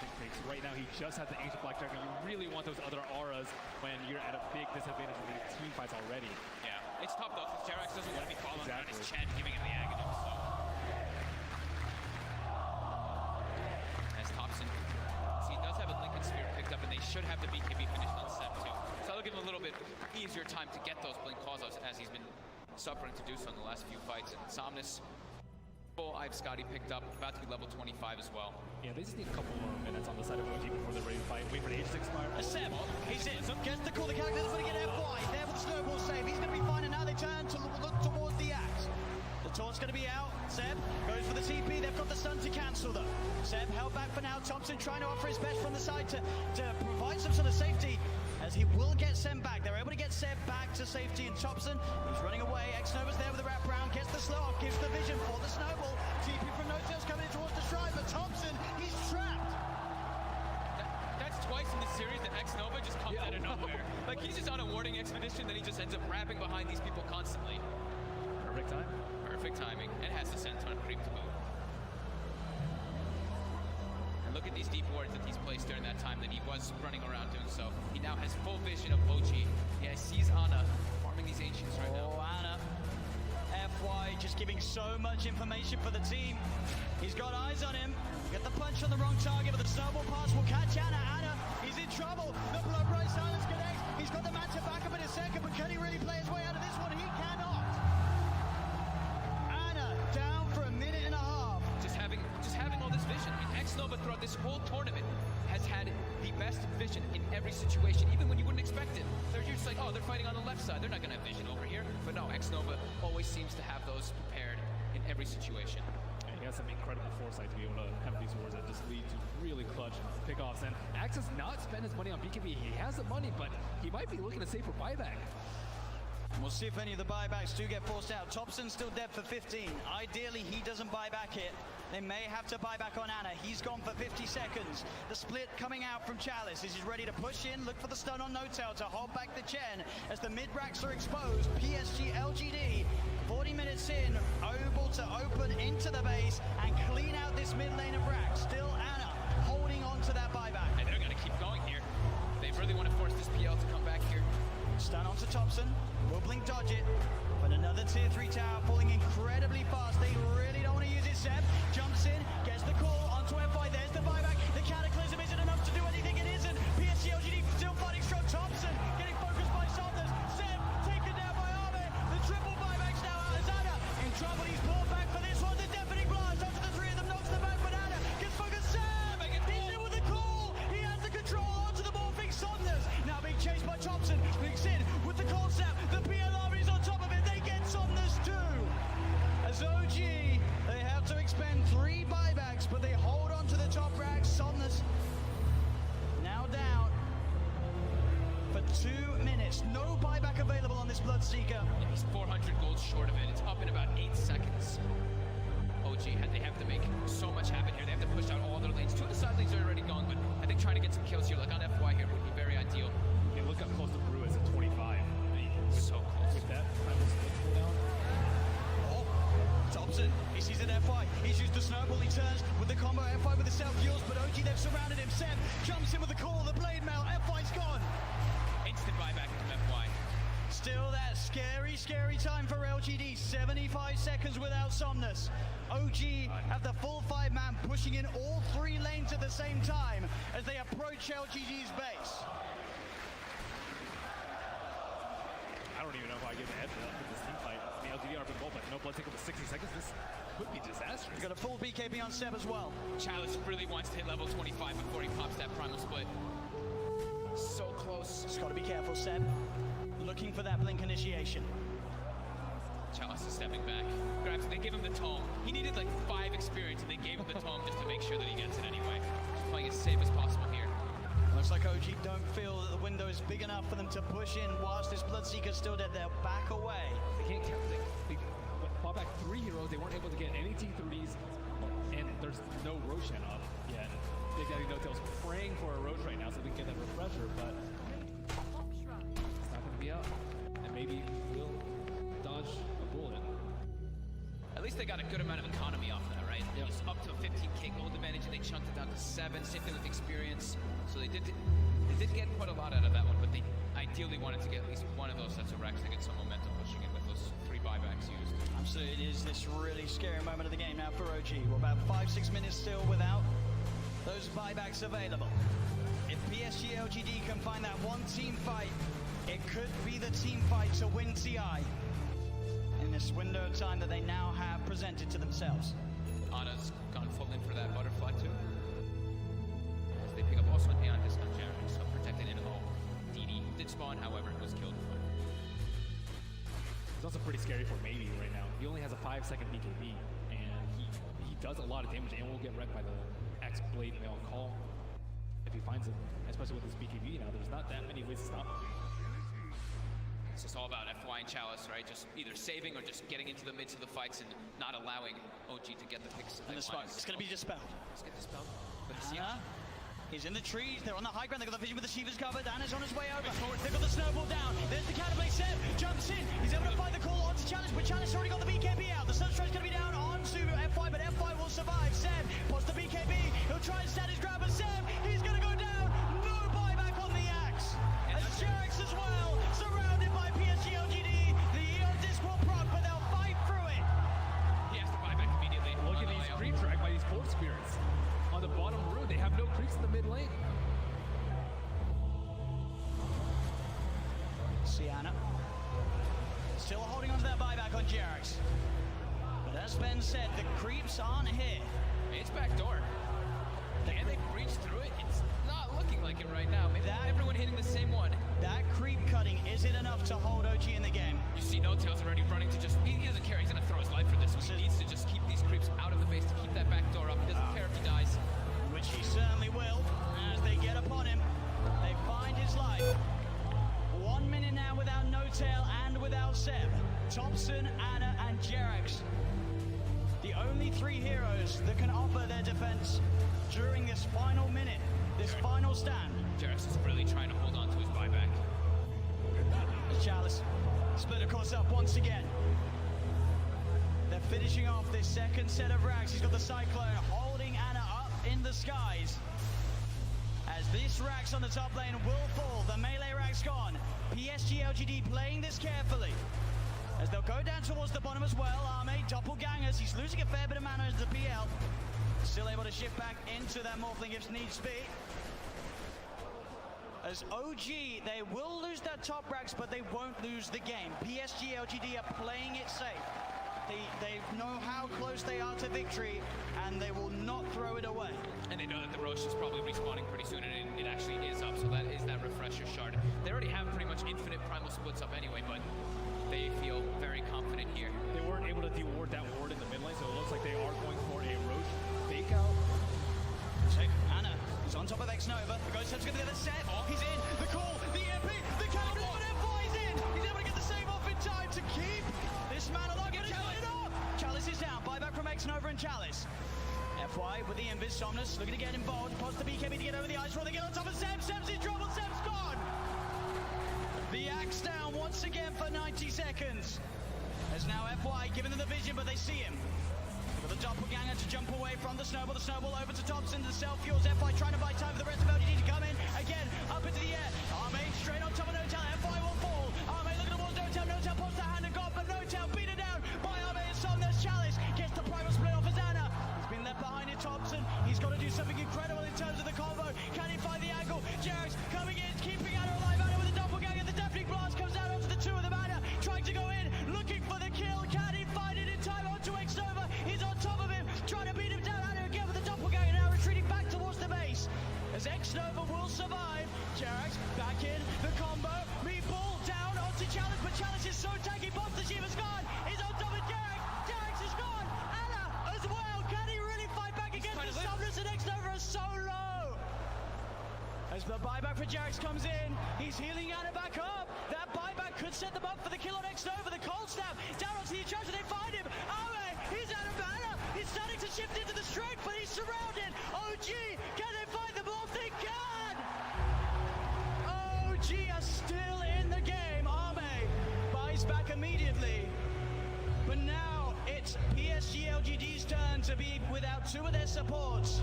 vision creeps. Right now, he just has the Ancient Black Dragon. You really want those other auras when you're at a big disadvantage in these team fights already. Yeah, it's tough though, because Jerax doesn't want to be following around his Chen, giving him the Aghanim, so. As Thompson, he does have a Lincoln Sphere picked up, and they should have the BKB finished on Seb too. So that'll give him a little bit easier time to get those blink calls as he's been suffering to do so in the last few fights. And Somnus, full I've Scotty picked up, about to be level 25 as well. Yeah, they just need a couple more minutes on the side of OG before they're ready to fight. Wait for the Age to expire. Seb, he's in, gets the call, the character's going to get FY, there for the snowball save. He's going to be fine, and now they turn to look towards the axe. The taunt's going to be out. Seb goes for the TP. They've got the stun to cancel though. Seb held back for now. Thompson trying to offer his best from the side to provide some sort of safety, as he will get Seb back. They're able to get Seb back to safety, and Thompson, he's running away. X-Nova's there with the wraparound, gets the slow off, gives the vision for the snowball. TP from No-Tails coming in towards the Shrine, but Thompson, he's trapped. That's twice in this series that X-Nova just comes out of nowhere. Like, he's just on a warding expedition, then he just ends up wrapping behind these people constantly. Perfect time. Perfect timing, and has the Senton creep to boot. And look at these deep wards that he's placed during that time that he was running around doing so. He now has full vision of OG. Yeah, sees Ana farming these Ancients right now. Oh, Ana. FY just giving so much information for the team. He's got eyes on him. Get the punch on the wrong target, but the snowball pass will catch Ana. Ana, he's in trouble. The blood bright silence connects. He's got the match back up in a second, but can he really play his way out of this one? He cannot. Ana down for a minute and a half. Just having all this vision. I mean, X-Nova throughout this whole tournament has had the best vision in every situation, even when you wouldn't expect it. They're just like, oh, they're fighting on the left side. They're not going to have vision over here. But no, X-Nova always seems to have those prepared in every situation. And he has some incredible foresight to be able to have these wars that just lead to really clutch pickoffs. And Axe has not spent his money on BKB. He has the money, but he might be looking to save for buyback. We'll see if any of the buybacks do get forced out. Thompson's still dead for 15. Ideally, he doesn't buy back here. They may have to buy back on Ana. He's gone for 50 seconds. The split coming out from Chalice. He's ready to push in, look for the stun on No-Tail to hold back the Chen as the mid-racks are exposed. PSG LGD, 40 minutes in, able to open into the base and clean out this mid lane of racks. Still Ana holding on to that buyback. And they're going to keep going here. They really want to force this PL to come back here. Stun onto Thompson, will blink dodge it, but another tier 3 tower falling incredibly fast. They really don't want to use it. Seb jumps in, gets the call onto FY, there's the buyback. The cataclysm isn't enough to do anything, it isn't. PSG LGD still fighting strong. Thompson getting focused by Saunders. Seb taken down by Armin. The triple buybacks now out as Ana in trouble. He's pulled back for this one. The deafening blast onto the three of them, knocks them back, but Ana gets focused. Seb, he's in with the call. He has the control onto the morphing Saunders. Now being chased by Thompson. Blinks in with the call snap. The PLR is on top of it. They get Saunders too. As OG, they have to expend 3 buybacks, but they hold on to the top rack. Somnus now down for 2 minutes. No buyback available on this Bloodseeker. Yeah, he's 400 gold short of it. It's up in about 8 seconds. OG, they have to make so much happen here. They have to push out all their lanes. 2 of the side lanes are already gone, but I think trying to get some kills here, like on FY here, would be very ideal. Yeah, look how close the Brew is at 25. So close. With that, I will pull down. Thompson, he sees an FY, he's used the snowball, he turns with the combo FY with the self-fuels, but OG, they've surrounded him. Seb jumps in with the call, the blade mail, FY's gone. Instant buyback from FY. Still that scary time for LGD, 75 seconds without Somnus. OG have the full 5-man pushing in all 3 lanes at the same time as they approach LGD's base. I don't even know if I get the edge for this team fight. The LGD are goal, but no blood take over 60 seconds. This could be disastrous. He's got a full BKB on Seb as well. Chalice really wants to hit level 25 before he pops that primal split. So close. Just got to be careful, Seb. Looking for that blink initiation. Chalice is stepping back. Grabs it. They give him the tome. He needed like 5 experience, and they gave him the tome just to make sure that he gets it anyway. Just playing as safe as possible here. Looks like OG don't feel that the window is big enough for them to push in whilst this Bloodseeker's still dead. They'll back away. They can't count. They bought back 3 heroes. They weren't able to get any T3s, and there's no Roshan up yet. Big Daddy No-Tail's praying for a Roche right now so they can get that refresher, but it's not going to be up. And maybe we'll dodge a bullet. at least they got a good amount of economy off that, right? It was up to a 15k gold advantage, and they chunked it down to 7. Same thing with experience. So they did get quite a lot out of that one, but they ideally wanted to get at least one of those sets of racks to get some momentum pushing in with those 3 buybacks used. Absolutely, it is this really scary moment of the game now for OG. We're about 5-6 minutes still without those buybacks available. If PSG LGD can find that one team fight, it could be the team fight to win TI in this window of time that they now have presented to themselves. Ana's gone full in for that butterfly too. As they pick up also an Aeon discount Jeremy, so protected in all. DD did spawn, however, was killed. It's also pretty scary for Maybe right now. He only has a 5-second BKB, and he does a lot of damage and will get wrecked by the X-Blade Mail Call if he finds it, especially with his BKB now. There's not that many ways to stop him. It's just all about FY and Chalice, right? Just either saving or just getting into the midst of the fights and not allowing OG to get the picks. And the smoke, it's going to be dispelled. Let's get dispelled. But he's in the trees, they're on the high ground, they've got the vision with the Shiva's covered, Anna's on his way over. They've got the snowball down, there's the Catapult Seb, jumps in, he's able to find the call onto Chalice, but Chalice already got the BKB out. The Sunstride's going to be down onto FY, but FY will survive. Seb pots the BKB, he'll try and stand his ground, but Seb, he's going to go down. No buyback on the Axe. As Jarex as well, surrounded by PSG LGD. The Eon disc will proc, but they'll fight through it. he has to buy back immediately. Look at these creep tracked by these Force Spirits. On the bottom room, they have no creeps in the mid lane. Sienna still holding on to that buyback on Jarex. But as Ben said, the creeps aren't here. It's backdoor. Can they breach through it? It's not looking like it right now. Maybe everyone hitting the same one. That creep cutting, is it enough to hold OG in the game? You see No Tails already running to just, he doesn't care, he's gonna throw his life for this. He needs to just keep these creeps out of the base to keep that back door up. He doesn't care if he dies. Which he certainly will, as they get upon him. They find his life. 1 minute now without No Tail and without Seb. Thompson, Anna, and Jarex. The only 3 heroes that can offer their defense during this final minute, this final stand. Jarex is really trying to hold on to his buyback. As Chalice split of course up once again. They're finishing off this second set of racks. He's got the Cyclone holding Anna up in the skies. As this rack's on the top lane will fall, the melee rack's gone. PSG LGD playing this carefully. As they'll go down towards the bottom as well. Arme, doppelgangers, he's losing a fair bit of mana into the PL. Still able to shift back into that Morphling if needs be. As OG, they will lose their top racks, but they won't lose the game. PSG LGD are playing it safe. They know how close they are to victory, and they will not throw it away. And they know that the Roche is probably respawning pretty soon, and it actually is up, so that is that refresher shard. They already have pretty much infinite primal splits up anyway, but they feel very confident here. They weren't able to de-ward that ward in the mid lane, so it looks like they are going for a Roche fake out. Anna is on top of X-Nova. The Ghost Step's going to get the set. He's in. The call, the MP, the counter, and FY's in. He's able to get the save off in time to keep this man alive. Chalice is down. Buyback from X-Nova and Chalice. FY with the Invis. Somnus looking to get involved. Pots the BKB to get over the ice roll. They get on top of Seb. Seb's in trouble. Seb's gone. The Axe down once again for 90 seconds. As now FY giving them the vision, but they see him. With the doppelganger to jump away from the snowball over to Thompson, the self-fuels, FY trying to buy time for the rest of LGD to come in, again, up into the air, Arme straight on top of No Tail, FY will fall, Arme looking towards No Tail pops the hand and got, but No Tail beaten down by Arme and Somnus. Chalice gets the primal split off as Anna, he's been left behind in Thompson, he's got to do something incredible in terms of the combo, can he find the angle, Jarex coming in, keeping Anna alive, Anna with a doppelganger, the deafening blast comes out onto the 2 of them, Anna trying to go in, looking for the kill, can he find it in time onto X-Nova, he's on top of him, trying to beat him down, Anna again with the doppelganger, now retreating back towards the base, as X-Nova will survive, Jarex back in, the combo, meatball down onto Chalice, but Chalice is so tanky, pops the Shiva's gone, he's on top of Jarex, Jarex is gone, Anna as well, can he really fight back against the Somnus, and X-Nova is so low, as the buyback for Jarex comes in, he's healing Anna back up, that buyback could set them up for the kill on X-Nova, the cold snap, down onto the attraction, they find him, he's out of mana, he's starting to shift into the strength, but he's surrounded, OG, can they find the block? They can! OG are still in the game, Arme buys back immediately, but now it's PSG to be without two of their supports.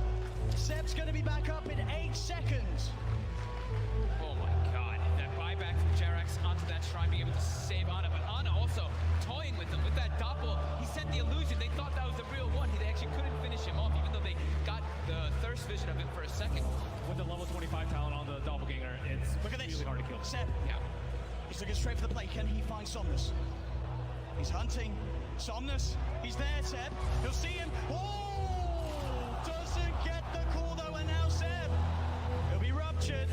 Seb's going to be back up in 8 seconds. Oh my god, that buyback from Jerax onto that shrine, being able to save Ana, but Ana also toying with him with that doppel. He sent the illusion, they thought that was the real one. They actually couldn't finish him off, even though they got the thirst vision of him for a second. With the level 25 talent on the doppelganger, it's Look at this. really hard to kill. Seb, Yeah. he's looking straight for the plate. Can he find Somnus? He's hunting. Somnus, he's there, Seb. He'll see him. Oh! Doesn't get the call though, and now Seb. He'll be ruptured.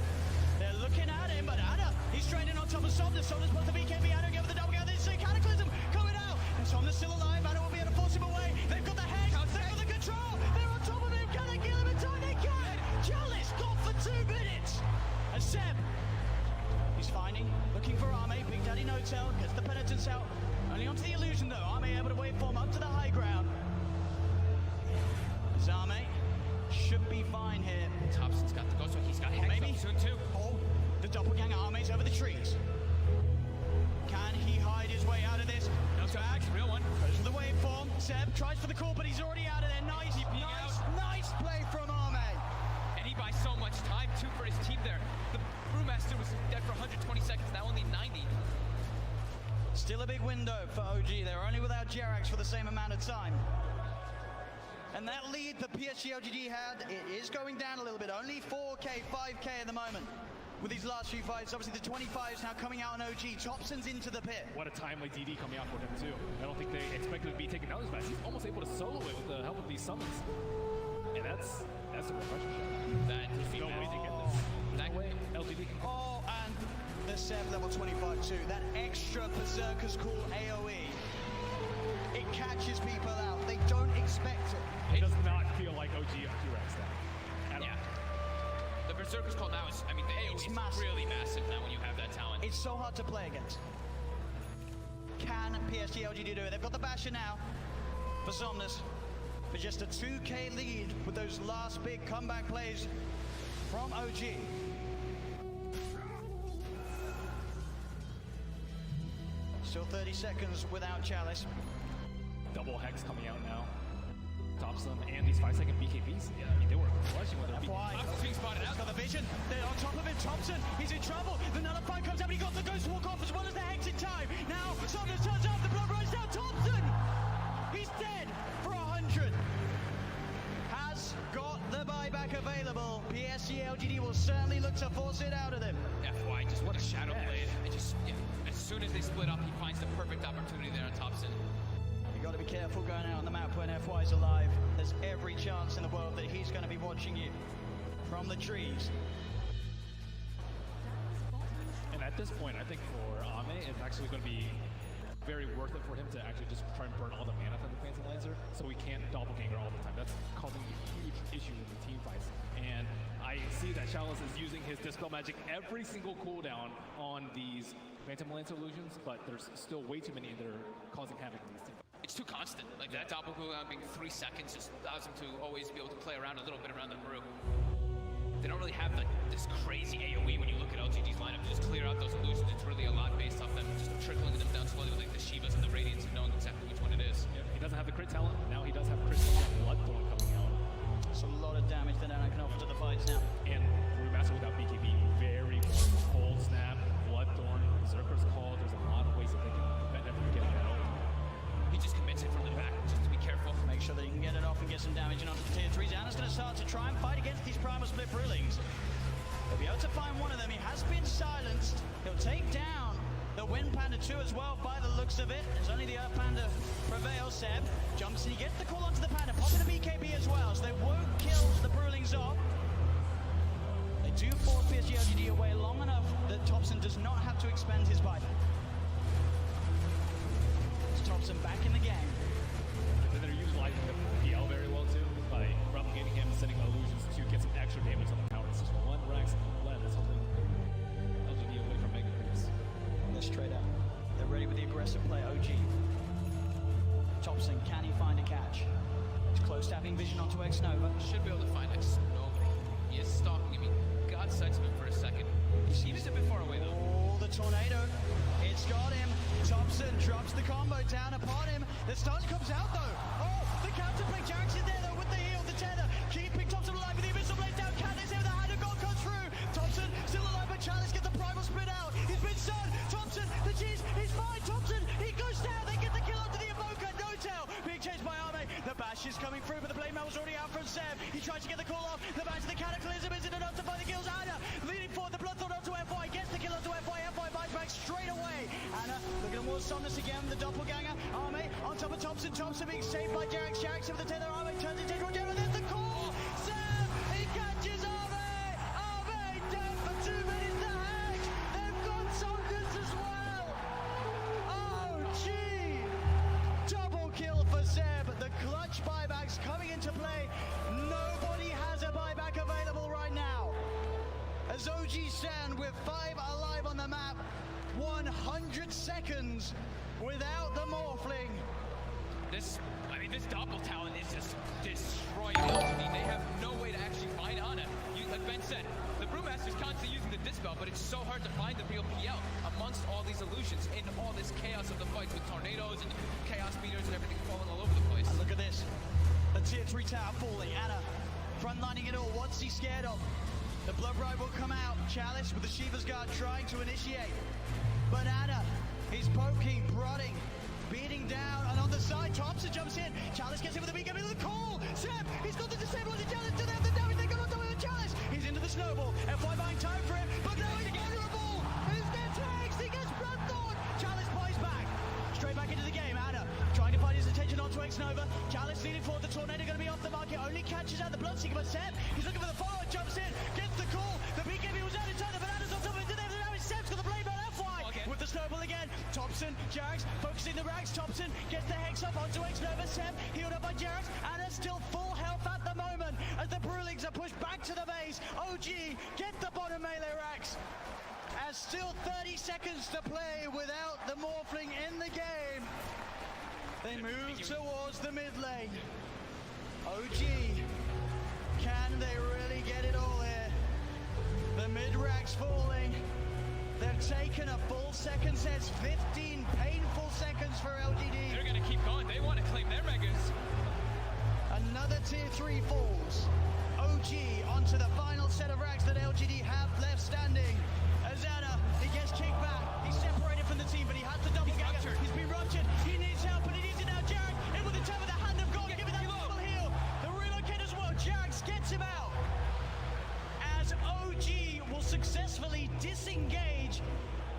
They're looking at him, but Ana, he's training on top of Somnus. Somnus wants the BKB. Ana give the doppelganger. This is a cataclysm coming out. And Somnus still alive. Ana will be able to force him away. They've got the hex. They've got the control. They're on top of him. Can they kill him in time? They can. Chalice got for 2 minutes. And Seb, he's finding, looking for Arme. Big Daddy No-Tail gets the penitence out. Only onto the illusion though. Arme able to waveform up to the high ground. Arme should be fine here. Thompson's got the ghost, so he's got hex Maybe. up soon too. Oh, the doppelganger Arme's over the trees. Can he hide his way out of this? No, back. Real one. Goes for the waveform. Seb tries for the call, but he's already out of there. Nice play from Arme. And he buys so much time too for his team there. The Brewmaster was dead for 120 seconds, now only 90. Still a big window for OG. They're only without Jerax for the same amount of time. And that lead that PSG LGD had, it is going down a little bit. Only 4K, 5K at the moment with these last few fights. Obviously the 25 is now coming out on OG. Thompson's into the pit. What a timely DD coming out for him too. I don't think they expected to be taken down as fast. He's almost able to solo it with the help of these summons. And that's a refreshing shot. That There's no way to get this. That way LGD can Oh, and the Seb level 25 too. That extra Berserker's Call AoE. It catches people out. They don't expect it. It does not feel like OG Q-Rex now. Yeah. The Berserker's Call now is, I mean, the AoE It's is massive. really massive now when you have that talent. It's so hard to play against. Can PSG LGD do it? They've got the Basher now for Somnus. For just a 2K lead with those last big comeback plays from OG. Still 30 seconds without Chalice. Double hex coming out now. Thompson and these 5-second BKBs. Yeah, I mean, they were crushing with their FY. BKBs. Being spotted He's out. got the vision. They're on top of him. Thompson, he's in trouble. The nullify comes out, but he got the ghost walk off as well as the hex in time. Now, Somnus turns off. The blood runs down. Thompson! He's dead for 100. Has got the buyback available. PSG LGD will certainly look to force it out of them. FY just what a shadow smash. blade. It just, yeah, as soon as they split up, he finds the perfect opportunity there on Thompson. You got to be careful going out on the map when FY's alive. There's every chance in the world that he's going to be watching you from the trees. And at this point, I think for Ame, it's actually going to be very worth it for him to actually just try and burn all the mana from the Phantom Lancer so he can't doppelganger all the time. That's causing a huge issue in the team fights. And I see that Chalice is using his Dispel Magic every single cooldown on these Phantom Lancer illusions, but there's still way too many that are causing havoc in these teams. It's too constant. Like that double cooldown being 3 seconds just allows him to always be able to play around a little bit around the brew. They don't really have like this crazy AoE when you look at LGD's lineup to just clear out those illusions. It's really a lot based off them just trickling them down slowly with like the Shivas and the Radiants and knowing exactly which one it is. Yeah, he doesn't have the crit talent. Now he does have crit talent. Bloodthorn coming out. It's a lot of damage that Ana can offer to the fights now. And Brewmaster without BKB, very cold snap, Bloodthorn, Berserker's Call. There's a lot of ways that they can prevent him from getting that ult. He just commits it from the back, just to be careful. Make sure that he can get it off and get some damage in onto the tier 3s. Ana's going to start to try and fight against these Primal Split Brewlings. He'll be able to find one of them. He has been silenced. He'll take down the Wind Panda 2 as well by the looks of it. There's only the Earth Panda prevails. Seb jumps and he gets the call onto the Panda, popping the BKB as well, so they won't kill the Brewlings off. They do force PSG LGD away long enough that Thompson does not have to expend his bite. It's Thompson back in the game. And then they're utilizing the PL very well too by replicating him and sending illusions to get some extra damage on the power. It's just one Rex left. That's holding LGD away from Mega Creeps. They're straight out. They're ready with the aggressive play. OG. Thompson, can he find a catch? He's close to having vision onto X-Nova. Should be able to find X-Nova. He is stalking him. He got sights of him for a second. He was a bit far away though. Oh, the tornado. It's got him. Thompson drops the combo down upon him. The stun comes out though. Oh, the counterplay. Jax is there though with the heal, the tether, keeping Thompson alive with the Abyssal Blade down. Candace here with the hand of God comes through. Thompson still alive, but Chalice get the primal split out. He's been stunned. Thompson, the cheese, he's fine. Thompson, he goes down. They get the kill onto the Evoker. No tail being chased by Arme. The bash is coming through, but the blade mail was already out from Seb. He tries to get the call off. The bash of the Cataclysm isn't enough to find the kills. Anna leading forward, the Bloodthorn onto FY, gets the kill onto FY. FY buys back straight away. Anna looking at more Somnus again, the doppelganger. Arme on top of Thompson. Thompson being saved by Jarex. Jarex with the tether. Arme turns into a Jarex. There's the call. Seb, he catches Arme. Arme dead for 2 minutes. The Hex. They've got Somnus as well. Oh, gee. Double kill for Seb. The clutch buybacks coming into play. Nobody has a buyback available right now. As OG stand with 5 alive on the map, 100 seconds without the Morphling. This Doppel talent is just destroying LGD. They have no way to actually find Ana. Like Ben said, the Brewmaster's constantly using the Dispel, but it's so hard to find the real PL amongst all these illusions in all this chaos of the fights with tornadoes and chaos meters and everything falling all over the place. And look at this. The tier 3 tower falling. Ana frontlining it all. What's he scared of? The Blood Bride will come out. Chalice with the Shiva's Guard trying to initiate. But Ana is poking, prodding, beating down, and on the side, Thompson jumps in. Chalice gets in with the beat, with the call. Seb, he's got the disable on the Chalice to them. The damage they got on top of the Chalice. He's into the snowball. FY buying time for him, but now he's vulnerable. He's gets Hex, he gets Bloodthorn. Chalice buys back. Straight back into the game. Ana trying to find his attention onto X-Nova. Chalice leading forward. The Tornado going to be off the market. Only catches out the Bloodseeker, but Seb, he's looking for the follow. Jumps in, gets the call. The BKB was out in time. The Bananas on top of it. Now it's Seb's got the blade on FY. With the snowball again. Thompson, Jarex focusing the racks. Thompson gets the Hex up onto X-Nova. Seb healed up by Jarex. Anna still full health at the moment as the Brewlings are pushed back to the base. OG get the bottom melee racks. As still 30 seconds to play without the Morphling in the game. They move towards the mid lane. OG, can they really get it all here? The mid racks falling. They've taken a full second sets, 15 painful seconds for LGD. They're gonna keep going. They want to claim their megas. Another tier 3 falls. OG onto the final set of racks that LGD have left standing. Azana, he gets kicked back. He's separated from the team, but he has the double gagger. He's been ruptured. He needs help, and he needs it now. Jarex in with the top of the hand of God. Give it that double heal. The relocate as well. Jarex gets him out. As OG will successfully disengage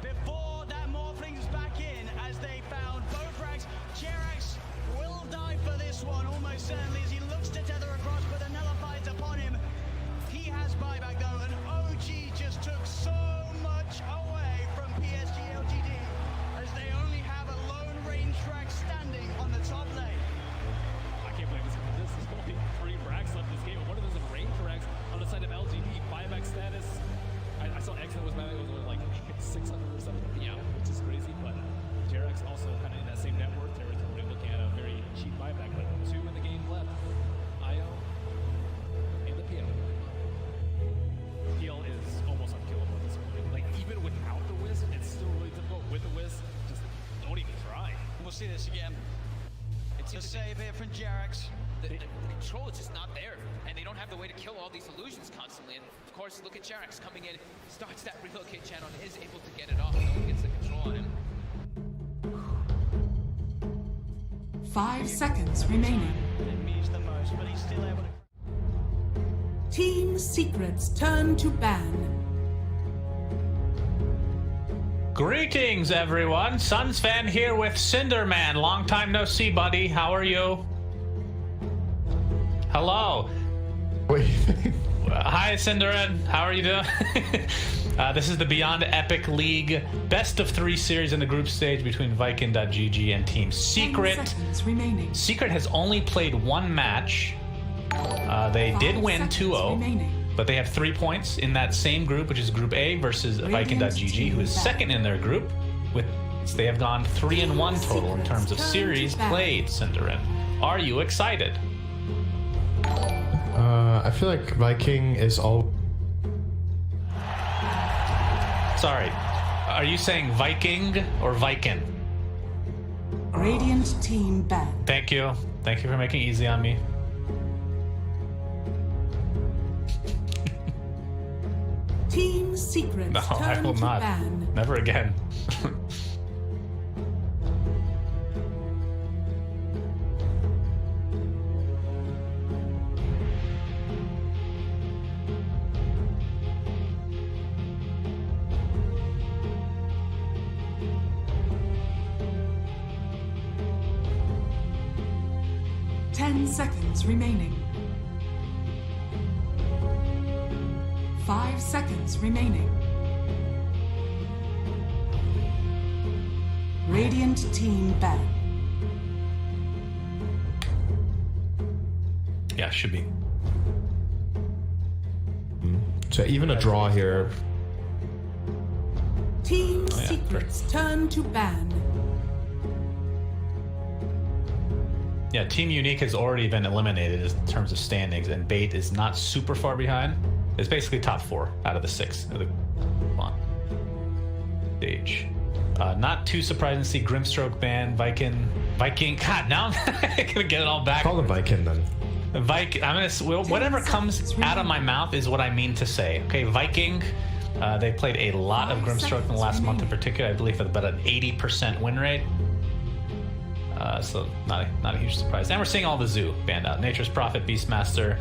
before that Morphling's back in, as they found both racks. Jarex will die for this one, almost certainly, as he looks to tether across, but the nullifies upon him. He has buyback though, and OG just took so much away from PSG LGD, as they only have a lone range track standing on the top lane. I can't believe this is only 3 racks left in this game. One of those is range racks on the side of LGD. Buyback status. I saw X that was buyback, it was only like 600 or something. Yeah, which is crazy. But Jarex also kind of in that same network territory, looking at a very cheap buyback. But 2 in the game left. IO and the PL. PL is almost unkillable at this point. Like even without the Wiz, it's still really difficult. With the Wiz, just don't even try. We'll see this again. It's a save here from Jarex. The control is just not there, and they don't have the way to kill all these illusions constantly. And of course, look at Jarex coming in, starts that relocate channel, and is able to get it off. No one gets the control on him. 5 seconds remaining. It means the most, but he's still able to. Team secrets turn to ban. Greetings, everyone. Suns fan here with Cinderman. Long time no see, buddy. How are you? Hello. Wait. Hi, Cinderan. How are you doing? This is the Beyond Epic League best of 3 series in the group stage between Viking.gg and Team Secret. 10 seconds remaining. Secret has only played 1 match. They did win 2-0, but they have 3 points in that same group, which is Group A versus Viking.gg, who is second in their group. They have gone 3-1 total in terms of series played, Cinderan. Are you excited? I feel like Viking is all. Sorry, are you saying Viking or Viking? Radiant team banned. Thank you. Thank you for making it easy on me. Team secrets No, I turn will to not. ban. Never again. Seconds remaining. 5 seconds remaining. Radiant team ban. Yeah, should be. So even a draw here. Team Oh, yeah, secrets turn to ban. Yeah, Team Unique has already been eliminated in terms of standings, and Bait is not super far behind. It's basically top 4 out of the 6 of the stage. Not too surprising to see Grimstroke ban, Viking. God, now I'm gonna get it all back. Call him Viking then. Viking. Whatever comes out of my mouth is what I mean to say. Okay, Viking. They played a lot of Grimstroke in the last month in particular. I believe at about an 80% win rate. So not a huge surprise. And we're seeing all the zoo banned out. Nature's Prophet, Beastmaster.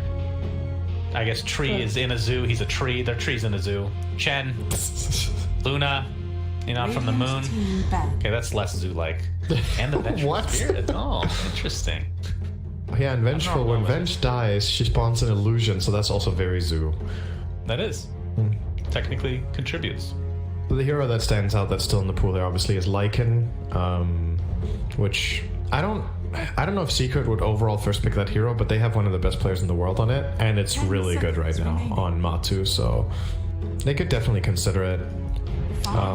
I guess Tree is in a zoo. He's a tree. Their tree's in a zoo. Chen, Luna, from the moon. Okay, that's less zoo-like. And the Vengeful What? Spirit. Oh, interesting. Yeah, and Vengeful, when Venge dies, she spawns an illusion, so that's also very zoo. That is. Technically contributes. The hero that stands out that's still in the pool there obviously is Lycan, which I don't know if Secret would overall first pick that hero, but they have one of the best players in the world on it, and it's really good right now on Matu, so they could definitely consider it.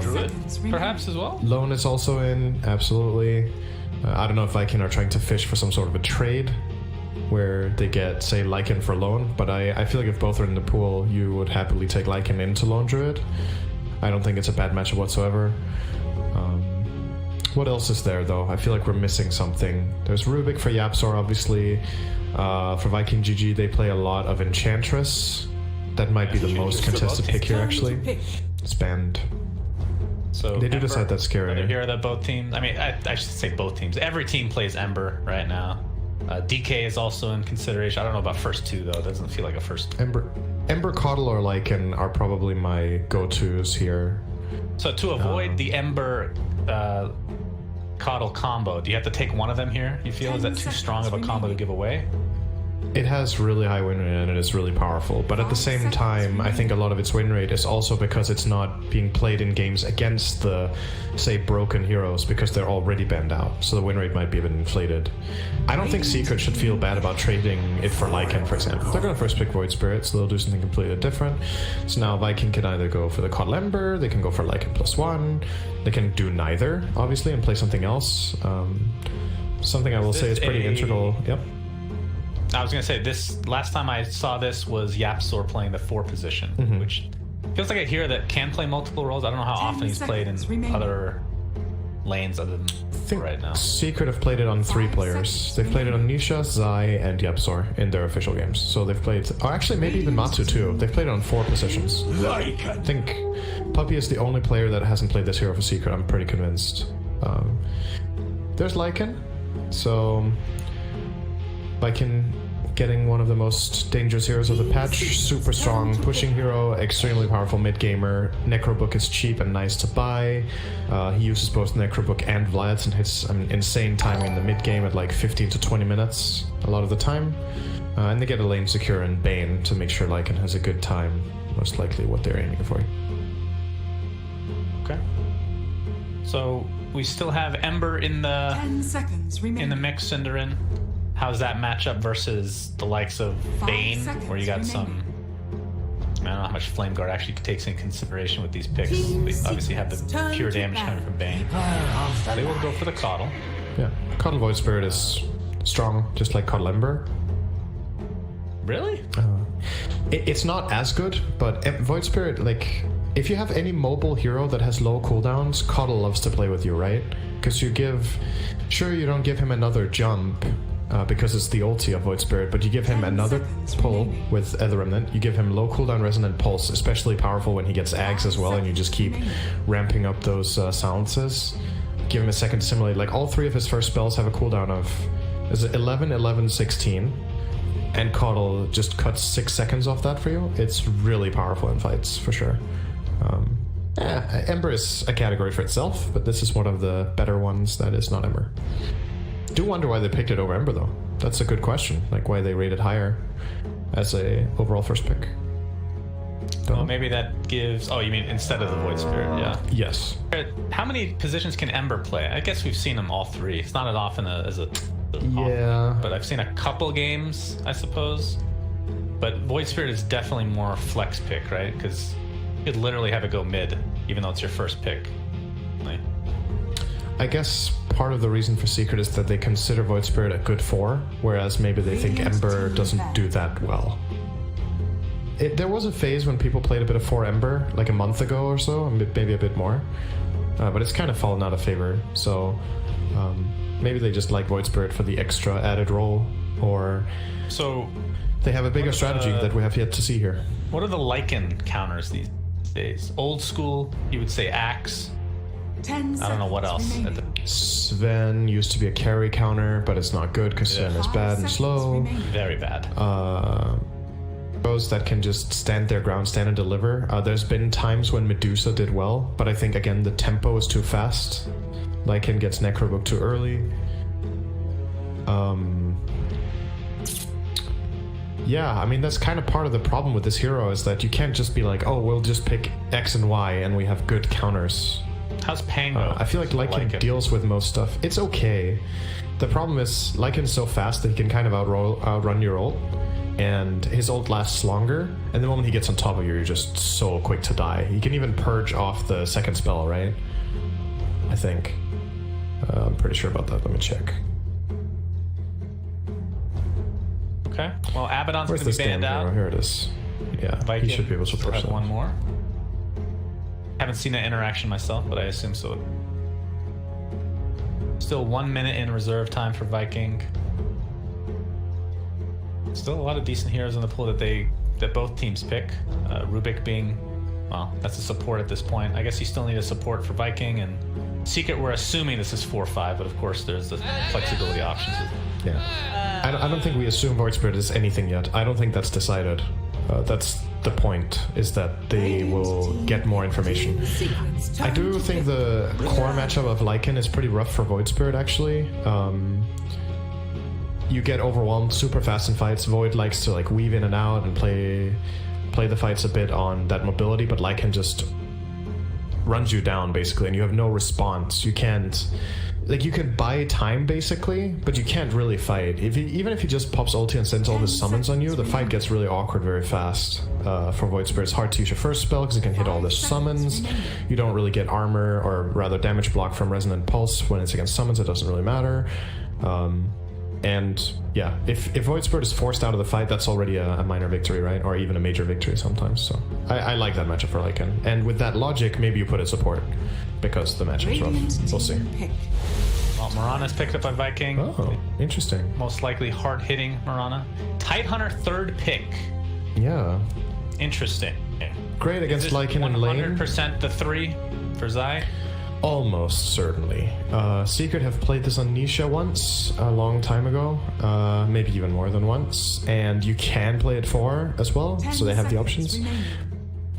Druid, perhaps, as well? Lone is also in, absolutely. I don't know if Lycan are trying to fish for some sort of a trade where they get, say, Lycan for Lone, but I feel like if both are in the pool, you would happily take Lycan into Lone Druid. I don't think it's a bad matchup whatsoever. What else is there, though? I feel like we're missing something. There's Rubik for Yapzor, obviously. For Viking GG, they play a lot of Enchantress. That might be the most contested pick here, actually. It's banned. So they do Ember, decide that's scary. Another hero that both teams... I mean, I should say both teams. Every team plays Ember right now. DK is also in consideration. I don't know about first 2, though. It doesn't feel like a first... Ember, Coddle, or Lycan are probably my go-tos here. So to avoid the Ember Coddle combo, do you have to take one of them here? You feel is that too strong of a combo to give away? It has really high win rate and it is really powerful, but at the same time, I think a lot of its win rate is also because it's not being played in games against the, say, broken heroes because they're already banned out, so the win rate might be a bit inflated. I don't think Secret should feel bad about trading it for Lycan, for example. They're going to first pick Void Spirit, so they'll do something completely different. So now Viking can either go for the Coddle Ember, they can go for Lycan +1, they can do neither, obviously, and play something else. Something I will say is pretty integral. Yep. I was going to say, this last time I saw this was Yapzor playing the 4 position, which feels like a hero that can play multiple roles. I don't know how often he's played in other lanes other than right now. Secret have played it on 3 players. They've played it on Nisha, Zai, and Yapzor in their official games. So they've played... Oh, actually, maybe even Matsu, too. They've played it on 4 positions. I think Puppy is the only player that hasn't played this hero for Secret. I'm pretty convinced. There's Lycan. So... Lycan getting one of the most dangerous heroes of the patch. Super strong pushing hero, extremely powerful mid-gamer. Necrobook is cheap and nice to buy. He uses both Necrobook and Vlads and hits insane timing in the mid-game at like 15 to 20 minutes a lot of the time. And they get a lane secure in Bane to make sure Lycan has a good time. Most likely what they're aiming for. Okay. So we still have Ember in the 10 seconds remaining. in the mix, Cinderin. How's that matchup versus the likes of Bane, where you got some... I don't know how much Flame Guard actually takes in consideration with these picks. We obviously have the pure damage coming from Bane. They will go for the Coddle. Yeah, Coddle Void Spirit is strong, just like Coddle Ember. Really? It's not as good, but Void Spirit, like... if you have any mobile hero that has low cooldowns, Coddle loves to play with you, right? Because you give... Sure, you don't give him another jump, because it's the ulti of Void Spirit, but you give him another pull with Ether Remnant. You give him low cooldown Resonant Pulse, especially powerful when he gets Ags as well, and you just keep ramping up those silences. Give him a second to simulate. Like, all 3 of his first spells have a cooldown of... Is it 11, 11, 16? And Coddle just cuts 6 seconds off that for you. It's really powerful in fights, for sure. Ember is a category for itself, but this is one of the better ones that is not Ember. Do wonder why they picked it over Ember, though. That's a good question. Like, why they rated higher as a overall first pick. Well, maybe that gives... Oh, you mean instead of the Void Spirit, yeah. Yes. How many positions can Ember play? I guess we've seen them all 3. It's not as often as a... Yeah. But I've seen a couple games, I suppose. But Void Spirit is definitely more flex pick, right? Because you could literally have it go mid, even though it's your first pick. Like, I guess part of the reason for Secret is that they consider Void Spirit a good 4, whereas maybe they think Ember doesn't do that well. There was a phase when people played a bit of 4 Ember, like a month ago or so, maybe a bit more. But it's kind of fallen out of favor, so maybe they just like Void Spirit for the extra added role, or so they have a bigger strategy that we have yet to see here. What are the Lycan counters these days? Old school, you would say Axe. I don't know what else. Sven used to be a carry counter, but it's not good because Sven is bad and slow. Very bad. Those that can just stand their ground, stand and deliver. There's been times when Medusa did well, but I think, again, the tempo is too fast. Lycan gets Necrobook too early. Yeah, I mean, that's kind of part of the problem with this hero, is that you can't just be like, oh, we'll just pick X and Y and we have good counters. How's Pango? I feel like Lycan deals with most stuff. It's okay. The problem is Lycan's so fast that he can kind of outrun your ult, and his ult lasts longer, and the moment he gets on top of you, you're just so quick to die. He can even purge off the second spell, right? I think. I'm pretty sure about that. Let me check. Okay. Well, Abaddon's going to be banned out. Hero? Here it is. Yeah, Viking he should be able to push one more. Haven't seen that interaction myself, but I assume so. Still 1 minute in reserve time for Viking. Still a lot of decent heroes in the pool that both teams pick. Rubik being, well, that's a support at this point. I guess you still need a support for Viking, and Secret, we're assuming this is 4-5, but of course there's the flexibility options. Yeah. I don't think we assume Void Spirit is anything yet. I don't think that's decided. That's the point, is that they will get more information. I do think the core matchup of Lycan is pretty rough for Void Spirit, actually. You get overwhelmed super fast in fights. Void likes to like weave in and out and play the fights a bit on that mobility, but Lycan just runs you down basically, and you have no response. You can't, like, you can buy time basically, but you can't really fight. Even if he just pops ulti and sends all his summons on you, the fight gets really awkward very fast. For Void Spirit, it's hard to use your first spell because it can hit all the summons. You don't really get armor, or rather damage block, from Resonant Pulse when it's against summons. It doesn't really matter. And yeah, if Void Spirit is forced out of the fight, that's already a minor victory, right? Or even a major victory sometimes. So I like that matchup for Lycan. And with that logic, maybe you put it support, because the matchup's rough. We'll see. Well, Mirana's picked up by Viking. Oh, interesting. Most likely hard-hitting Mirana. Tidehunter, third pick. Yeah. Interesting. Great against Lycan and lane. 100% the 3 for Zai? Almost certainly. Secret have played this on Nisha once, a long time ago, maybe even more than once, and you can play it 4 as well, so they have the options.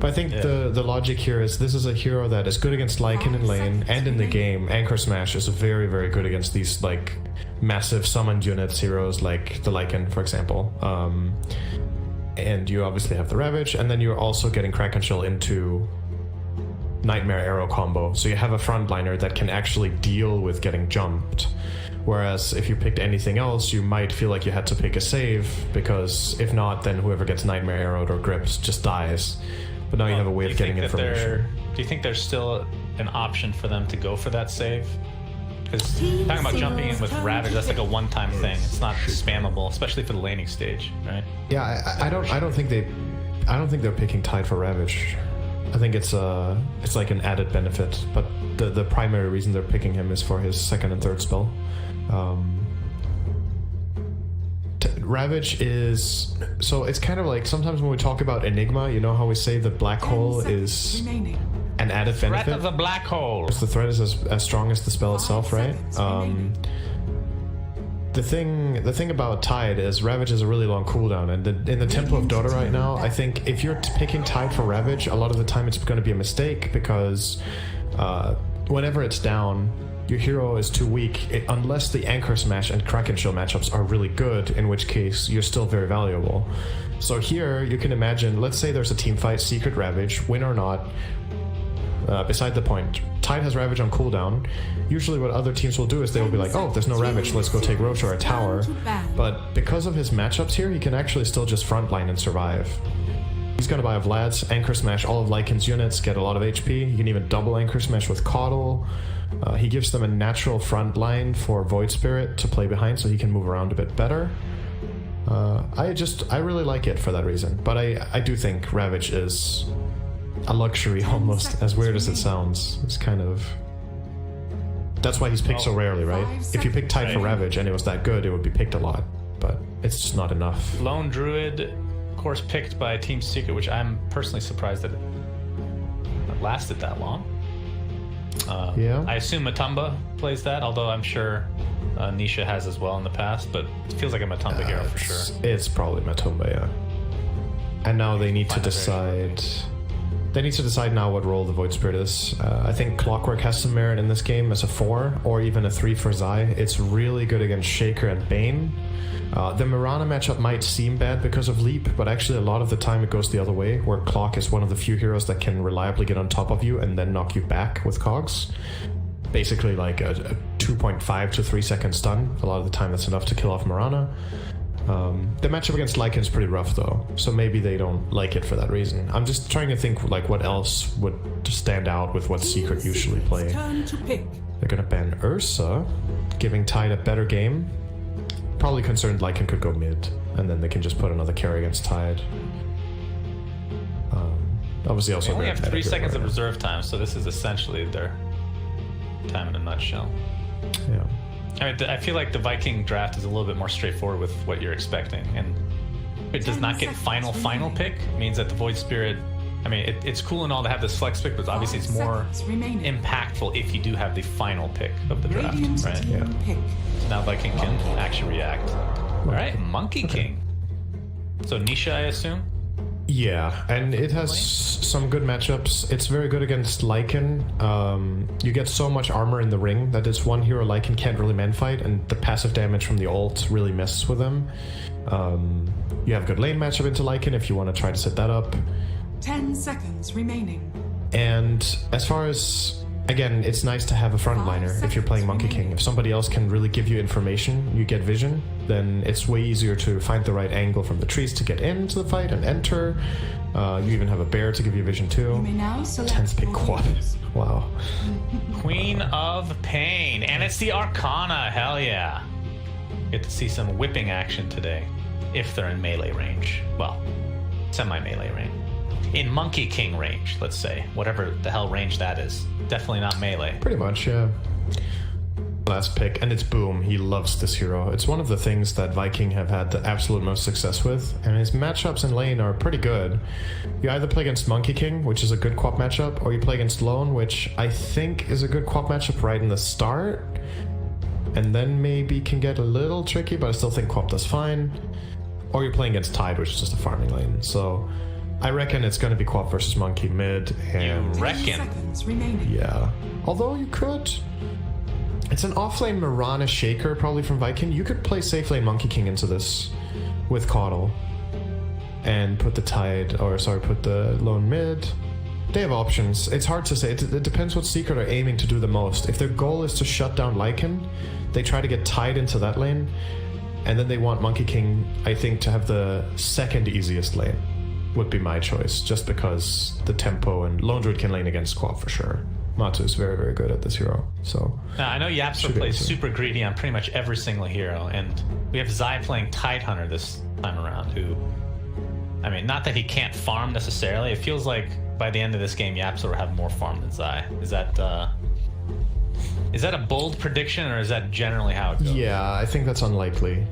But I think the logic here is this is a hero that is good against Lycan in lane, and in the game, Anchor Smash is very, very good against these like massive summoned units heroes like the Lycan, for example. And you obviously have the Ravage, and then you're also getting Kraken Shell into Nightmare Arrow combo, so you have a frontliner that can actually deal with getting jumped. Whereas if you picked anything else, you might feel like you had to pick a save, because if not, then whoever gets Nightmare Arrowed or gripped just dies. But now you have a way of getting information. Do you think there's still an option for them to go for that save? Because talking about jumping in with Ravage, that's like a one-time thing. It's not spammable, especially for the laning stage, right? Yeah, I don't think they're picking Tide for Ravage. I think it's like an added benefit, but the primary reason they're picking him is for his second and third spell. Ravage is... So it's kind of like sometimes when we talk about Enigma, you know how we say the black hole is an added benefit? Threat of the black hole. The threat is as strong as the spell itself, right? The thing about Tide is Ravage is a really long cooldown, and in the tempo of Dota right now, I think if you're picking Tide for Ravage, a lot of the time it's going to be a mistake, because whenever it's down, your hero is too weak, unless the Anchor Smash and Kraken Shield matchups are really good, in which case you're still very valuable. So here, you can imagine, let's say there's a team fight, Secret Ravage, win or not, beside the point. Tide has Ravage on cooldown. Usually what other teams will do is they will be like, oh, there's no Ravage, let's go take Roche or a tower. But because of his matchups here, he can actually still just frontline and survive. He's going to buy a Vlad's, Anchor Smash all of Lycan's units, get a lot of HP. He can even double Anchor Smash with Caudle. He gives them a natural front line for Void Spirit to play behind, so he can move around a bit better. I really like it for that reason. But I do think Ravage is a luxury almost, as weird as it sounds. It's kind of... That's why he's picked so rarely, right? If you pick Tide for Ravage and it was that good, it would be picked a lot. But it's just not enough. Lone Druid, of course, picked by Team Secret, which I'm personally surprised that it lasted that long. Yeah. I assume Matumba plays that, although I'm sure Nisha has as well in the past, but it feels like a Matumba hero for sure. It's probably Matumba, yeah. And now they need to decide... They need to decide now what role the Void Spirit is. I think Clockwork has some merit in this game as a 4, or even a 3 for Zai. It's really good against Shaker and Bane. The Mirana matchup might seem bad because of Leap, but actually a lot of the time it goes the other way, where Clock is one of the few heroes that can reliably get on top of you and then knock you back with Cogs. Basically like a 2.5 to 3 second stun. A lot of the time that's enough to kill off Mirana. The matchup against Lycan is pretty rough though, so maybe they don't like it for that reason. I'm just trying to think like what else would stand out with what Secret usually play. They're gonna ban Ursa, giving Tide a better game. Probably concerned Lycan could go mid, and then they can just put another carry against Tide. Obviously also... They only have 3 seconds of reserve time, so this is essentially their time in a nutshell. Yeah. I mean, I feel like the Viking draft is a little bit more straightforward with what you're expecting, and it does not get final pick. It means that the Void Spirit, I mean, it's cool and all to have this flex pick, but obviously it's more impactful if you do have the final pick of the draft, right? Yeah. So now Viking can actually react. All right, Monkey King. So Nisha, I assume? Yeah, and it has some good matchups. It's very good against Lycan. You get so much armor in the ring that this one hero Lycan can't really man-fight, and the passive damage from the ult really messes with him. You have good lane matchup into Lycan if you want to try to set that up. 10 seconds remaining. And as far as... Again, it's nice to have a frontliner if you're playing Monkey King. If somebody else can really give you information, you get vision, then it's way easier to find the right angle from the trees to get into the fight and enter. You even have a bear to give you vision too. 10th pick quad. Wow. Queen of Pain. And it's the Arcana. Hell yeah. Get to see some whipping action today. If they're in melee range. Well, semi-melee range. In Monkey King range, let's say. Whatever the hell range that is. Definitely not melee. Pretty much, yeah. Last pick, and it's Boom. He loves this hero. It's one of the things that Viking have had the absolute most success with, and his matchups in lane are pretty good. You either play against Monkey King, which is a good quap matchup, or you play against Lone, which I think is a good quap matchup right in the start, and then maybe can get a little tricky, but I still think quap does fine. Or you're playing against Tide, which is just a farming lane, so... I reckon it's going to be Quap versus Monkey mid, and... You reckon? Yeah. Although you could... It's an offlane Mirana Shaker, probably from Viking. You could play safe lane Monkey King into this with Caudle. And put the Tide, or sorry, put the Lone mid. They have options. It's hard to say. It depends what Secret are aiming to do the most. If their goal is to shut down Lycan, they try to get Tide into that lane. And then they want Monkey King, I think, to have the second easiest lane. Would be my choice, just because the tempo, and Lone Druid can lane against Quap for sure. Matu is very, very good at this hero, so... Now, I know Yapster plays super greedy on pretty much every single hero, and we have Zai playing Tidehunter this time around, who... I mean, not that he can't farm necessarily, it feels like by the end of this game, Yapsor will have more farm than Zai. Is that a bold prediction, or is that generally how it goes? Yeah, I think that's unlikely.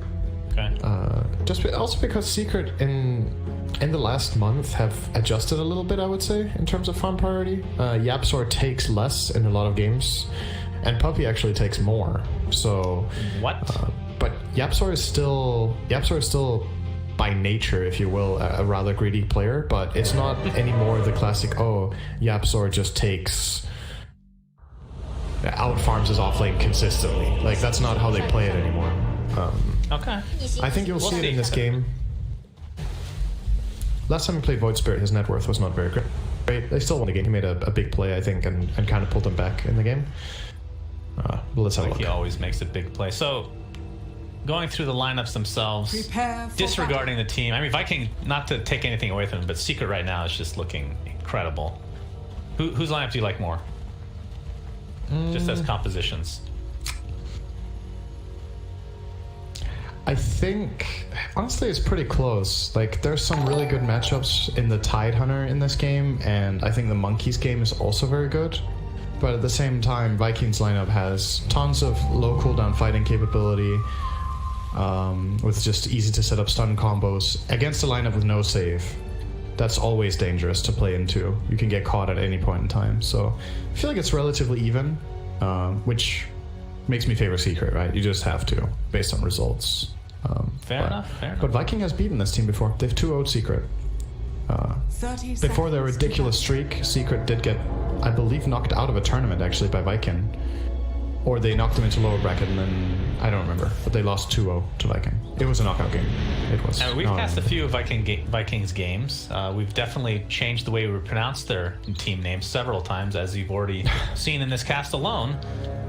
Okay. Also because Secret in the last month have adjusted a little bit, I would say, in terms of farm priority. Yapsor takes less in a lot of games, and Puppey actually takes more. So what? But Yapsor is still by nature, if you will, a rather greedy player. But it's not anymore the classic. Oh, Yapsor just takes out farms his offlane consistently. Like that's not how they play it anymore. Okay. I think you'll see it in this game. Last time he played Void Spirit, his net worth was not very great. They still won the game. He made a big play, I think, and kind of pulled them back in the game. But let's have a look. He always makes a big play. So, going through the lineups themselves, disregarding the team. I mean, Viking, not to take anything away from him, but Secret right now is just looking incredible. Whose lineup do you like more? Just as compositions. I think, honestly, it's pretty close. Like, there's some really good matchups in the Tide Hunter in this game, and I think the Monkeys game is also very good. But at the same time, Vikings lineup has tons of low cooldown fighting capability, with just easy to set up stun combos against a lineup with no save. That's always dangerous to play into. You can get caught at any point in time. So I feel like it's relatively even, which makes me favor Secret, right? You just have to, based on results. Fair enough. But Viking has beaten this team before. They've 2-0'd Secret. Before their ridiculous streak, Secret did get, I believe, knocked out of a tournament actually by Viking. Or they knocked them into lower bracket and then, I don't remember, but they lost 2-0 to Viking. It was a knockout game. It was. We've cast a few Vikings games. We've definitely changed the way we pronounce their team names several times, as you've already seen in this cast alone.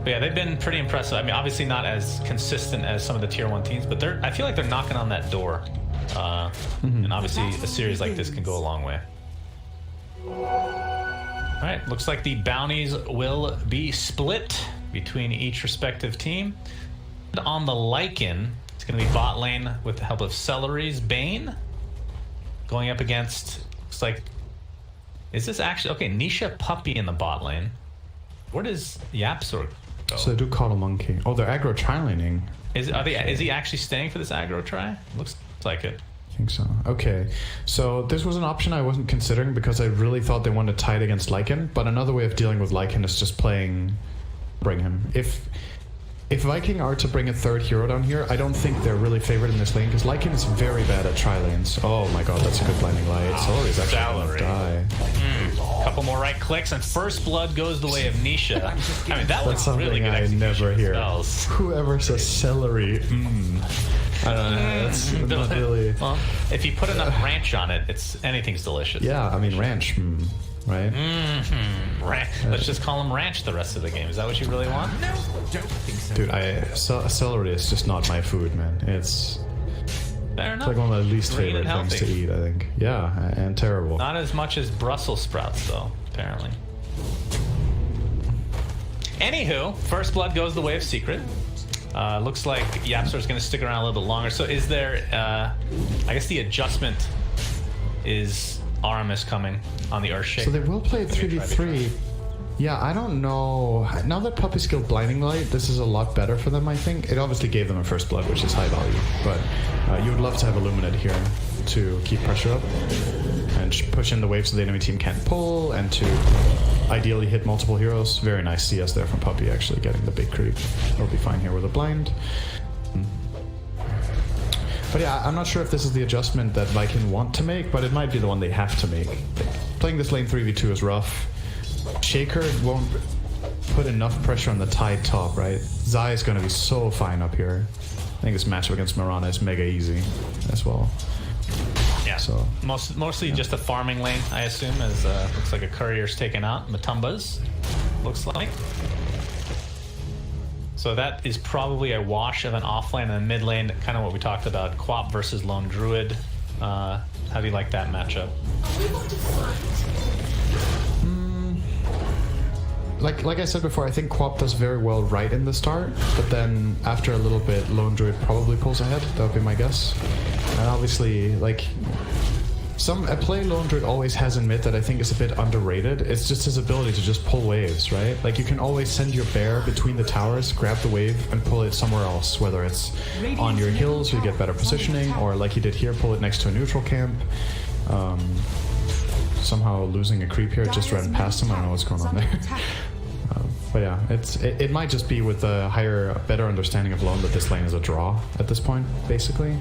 But yeah, they've been pretty impressive. I mean, obviously not as consistent as some of the tier 1 teams, but I feel like they're knocking on that door. And obviously a series like this can go a long way. All right, looks like the bounties will be split between each respective team. On the Lycan, it's going to be bot lane with the help of Celery's Bane. Going up against, looks like, is this actually, okay, Nisha Puppey in the bot lane. Where does Yapsor go? So they do Coddle Monkey. Oh, they're aggro tri-laning. Is he actually staying for this aggro try? Looks like it. I think so. Okay, so this was an option I wasn't considering because I really thought they wanted to tied against Lycan, but another way of dealing with Lycan is just bring him. If Viking are to bring a third hero down here, I don't think they're really favored in this lane because Lycan is very bad at tri-lanes. Oh my god, that's a good blinding light. Celery's actually gonna die. Couple more right clicks and first blood goes the way of Nisha. I mean, that was really good execution. I never hear. Spells. Whoever says celery, I don't know. That's not really. Well, if you put enough ranch on it, anything's delicious. Yeah, I mean ranch, right? Let's just call him ranch the rest of the game. Is that what you really want? No, don't think so. Dude, celery is just not my food, man. It's fair enough. Like one of my least Green favorite and things to eat, I think. Yeah, and terrible. Not as much as Brussels sprouts, though, apparently. Anywho, first blood goes the way of Secret. Looks like Yapsor's going to stick around a little bit longer. So is there, I guess the adjustment is Aramis coming on the Earthshake. So they will play 3v3. Yeah, I don't know. Now that Puppey skill Blinding Light, this is a lot better for them, I think. It obviously gave them a first blood, which is high value. But you would love to have Illuminate here to keep pressure up and push in the wave so the enemy team can't pull, and to ideally hit multiple heroes. Very nice CS there from Puppey, actually getting the big creep. He'll be fine here with a blind. But yeah, I'm not sure if this is the adjustment that Viking want to make, but it might be the one they have to make. Playing this lane 3v2 is rough. Shaker won't put enough pressure on the Tide top, right? Zai is going to be so fine up here. I think this matchup against Mirana is mega easy as well. Yeah, so mostly just a farming lane, I assume, as looks like a courier's taken out. Matumbas, looks like. So that is probably a wash of an offlane, and then mid lane, kind of what we talked about, Quap versus Lone Druid. How do you like that matchup? Like I said before, I think Quap does very well right in the start, but then after a little bit, Lone Druid probably pulls ahead. That would be my guess. And obviously, like, A play Lone Druid always has in mid that I think is a bit underrated. It's just his ability to just pull waves, right? Like you can always send your bear between the towers, grab the wave, and pull it somewhere else, whether it's on your hills, you get better positioning, or like you did here, pull it next to a neutral camp. Somehow losing a creep here, just ran past him. I don't know what's going on there. But yeah, it might just be with a better understanding of Lone that this lane is a draw at this point, basically.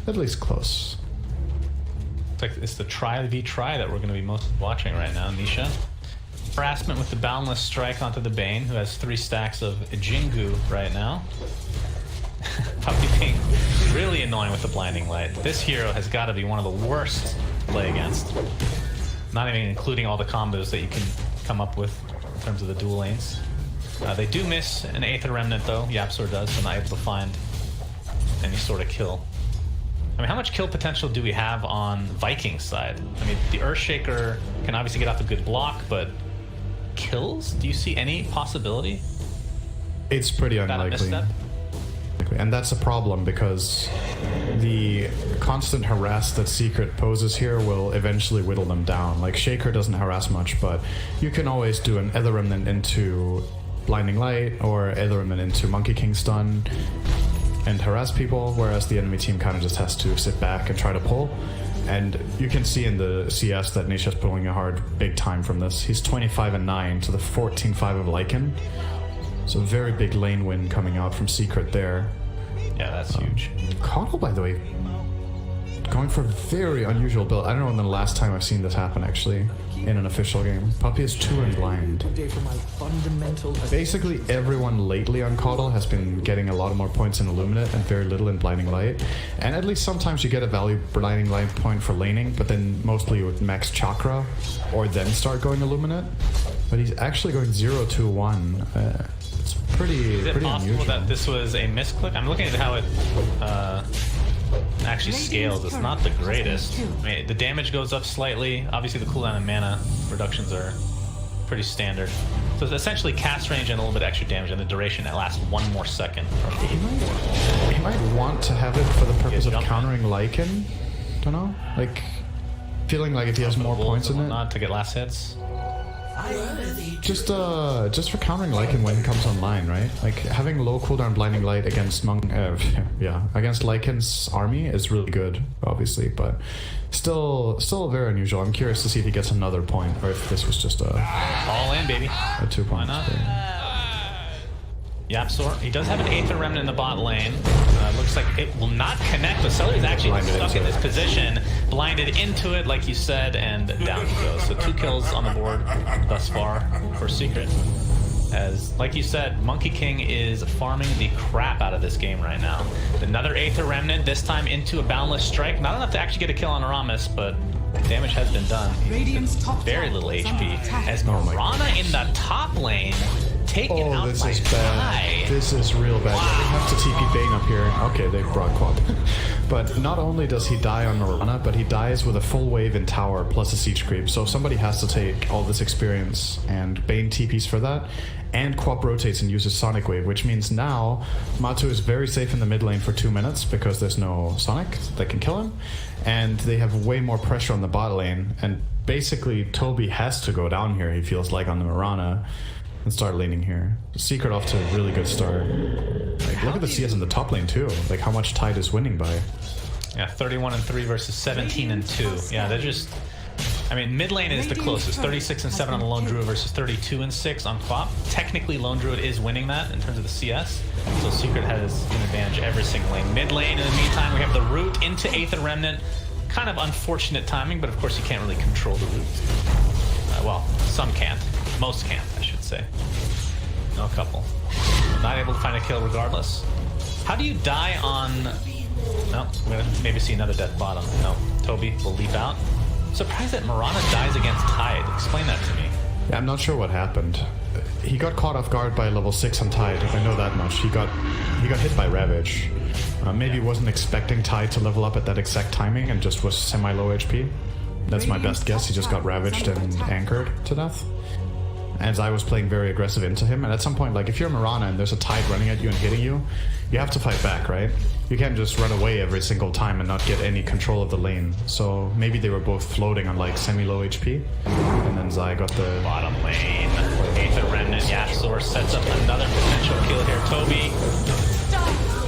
At least close. It's the try that we're going to be most watching right now, Nisha. Harassment with the Boundless Strike onto the Bane, who has 3 stacks of Jingu right now. Puppy being really annoying with the Blinding Light. This hero has got to be one of the worst to play against. Not even including all the combos that you can come up with in terms of the dual lanes. They do miss an Aether Remnant though, YapzOr does, so not able to find any sort of kill. I mean, how much kill potential do we have on Viking's side? I mean, the Earthshaker can obviously get off a good block, but kills? Do you see any possibility? It's pretty unlikely. And that's a problem because the constant harass that Secret poses here will eventually whittle them down. Like, Shaker doesn't harass much, but you can always do an Aether Remnant into Blinding Light or Aether Remnant into Monkey King Stun and harass people, whereas the enemy team kind of just has to sit back and try to pull. And you can see in the CS that Nisha's pulling a hard big time from this. He's 25-9 to the 14-5 of Lycan. So very big lane win coming out from Secret there. Yeah, that's huge. Coddle, by the way, going for a very unusual build. I don't know when the last time I've seen this happen, actually, in an official game. Puppy is 2 in blind. Basically, everyone lately on Coddle has been getting a lot more points in Illuminate and very little in Blinding Light. And at least sometimes you get a value Blinding Light point for laning, but then mostly with max Chakra, or then start going Illuminate. But he's actually going 0-2-1. It's pretty Is it possible unusual. that this was a misclick? I'm looking at how it actually scales. It's not the greatest. I mean, the damage goes up slightly. Obviously, the cooldown and mana reductions are pretty standard. So it's essentially cast range and a little bit extra damage, and the duration that lasts 1 more second. He might want to have it for the purpose of countering Lycan. Don't know. Like, feeling like if he has more points in it. Not to get last hits. Just for countering Lycan when he comes online, right? Like, having low cooldown Blinding Light against against Lycan's army is really good, obviously, but still very unusual. I'm curious to see if he gets another point, or if this was just all in, baby. A 2 point. Why not? YapzOr, he does have an Aether Remnant in the bot lane. Looks like it will not connect, but Seller is actually stuck in this position, blinded into it, like you said, and down he goes. So 2 kills on the board thus far for Secret. As, like you said, Monkey King is farming the crap out of this game right now. Another Aether Remnant, this time into a Boundless Strike. Not enough to actually get a kill on Aramis, but damage has been done. Very little HP. As Marana in the top lane, taken out this by is bad. Ty. This is real bad. Wow. We have to TP Bane up here. Okay, they brought Quad. But not only does he die on Marana, but he dies with a full wave in tower plus a siege creep. So somebody has to take all this experience, and Bane TPs for that. And Quap rotates and uses Sonic Wave, which means now Matu is very safe in the mid lane for 2 minutes because there's no Sonic that can kill him. And they have way more pressure on the bot lane. And basically, Toby has to go down here, he feels like, on the Marana and start laning here. Secret off to a really good start. Like, look at the CS in the top lane too. Like, how much Tide is winning by. Yeah, 31-3 versus 17-2. Yeah, they're just... I mean, mid lane is the closest. 36-7 on the Lone Druid versus 32-6 on Quap. Technically, Lone Druid is winning that in terms of the CS. So Secret has an advantage every single lane. Mid lane, in the meantime, we have the root into Aether Remnant. Kind of unfortunate timing, but of course you can't really control the root. Well, some can't. Most can't, I should say. No, a couple. Not able to find a kill regardless. How do you die on... No, we're gonna maybe see another death bottom. No, Toby will leap out. Surprised that Marana dies against Tide. Explain that to me. Yeah, I'm not sure what happened. He got caught off guard by level 6 on Tide. I know that much. He got hit by Ravage. Maybe he wasn't expecting Tide to level up at that exact timing and just was semi-low HP. That's my best guess. He just got ravaged and anchored to death. and Zai was playing very aggressive into him. And at some point, like if you're Mirana and there's a Tide running at you and hitting you, you have to fight back, right? You can't just run away every single time and not get any control of the lane. So maybe they were both floating on like semi-low HP, and then Zai got the Bottom lane. Aether Remnant. Yapsor sets up another potential kill here. Toby,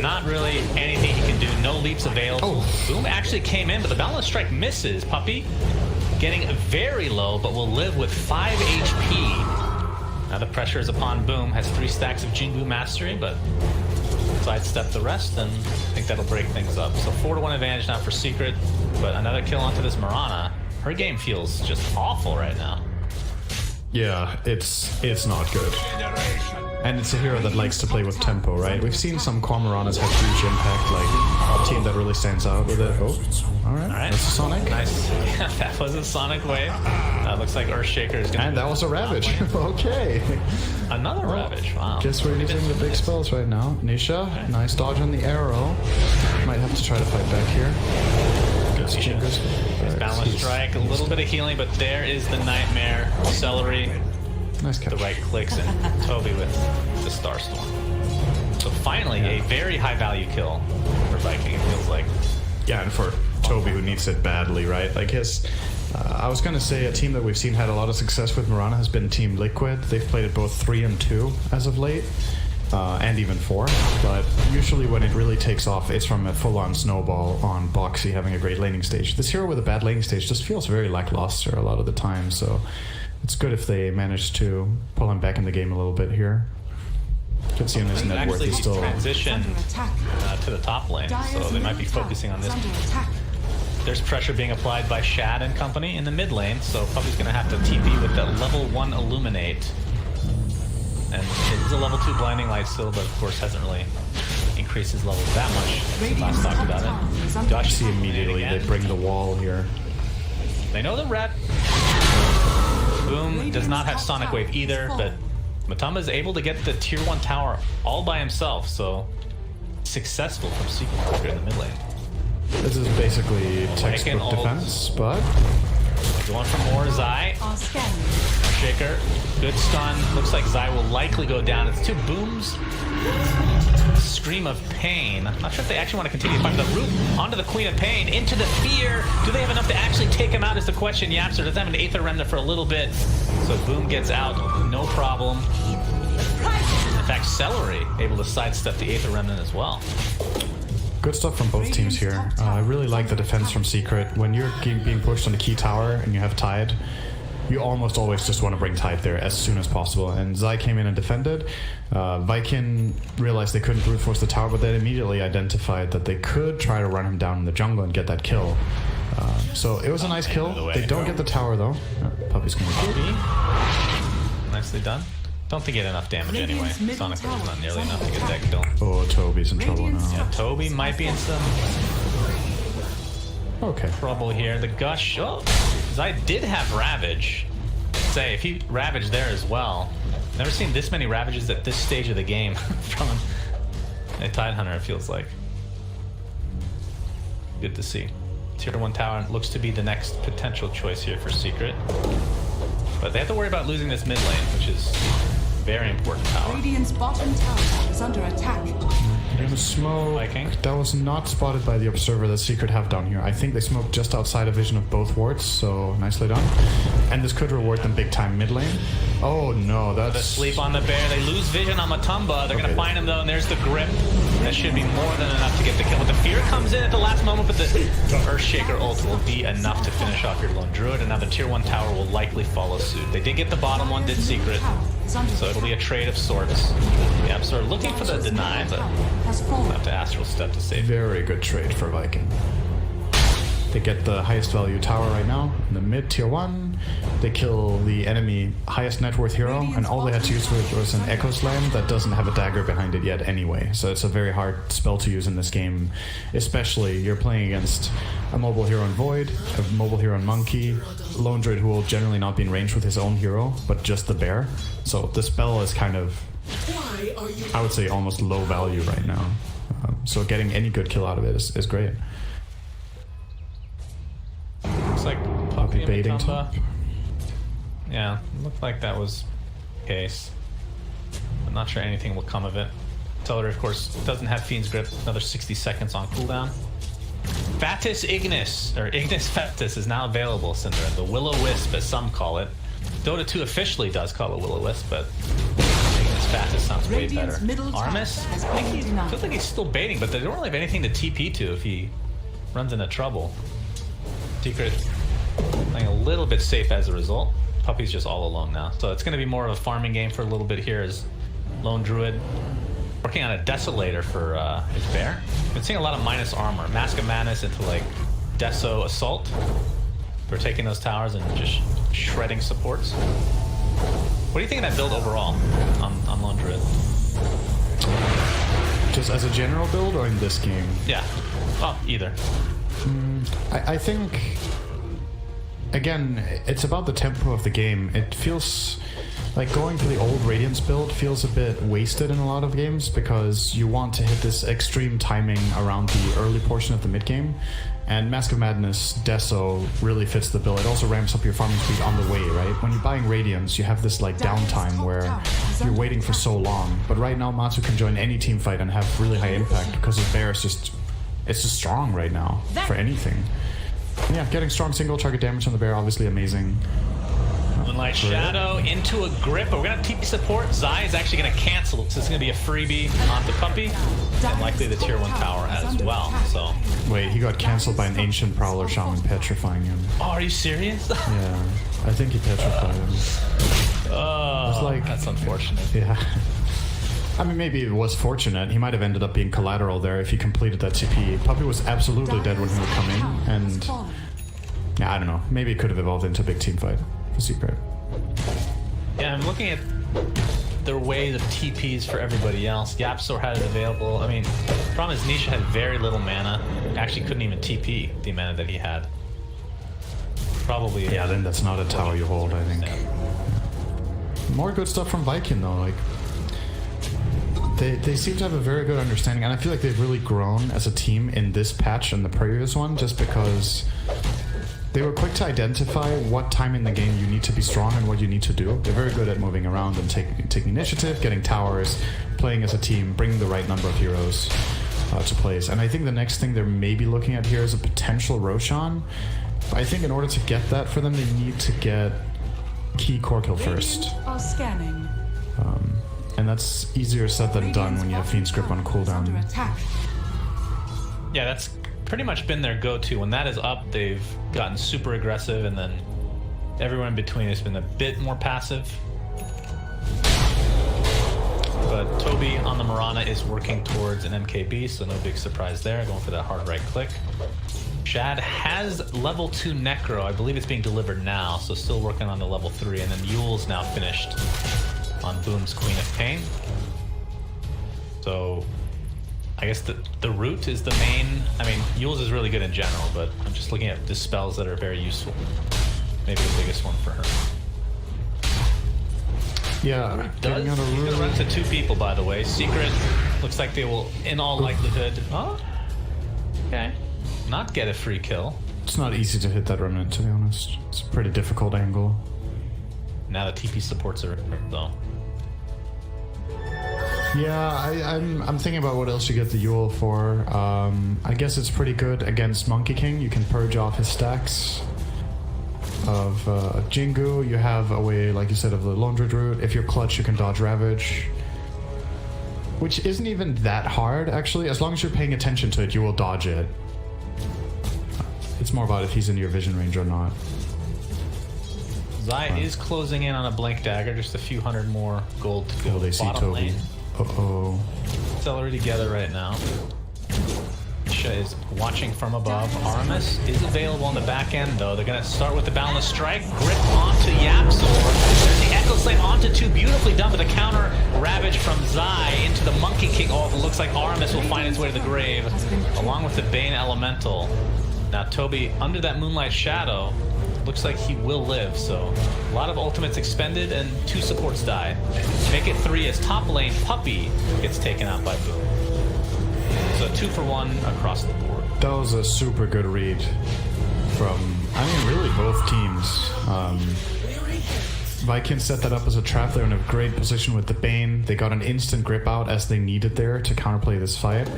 not really anything he can do. No leaps available. Boom actually came in, but the Balance Strike misses. Puppey getting very low, but will live with 5 HP. Now the pressure is upon Boom. Has 3 stacks of Jingu Mastery, but sidestep the rest, and I think that'll break things up. So 4-1 advantage now for Secret, but another kill onto this Mirana. Her game feels just awful right now. Yeah, it's not good. And it's a hero that likes to play with tempo, right? We've seen some Cormoranas have huge impact, like a team that really stands out with it. Oh, alright, that's a Sonic. Nice. That was a Sonic wave. Looks like Earthshaker is going to... And that was a Ravage. Okay. Another Ravage, wow. Guess we're using the big spells right now. Nisha, nice dodge on the arrow. Might have to try to fight back here. Balance Strike, a little bit of healing, but there is the Nightmare. Celery. Nice catch. The right clicks, and Toby with the Starstorm. So finally, a very high value kill for Viking, it feels like. Yeah, and for Toby, who needs it badly, right? Like his... I was going to say a team that we've seen had a lot of success with Mirana has been Team Liquid. They've played it both 3 and 2 as of late, and even 4. But usually when it really takes off, it's from a full-on snowball on Boxy having a great laning stage. This hero with a bad laning stage just feels very lackluster a lot of the time, so it's good if they manage to pull him back in the game a little bit here. You can see on his net worth, he's still... transitioned to the top lane, so they might be focusing on this. There's pressure being applied by Shad and company in the mid lane, so Puppey's going to have to TP with that level 1 Illuminate. And it is a level 2 Blinding Light still, but of course hasn't really increased his levels that much since last talked about it. Dodge see immediately, they bring the wall here. They know the rep. Boom does not have Sonic Wave either, but Matamba is able to get the tier 1 tower all by himself, so successful from Secret here in the mid lane. This is basically textbook defense, but... Going for more Zai. Shaker, good stun. Looks like Zai will likely go down. It's 2 Booms. Scream of Pain. I'm not sure if they actually want to continue to fight the root onto the Queen of Pain, into the Fear. Do they have enough to actually take him out is the question. Yapster does have an Aether Remnant for a little bit, so Boom gets out, no problem. In fact, Celery able to sidestep the Aether Remnant as well. Good stuff from both teams here. I really like the defense from Secret. When you're being pushed on the key tower and you have Tide, you almost always just want to bring Tide there as soon as possible. And Zai came in and defended. Viking realized they couldn't brute force the tower, but then immediately identified that they could try to run him down in the jungle and get that kill. So it was a nice kill. They don't get the tower though. Puppey's gonna Puppey. Nicely done. Don't think he had enough damage anyway. Sonic was not nearly enough to get that kill. Oh, Toby's in trouble now. Yeah, Toby might be in some trouble here. The Gush. Oh, Zai did have Ravage. Say, if he Ravaged there as well. Never seen this many Ravages at this stage of the game from a Tidehunter, it feels like. Good to see. Tier 1 tower looks to be the next potential choice here for Secret. But they have to worry about losing this mid lane, which is very important tower. Radiant's bottom tower is under attack. There's a smoke. Viking. That was not spotted by the observer that Secret have down here. I think they smoked just outside of vision of both wards, so nicely done. And this could reward them big time mid lane. Oh no, that's... The sleep on the bear. They lose vision on Matamba. They're going to find him though, and there's the grip. That should be more than enough to get the kill. But the Fear comes in at the last moment, but the Earthshaker ult will be enough to finish off your lone druid, and now the tier 1 tower will likely follow suit. They did get the bottom one, did Secret, so it'll be a trade of sorts. Yeah, so looking for the deny, but we'll have to Astral Step to save. Very good trade for Viking. They get the highest value tower right now in the mid tier 1. They kill the enemy highest net worth hero, and all they had to use was an Echo Slam that doesn't have a dagger behind it yet anyway. So it's a very hard spell to use in this game, especially you're playing against a mobile hero in Void, a mobile hero in Monkey, Lone Druid who will generally not be in range with his own hero, but just the bear. So the spell is kind of, I would say, almost low value right now. So getting any good kill out of it is great. Looks like Puppey baiting and top. Yeah, looked like that was case. I'm not sure anything will come of it. Teller, of course, doesn't have Fiend's Grip. Another 60 seconds on cooldown. Fatus Ignis, or Ignis Fatus, is now available, Syndra. The Will-O-Wisp, as some call it. Dota 2 officially does call it Will-O-Wisp, but Ignis Fatus sounds way better. Armis, I think he feels like he's still baiting, but they don't really have anything to TP to if he runs into trouble. Secret playing a little bit safe as a result. Puppy's just all alone now. So it's going to be more of a farming game for a little bit here as Lone Druid working on a Desolator for his bear. Been seeing a lot of minus armor. Mask of Madness into like Deso Assault. We're taking those towers and just shredding supports. What do you think of that build overall on Lone Druid? Just as a general build or in this game? Yeah. Well, either. I think, again, it's about the tempo of the game. It feels like going for the old Radiance build feels a bit wasted in a lot of games because you want to hit this extreme timing around the early portion of the mid game. And Mask of Madness, Deso really fits the bill. It also ramps up your farming speed on the way, right? When you're buying Radiance, you have this like downtime where you're waiting for so long. But right now, Matsu can join any team fight and have really high impact because his bear is just strong right now for anything. And yeah, getting strong single target damage on the bear, obviously amazing. Moonlight Shadow into a grip, but we're gonna TP support. Zai is actually gonna cancel, so it's gonna be a freebie onto Puppy, and likely the tier 1 tower as well. So wait, he got cancelled by an ancient Prowler Shaman petrifying him. Oh, are you serious? Yeah, I think he petrified him. Oh, like, that's unfortunate. Yeah. I mean, maybe it was fortunate. He might have ended up being collateral there if he completed that TP. Puppy was absolutely dead when he would come in, and yeah, I don't know. Maybe it could have evolved into a big team fight for Secret. Yeah, I'm looking at their ways of TPs for everybody else. Yapsor had it available. I mean, the problem is Nisha had very little mana. Actually couldn't even TP the mana that he had. Probably. Yeah, then that's not a tower you hold, I think. More good stuff from Viking though, like they seem to have a very good understanding, and I feel like they've really grown as a team in this patch and the previous one, just because they were quick to identify what time in the game you need to be strong and what you need to do. They're very good at moving around and taking initiative, getting towers, playing as a team, bringing the right number of heroes to place. And I think the next thing they're maybe looking at here is a potential Roshan. I think in order to get that for them, they need to get key core kill first. Are scanning. And that's easier said than done when you have Fiend's Grip on cooldown. Yeah, that's pretty much been their go-to. When that is up, they've gotten super aggressive, and then everyone in between has been a bit more passive. But Toby on the Mirana is working towards an MKB, so no big surprise there. Going for that hard right click. Shad has level 2 Necro. I believe it's being delivered now, so still working on the level 3. And then Yule's now finished on Boom's Queen of Pain. So I guess the root is the main. I mean, Yule's is really good in general, but I'm just looking at the spells that are very useful. Maybe the biggest one for her. Yeah, Does gonna run to 2 people, by the way. Secret looks like they will, in all likelihood, okay, not get a free kill. It's not easy to hit that remnant, to be honest. It's a pretty difficult angle. Now the TP supports are though. Yeah, I'm thinking about what else you get the Yule for. I guess it's pretty good against Monkey King. You can purge off his stacks of Jingu. You have a way, like you said, of the Lone Druid route. If you're clutch, you can dodge Ravage, which isn't even that hard, actually. As long as you're paying attention to it, you will dodge it. It's more about if he's in your vision range or not. Zai is closing in on a Blink Dagger, just a few hundred more gold to go. Oh, they see bottom Toby. lane. Uh-oh. It's already together right now. Misha is watching from above. Aramis is available on the back end, though. They're going to start with the Boundless Strike. Grip onto Yapsor. There's the Echo Slam onto 2. Beautifully done, with a counter Ravage from Zai into the Monkey King. Oh, it looks like Aramis will find his way to the grave, along with the Bane Elemental. Now Toby, under that Moonlight Shadow, looks like he will live, so a lot of ultimates expended and 2 supports die. Make it 3 as top lane Puppy gets taken out by Boom. So 2 for 1 across the board. That was a super good read from, I mean, really both teams. Viking set that up as a trap. They're in a great position with the Bane. They got an instant grip out as they needed there to counterplay this fight.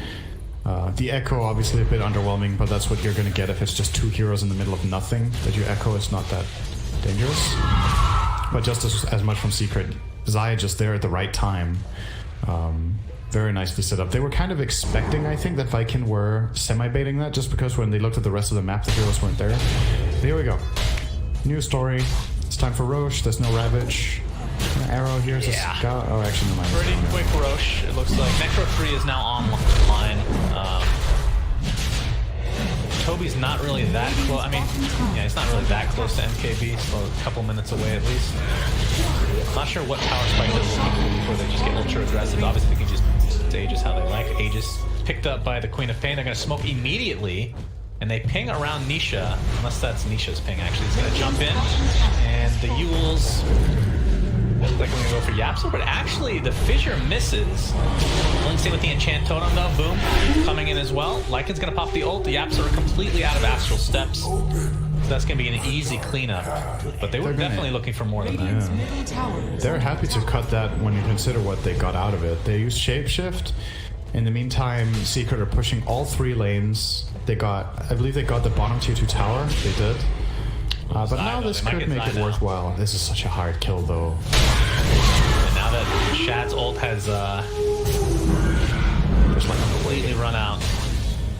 The Echo, obviously a bit underwhelming, but that's what you're going to get if it's just 2 heroes in the middle of nothing. That your Echo is not that dangerous. But just as much from Secret. Zaya just there at the right time. Very nicely set up. They were kind of expecting, I think, that Viking were semi-baiting that, just because when they looked at the rest of the map, the heroes weren't there. Here we go. New story. It's time for Roche. There's no Ravage. Arrow, here's a scout. Oh, actually, no, mind. Pretty quick Roche. It looks like Necro 3 is now online. Toby's not really that close. I mean, yeah, he's not really that close to MKB, so a couple minutes away at least. Not sure what power spike they're looking for before they just get ultra aggressive. Obviously, they can just Aegis how they like. Aegis picked up by the Queen of Pain. They're going to smoke immediately, and they ping around Nisha, unless that's Nisha's ping, actually. He's going to jump in, and the Yules look like we're going to go for Yapso, but actually the Fissure misses. Links in with the Enchant Totem, though. Boom. Coming in as well. Lycan's going to pop the ult. The Yapso are completely out of Astral Steps. So that's going to be an easy cleanup. But they were definitely looking for more than that. Yeah. They're happy to cut that when you consider what they got out of it. They used Shapeshift. In the meantime, Secret are pushing all 3 lanes. They got, I believe they got the bottom tier 2 tower. They did. But now this could make it worthwhile. This is such a hard kill, though. And now that Shad's ult has just like completely run out,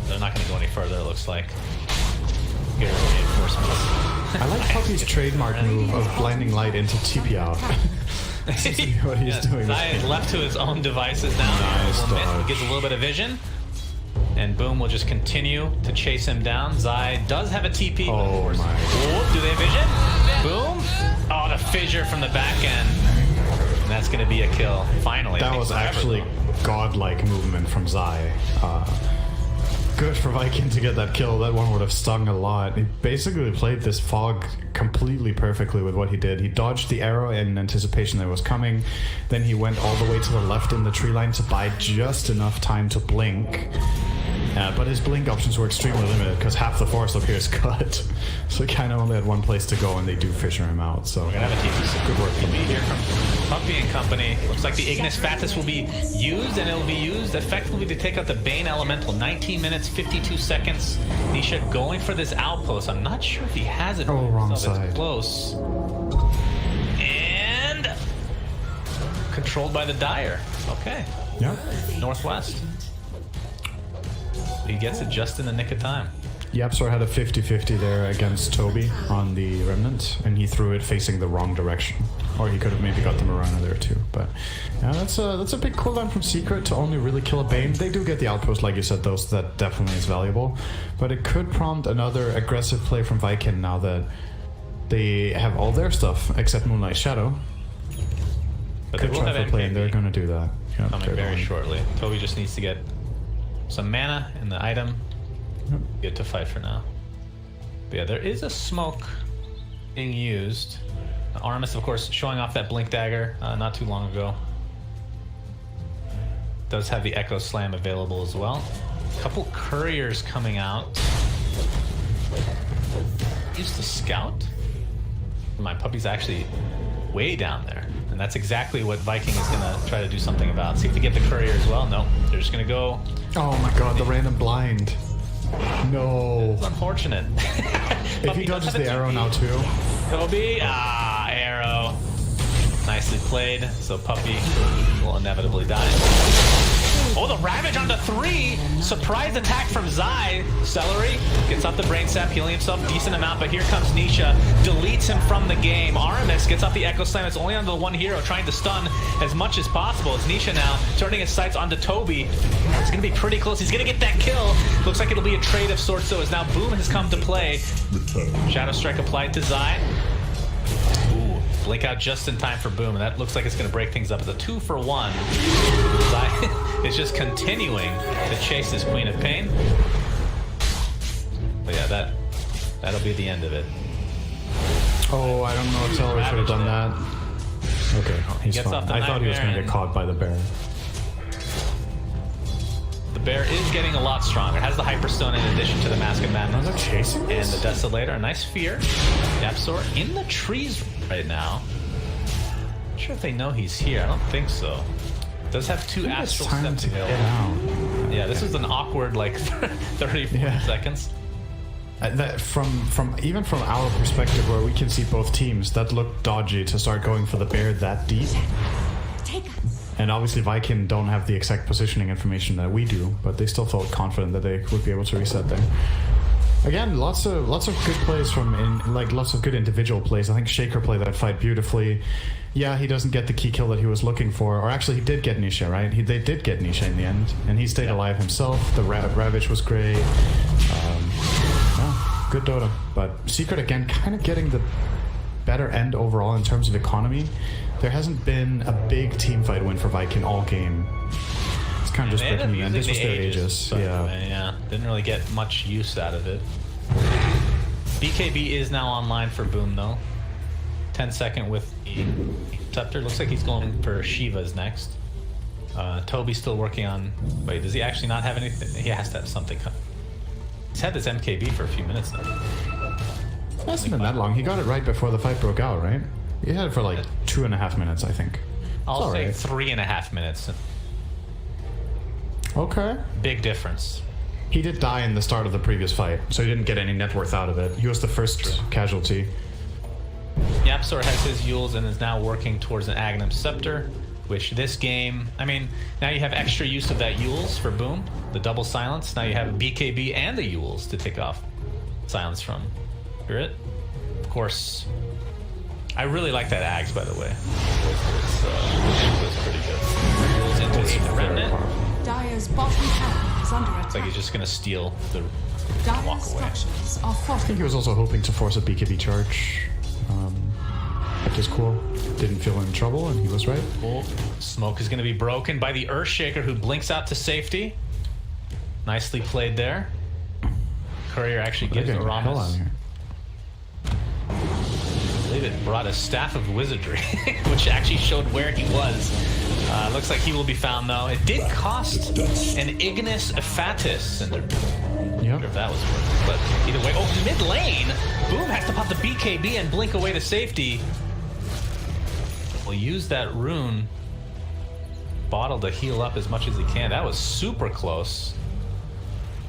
they're not going to go any further, it looks like. Here are reinforcements. I like Puppy's trademark move of blinding light into TP out. This is what he's doing. Zaya is left to his own devices now. Nice dodge. Gets a little bit of vision. And Boom will just continue to chase him down. Zai does have a TP. Oh my. Oh, do they have vision? Boom. Oh, the fissure from the back end. And that's going to be a kill. Finally. That was actually godlike movement from Zai. Good for Viking to get that kill. That one would have stung a lot. He basically played this fog completely perfectly with what he did. He dodged the arrow in anticipation that it was coming. Then he went all the way to the left in the tree line to buy just enough time to blink. But his blink options were extremely limited because half the forest up here is cut. So he kind of only had one place to go, and they do fissure him out. So we're going to have a TP. Good work from me here from Puppy and company. Looks like the Ignis Fatus will be used, and it will be used effectively to take out the Bane Elemental. 19 minutes, 52 seconds. Nisha going for this outpost. I'm not sure if he has it. Oh, wrong side. It's close. And controlled by the Dire. Okay. Yeah. Northwest. He gets it just in the nick of time. Yapsor had a 50-50 there against Toby on the Remnant, and he threw it facing the wrong direction. Or he could have maybe got the Marana there too. But yeah, that's a big cooldown from Secret to only really kill a Bane. They do get the outpost, like you said, though, so that definitely is valuable. But it could prompt another aggressive play from Viking now that they have all their stuff except Moonlight Shadow. But they will have play, and they're going to do that. Yep, coming very shortly. Toby just needs to get some mana in the item. Good to fight for now. But yeah, there is a smoke being used. Artemis, of course, showing off that Blink Dagger not too long ago. Does have the Echo Slam available as well. A couple couriers coming out. Use the Scout. My Puppy's actually way down there. And that's exactly what Viking is going to try to do something about. See if they get the courier as well. No, they're just going to go. Oh my god, the random blind. No. It's unfortunate. If he dodges the arrow now too. Toby, arrow. Nicely played. So Puppy will inevitably die. Oh, the Ravage onto 3. Surprise attack from Zai. Celery gets up the brain sap, healing himself decent amount, but here comes Nisha. Deletes him from the game. Aramis gets up the Echo Slam. It's only onto the one hero, trying to stun as much as possible. It's Nisha now turning his sights onto Toby. It's going to be pretty close. He's going to get that kill. Looks like it'll be a trade of sorts, though, as now Boom has come to play. Shadow Strike applied to Zai. Blink out just in time for Boom, and that looks like it's going to break things up. It's a 2-for-1. Zai is just continuing to chase his Queen of Pain. But yeah, that'll be the end of it. Oh, I don't know if Celery should have done that. Okay, he's fine. I thought he was going to get caught by the bear. The bear is getting a lot stronger. It has the Hyperstone in addition to the Mask of Madness. They're chasing and the Desolator. A nice fear. Yapsor in the trees right now. sure if they know he's here. I don't think so. Does have 2 astral time steps to get available. out. Yeah, this is an awkward like 30, 40 seconds. That from even from our perspective, where we can see both teams, that looked dodgy to start going for the bear that deep. And obviously Viking don't have the exact positioning information that we do, but they still felt confident that they would be able to reset there. Again, lots of good plays lots of good individual plays. I think Shaker played that fight beautifully. Yeah, he doesn't get the key kill that he was looking for, or actually he did get Nisha, right? They did get Nisha in the end, and he stayed alive himself. The Ravage was great. Good Dota, but Secret again kind of getting the better end overall in terms of economy. There hasn't been a big team fight win for Viking all game. It's kind of just breaking the end. This was their Aegis. Yeah, didn't really get much use out of it. BKB is now online for Boom though. 10-second with the Scepter. Looks like he's going for Shiva's next. Toby's still working on... Wait, does he actually not have anything? He has to have something. He's had this MKB for a few minutes now. It hasn't been that long. He got it right before the fight broke out, right? He had it for like 2.5 minutes, I think. I'll say 3.5 minutes. Okay. Big difference. He did die in the start of the previous fight, so he didn't get any net worth out of it. He was the first casualty. Yapsor has his Yules and is now working towards an Aghanim Scepter, which this game, I mean, now you have extra use of that Yules for Boom, the double silence. Now you have BKB and the Yules to take off silence from Spirit. Of course, I really like that Ags, by the way. It's pretty good. Yules into the Remnant. Dire's bottom tower is under attack. It's like he's just going to steal the Dire's walk away. structures are I think he was also hoping to force a BKB charge. Which is cool. Didn't feel in trouble, and he was right. Cool. Smoke is going to be broken by the Earthshaker, who blinks out to safety. Nicely played there. Courier actually gives Ramos. I believe it brought a Staff of Wizardry, which actually showed where he was. Looks like he will be found, though. It did cost an Ignis Fatus, and I'm not sure if that was worth it, but either way. Oh, mid lane! Boom has to pop the BKB and blink away to safety. We'll use that rune bottle to heal up as much as he can. That was super close.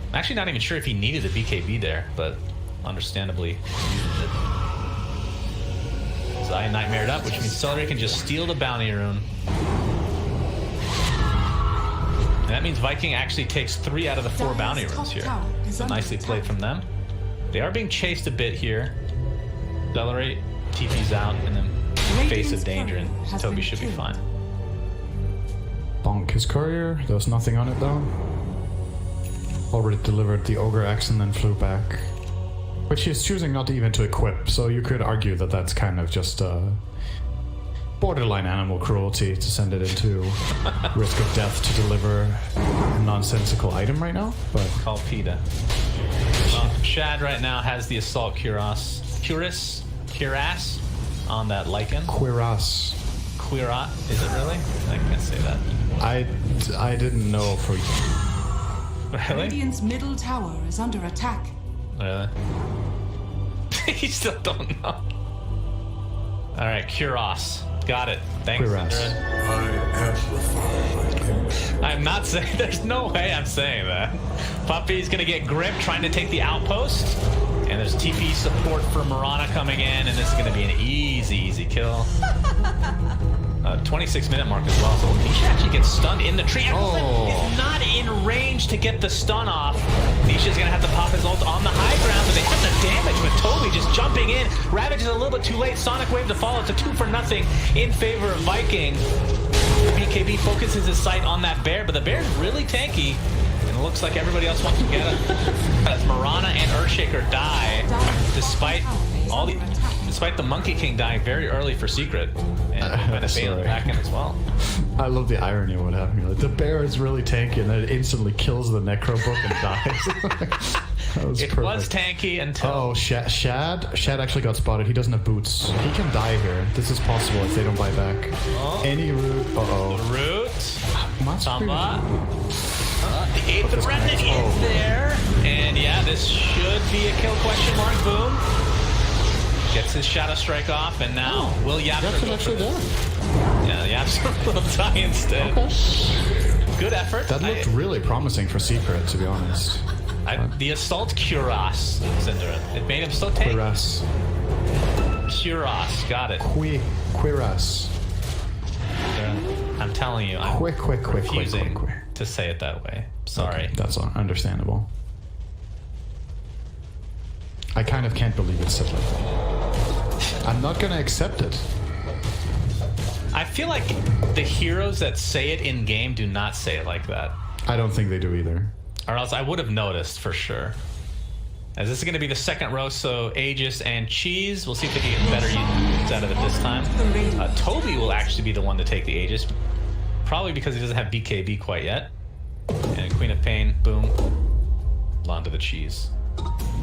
I'm actually not even sure if he needed the BKB there, but understandably used it. Zai nightmared up, which means Celery can just steal the bounty rune. And that means Viking actually takes 3 out of the 4 bounty runes here. So nicely played from them. They are being chased a bit here. Celery TP's out, and then face of danger, and Toby should be fine. Bonk his courier. There was nothing on it though. Already delivered the Ogre Axe and then flew back. Which he's choosing not even to equip, so you could argue that that's kind of just borderline animal cruelty to send it into risk of death to deliver a nonsensical item right now, but... Call PETA. Well, Shad right now has the Assault Cuirass on that Lycan. Cuirass. Cuirass, is it really? I can't say that. I didn't know for... Really? Radiant's middle tower is under attack. Really? You still don't know. Alright, Cuirass. Got it. Thanks, Cinder. I'm not saying... There's no way I'm saying that. Puppy's gonna get gripped trying to take the outpost. And there's TP support for Mirana coming in, and this is gonna be an easy kill. 26-minute mark as well, so Nisha actually gets stunned in the tree. Oh. Is not in range to get the stun off. Nisha's gonna have to pop his ult on the high ground, but they have the damage with Toby just jumping in. Ravage is a little bit too late. Sonic Wave to follow. It's a 2-for-0 in favor of Viking. BKB focuses his sight on that bear, but the bear's really tanky. And it looks like everybody else wants to get it. As Mirana and Earthshaker die, despite the Monkey King dying very early for Secret, and Bale back in as well. I love the irony of what happened here. Like, the bear is really tanky, and then it instantly kills the Necro Book and dies. That was perfect. Was tanky until... Oh, Shad actually got spotted. He doesn't have boots. He can die here. This is possible if they don't buy back. Oh. Any root. Uh-oh. The root. Samba. Hit The remnant is there. And yeah, this should be a kill question mark. Boom. Gets his Shadow Strike off, and now will Yapster That's actually there. Yeah, the absolute little die instead. Good effort. That looked really promising for Secret, to be honest. The Assault Cuirass, Synderen. It made him so tanky. Cuirass. Cuirass, got it. Cuirass. I'm telling you, I'm Quick. refusing to say it that way. Sorry. Okay, that's understandable. I kind of can't believe it's said like that. I'm not gonna accept it. I feel like the heroes that say it in game do not say it like that. I don't think they do either. Or else I would have noticed for sure. As this is going to be the second row, so Aegis and Cheese. We'll see if they can get better use out of it this time. Toby will actually be the one to take the Aegis. Probably because he doesn't have BKB quite yet. And Queen of Pain, boom. Onto the Cheese.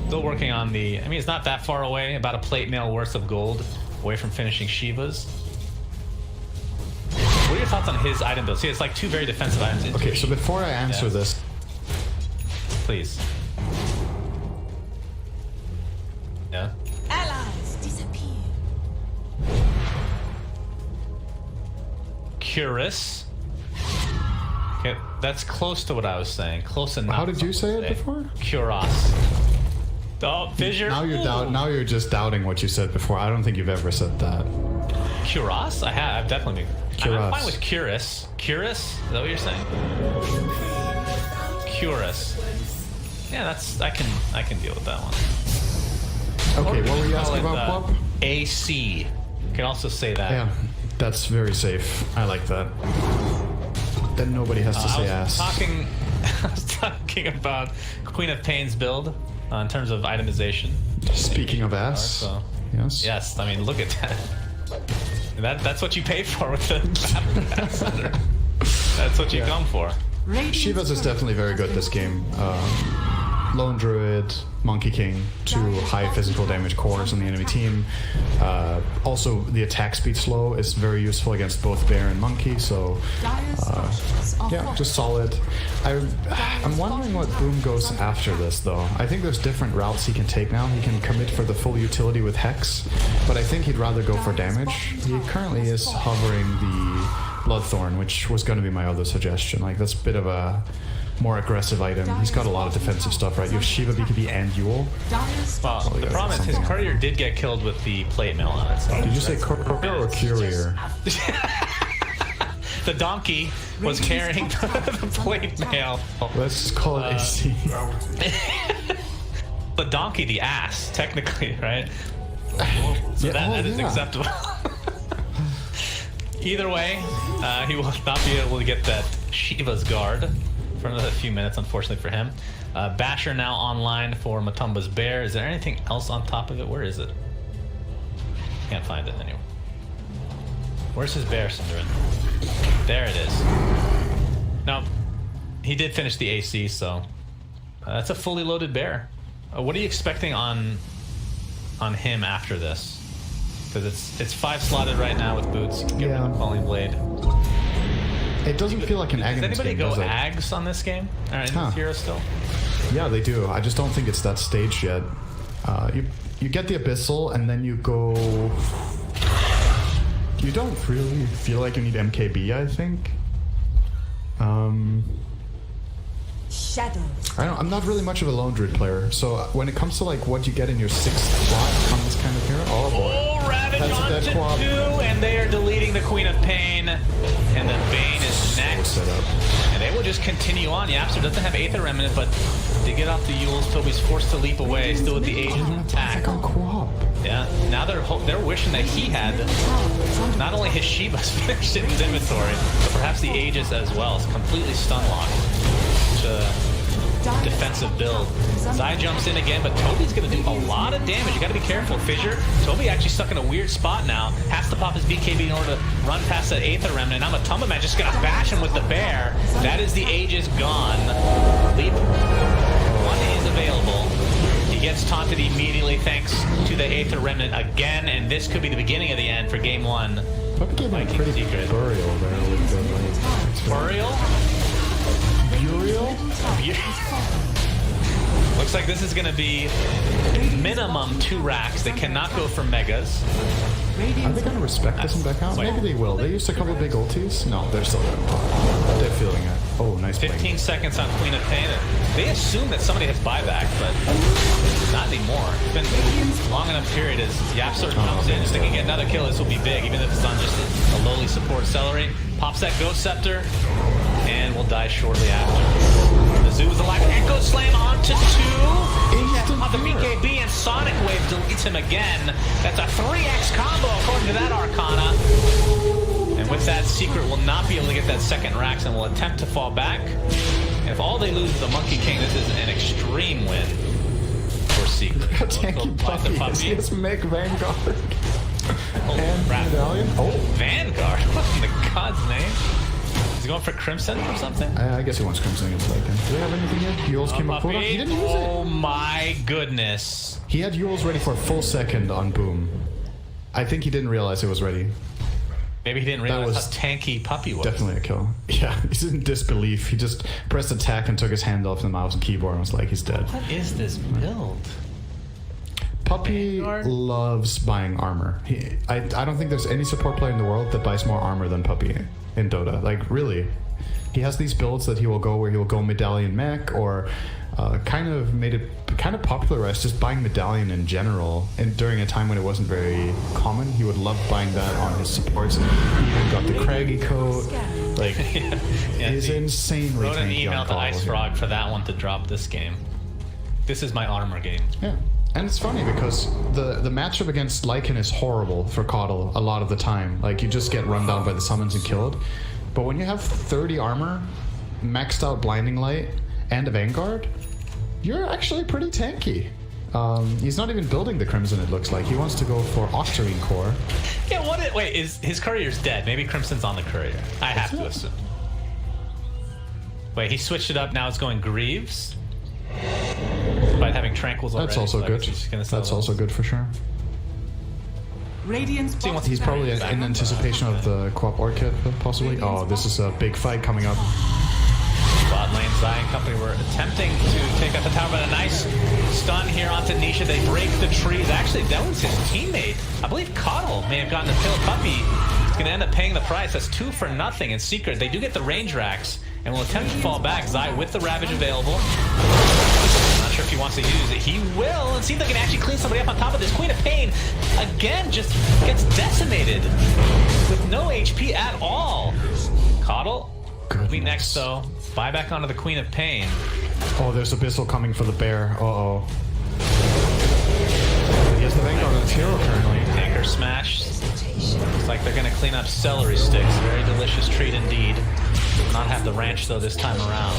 Still working on the... I mean, it's not that far away. About a plate mail worth of gold away from finishing Shiva's. What are your thoughts on his item build? See, it's like two very defensive items. Okay, so before I answer this... Please. Yeah. Allies disappear. Curious. Okay, that's close to what I was saying. Close enough. How did you say it before? Curious. Oh, Fissure. Now you're just doubting what you said before. I don't think you've ever said that. Curious? I've definitely been. I'm fine with curious. Curious? Is that what you're saying? Curious. Yeah, I can deal with that one. Okay, what were you asking about, Pop? AC. You can also say that. Yeah, that's very safe. I like that. Then nobody has to say ass. I was talking about Queen of Pain's build in terms of itemization. Speaking of ass, so, yes. Yes, I mean, look at that. That's what you pay for with the Battle Pass. That's what you come for. Shiva's is definitely very good this game. Lone Druid, Monkey King, two high physical damage cores on the enemy team. Also, the attack speed slow is very useful against both Bear and Monkey, so yeah, just solid. I'm wondering what Boom goes after this, though. I think there's different routes he can take now. He can commit for the full utility with Hex, but I think he'd rather go for damage. He currently is hovering the Bloodthorn, which was going to be my other suggestion. Like, that's a bit of a more aggressive item. He's got a lot of defensive stuff, right? You have Shiva, BKB, and Yule. Well, the problem is his courier did get killed with the plate mail on it. So did you say courier or courier? The donkey was carrying the plate mail. Let's just call it AC. The donkey, the ass, technically, right? So yeah, that is acceptable. Either way, he will not be able to get that Shiva's guard for another few minutes, unfortunately for him. Basher now online for Matumba's Bear. Is there anything else on top of it? Where is it? Can't find it anywhere. Where's his Bear, Synderen? There it is. No, he did finish the AC, so that's a fully loaded Bear. What are you expecting on him after this? Because it's 5 slotted right now with boots. You can get rid of Falling Blade. It doesn't feel like an Aghanim game. Does anybody go Ags on this game? Alright, this hero still? Yeah, they do. I just don't think it's that stage yet. You get the Abyssal, and then you go... You don't really feel like you need MKB, I think. Shadows. I'm not really much of a Lone Druid player, so when it comes to like what you get in your 6th slot on this kind of hero, oh boy. Oh, Ravage onto 2, and they are deleting the Queen of Pain, and the Bane is next. Set up. And they will just continue on. Yapster doesn't have Aether Remnant, but to get off the Yules, Toby's forced to leap away, still with the Aegis attack. Yeah, now they're wishing that he had not only his Shiva's finished in his inventory, but perhaps the Aegis as well. It's completely stun locked. Defensive build. Zai jumps in again, but Toby's going to do a lot of damage. You got to be careful, Fissure. Toby actually stuck in a weird spot now. Has to pop his BKB in order to run past that Aether Remnant. Now Matumba Man just going to bash him with the Bear. That is the Aegis gone. Leap 1 is available. He gets taunted immediately thanks to the Aether Remnant again, and this could be the beginning of the end for game 1. Probably gave him a pretty secret. Burial there with the Burial? Burial? Looks like this is going to be minimum 2 racks. They cannot go for megas. Are they gonna respect this and back out? Maybe they will. They used a couple of big ultis. No, they're still gonna. They're feeling it. Oh, nice play. 15 seconds on Queen of Pain. They assume that somebody hits buyback, but not anymore. It's been a long enough period as Yapsor comes in, just thinking another kill, this will be big, even if it's on just a lowly support Celery. Pops that Ghost Scepter, and will die shortly after. The Zoo is alive. Echo Slam onto 2. On the BKB, and Sonic Wave deletes him again. That's a 3x combo according to that Arcana. And with that, Secret will not be able to get that second Rax and will attempt to fall back. And if all they lose is the Monkey King, this is an extreme win for Secret. Tanky Puppy. Yes, make Vanguard. And Medallion. Oh, Vanguard. What in the God's name? Is he going for Crimson or something? I guess he wants Crimson against Lycan. Do they have anything yet? Yules came up. He didn't use it. Oh my goodness. He had Yules ready for a full second on Boom. I think he didn't realize it was ready. Maybe he didn't realize how tanky Puppy was. Definitely a kill. Yeah, he's in disbelief. He just pressed attack and took his hand off the mouse and keyboard and was like, he's dead. What is this build? Puppy loves buying armor. I don't think there's any support player in the world that buys more armor than Puppy in Dota. Like, really. He has these builds that he will go where he will go Medallion Mech, or kind of popularized just buying Medallion in general. And during a time when it wasn't very common, he would love buying that on his supports. He even got the Craggy coat. Like, it's insane. Wrote an email to Ice Frog for that one to drop this game. This is my armor game. Yeah. And it's funny because the matchup against Lycan is horrible for Coddle a lot of the time. Like, you just get run down by the summons and killed. But when you have 30 armor, maxed out Blinding Light, and a Vanguard, you're actually pretty tanky. He's not even building the Crimson, it looks like. He wants to go for Octarine Core. Yeah, wait, is his Courier's dead? Maybe Crimson's on the Courier. I have to assume. Wait, he switched it up, now it's going Greaves? Despite having Tranquils already. That's also good. That's also good for sure. He's probably in anticipation of the Co-op Orchid, possibly. Oh, this is a big fight coming up. Bot lane, Zai and company were attempting to take out the tower, but a nice stun here onto Nisha. They break the trees. Actually, that was his teammate. I believe Coddle may have gotten the kill. Puppy is going to end up paying the price. That's 2 for nothing. In Secret, they do get the range racks and will attempt to fall back. Zai with the Ravage available. Not sure if he wants to use it. He will, and see if they can actually clean somebody up on top of this. Queen of Pain, again, just gets decimated with no HP at all. Coddle will be next, though. Buy back onto the Queen of Pain. Oh, there's Abyssal coming for the bear. Uh-oh. He has the Vanguard on his hero currently. Tanker smash. Looks like they're going to clean up celery sticks. Very delicious treat indeed. Not have the ranch, though, this time around.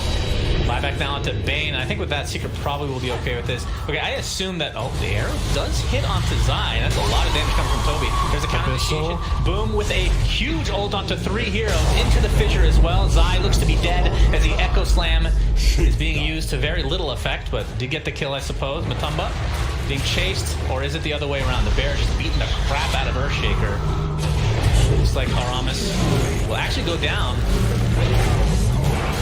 Buyback now onto Bane. I think with that, Secret probably will be okay with this. Okay, I assume that... Oh, the arrow does hit onto Zai. That's a lot of damage coming from Toby. There's a counter initiation. Boom with a huge ult onto 3 heroes. Into the fissure as well. Zai looks to be dead as the Echo Slam is being used to very little effect, but did get the kill, I suppose. Matumba being chased, or is it the other way around? The bear just beating the crap out of Earthshaker. Looks like Haramis will actually go down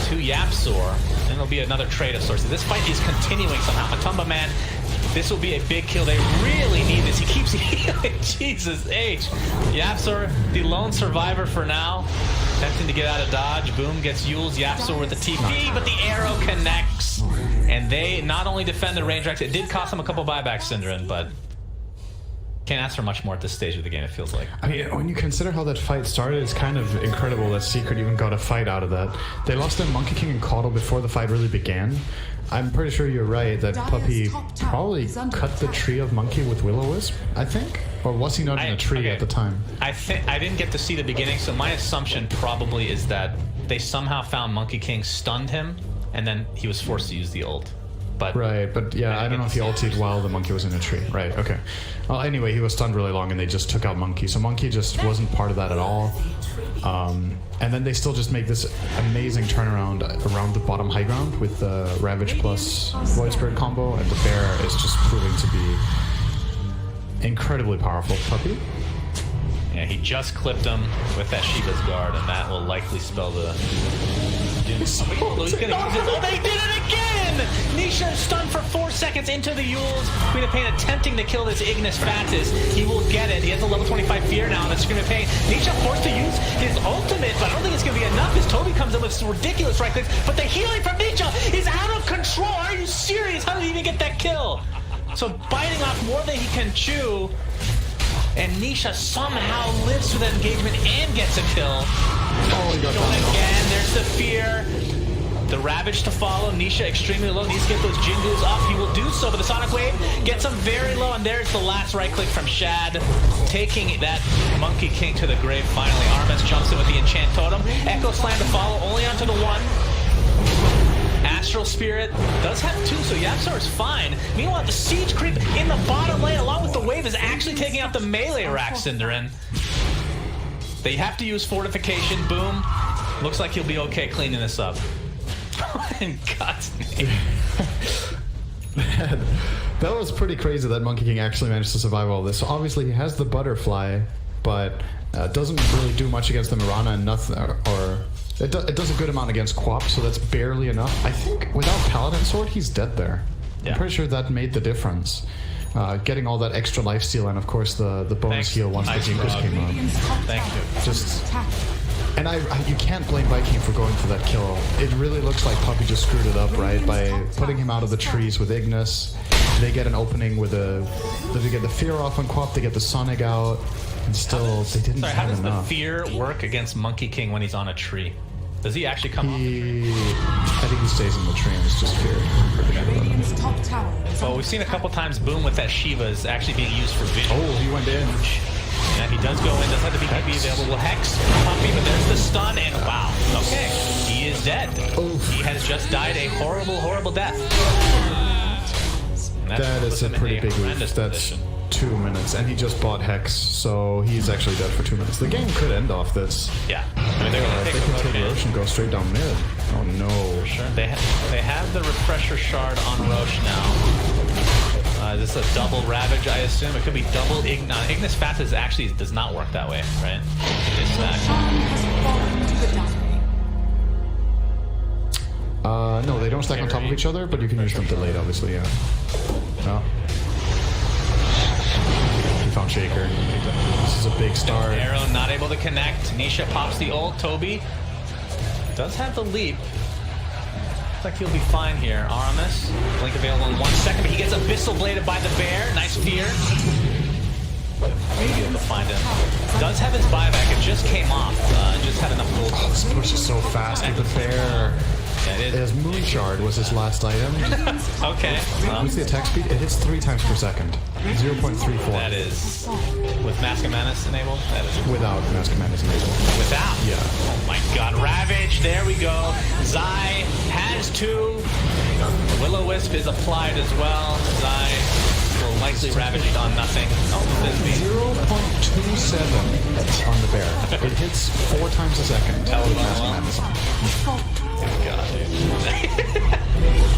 to Yapsor, and it'll be another trade of sorts. This fight is continuing somehow. Matumba, man, this will be a big kill. They really need this. He keeps healing. Jesus H. Yapsor, the lone survivor for now, attempting to get out of dodge. Boom gets Yules. Yapsor with the TP, but the arrow connects. And they not only defend the range racks, it did cost them a couple buybacks, Syndran, but can't ask for much more at this stage of the game, it feels like. I mean, when you consider how that fight started, it's kind of incredible that Secret even got a fight out of that. They lost in Monkey King and Coddle before the fight really began. I'm pretty sure you're right that Puppy probably cut the tree of Monkey with Will-O-Wisp, I think? Or was he not in a tree at the time? I didn't get to see the beginning, so my assumption probably is that they somehow found Monkey King, stunned him, and then he was forced to use the ult. But right, but yeah, I don't know if he ulted while the Monkey was in a tree. Right, okay. Well, anyway, he was stunned really long and they just took out Monkey. So Monkey just wasn't part of that at all. And then they still just make this amazing turnaround around the bottom high ground with the Ravage plus Void Spirit combo, and the bear is just proving to be incredibly powerful. Puppy? Yeah, he just clipped him with that Shiva's Guard, and that will likely spell the doom. Oh, he's gonna use it. Oh, they did it again! Nisha stunned for 4 seconds into the Yules. Queen of Pain attempting to kill this Ignis Fatus. He will get it. He has a level 25 fear now on the Scream of Pain. Nisha forced to use his ultimate, but I don't think it's going to be enough as Toby comes in with some ridiculous right clicks. But the healing from Nisha is out of control. Are you serious? How did he even get that kill? So biting off more than he can chew. And Nisha somehow lives through that engagement and gets a kill. Oh, he got Going again. There's the fear. The Ravage to follow. Nisha extremely low. Needs to get those Jingus up. He will do so, but the Sonic Wave gets him very low. And there's the last right click from Shad, taking that Monkey King to the grave finally. Armas jumps in with the Enchant Totem. Echo Slam to follow, only onto the one. Astral Spirit does have 2, so Yapzor is fine. Meanwhile, the Siege Creep in the bottom lane, along with the wave, is actually taking out the melee Rack Cinderin. They have to use Fortification. Boom. Looks like he'll be okay cleaning this up. In God's name. That was pretty crazy that Monkey King actually managed to survive all this. So obviously he has the Butterfly, but doesn't really do much against the Mirana and nothing, or it does a good amount against Quap, so that's barely enough. I think without Paladin Sword, he's dead there. Yeah. I'm pretty sure that made the difference. Getting all that extra lifesteal and of course the bonus heal once the Jinkers came out. Thank you. Just... And you can't blame Viking for going for that kill. It really looks like Puppey just screwed it up, right? By putting him out of the trees with Ignis. They get an opening with they get the fear off on Quap, they get the Sonic out, and still they didn't have enough. How does the fear work against Monkey King when he's on a tree? Does he actually come off the tree? I think he stays in the tree and it's just fear. Radiant's top tower. Well, we've seen a couple times Boom with that Shiva is actually being used for vision. Oh, he went in. Yeah, he does go in, does have the BKB available. Hex, Puppey, but there's the stun, and wow. Okay, he is dead. Oof. He has just died a horrible, horrible death. That is a pretty big oof. That's 2 minutes, and he just bought Hex, so he's actually dead for 2 minutes. The game could end off this. Yeah. I mean, they could take Roche and go straight down mid. Oh no. For sure. They have the Refresher Shard on Roche now. This is a double Ravage, I assume. It could be double Ignis Fatus actually does not work that way, right? No, they don't stack on top of each other, but you can use them delayed, obviously, yeah. No. He found Shaker. This is a big start. Arrow not able to connect. Nisha pops the ult. Toby does have the leap. Looks like he'll be fine here. Aramis, blink available in 1 second, but he gets abyssal bladed by the bear. Nice fear. Maybe able to find him. Does have his buyback. It just came off. Just had enough gold. Oh, this push is so fast with the bear. Yeah, it is. His Moon Shard was his last item. Okay. What's the attack speed? It hits 3 times per second. 0.34. That is with Mask of Menace enabled? That is without Mask of Menace enabled. Without? Yeah. Oh my god. Ravage. There we go. Zai has 2. Will-O-Wisp is applied as well. Zai will likely ravage it on nothing. Oh, 0.27 on the bear. It hits 4 times a second. With Mask of Menace on. God, dude.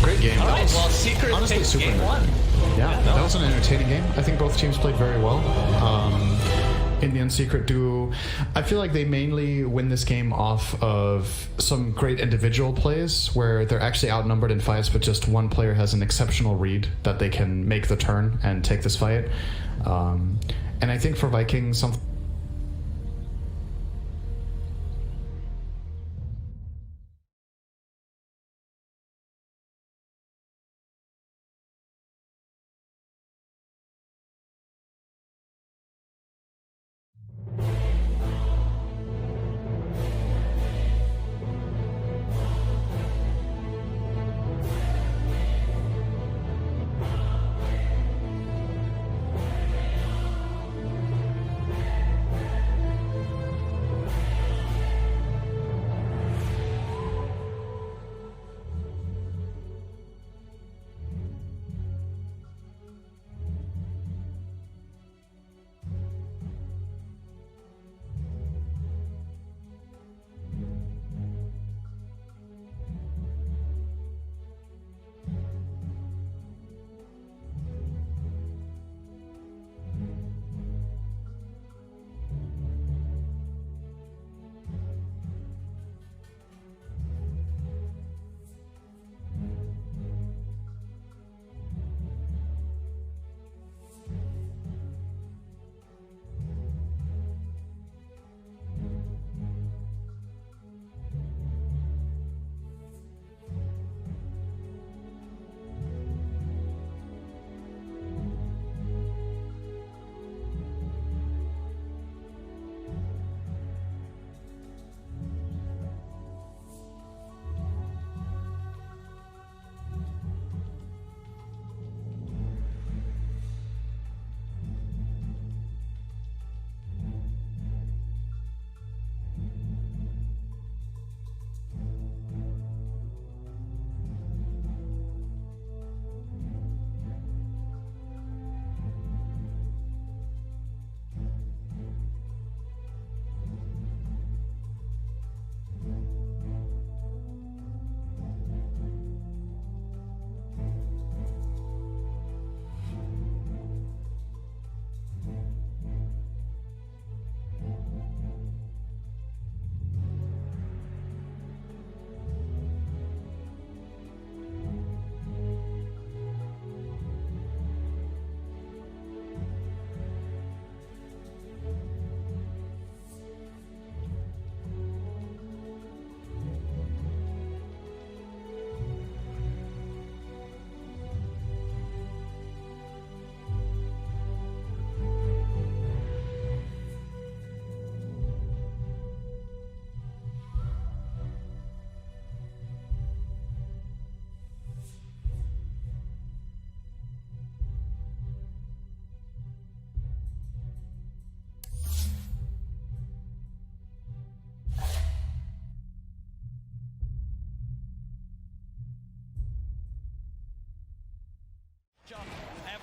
Great game. All right, well, Secret honestly takes super game good. 1. Yeah, that was an entertaining game. I think both teams played very well. In the end, Secret do... I feel like they mainly win this game off of some great individual plays where they're actually outnumbered in fights, but just one player has an exceptional read that they can make the turn and take this fight. And I think for Viking, something...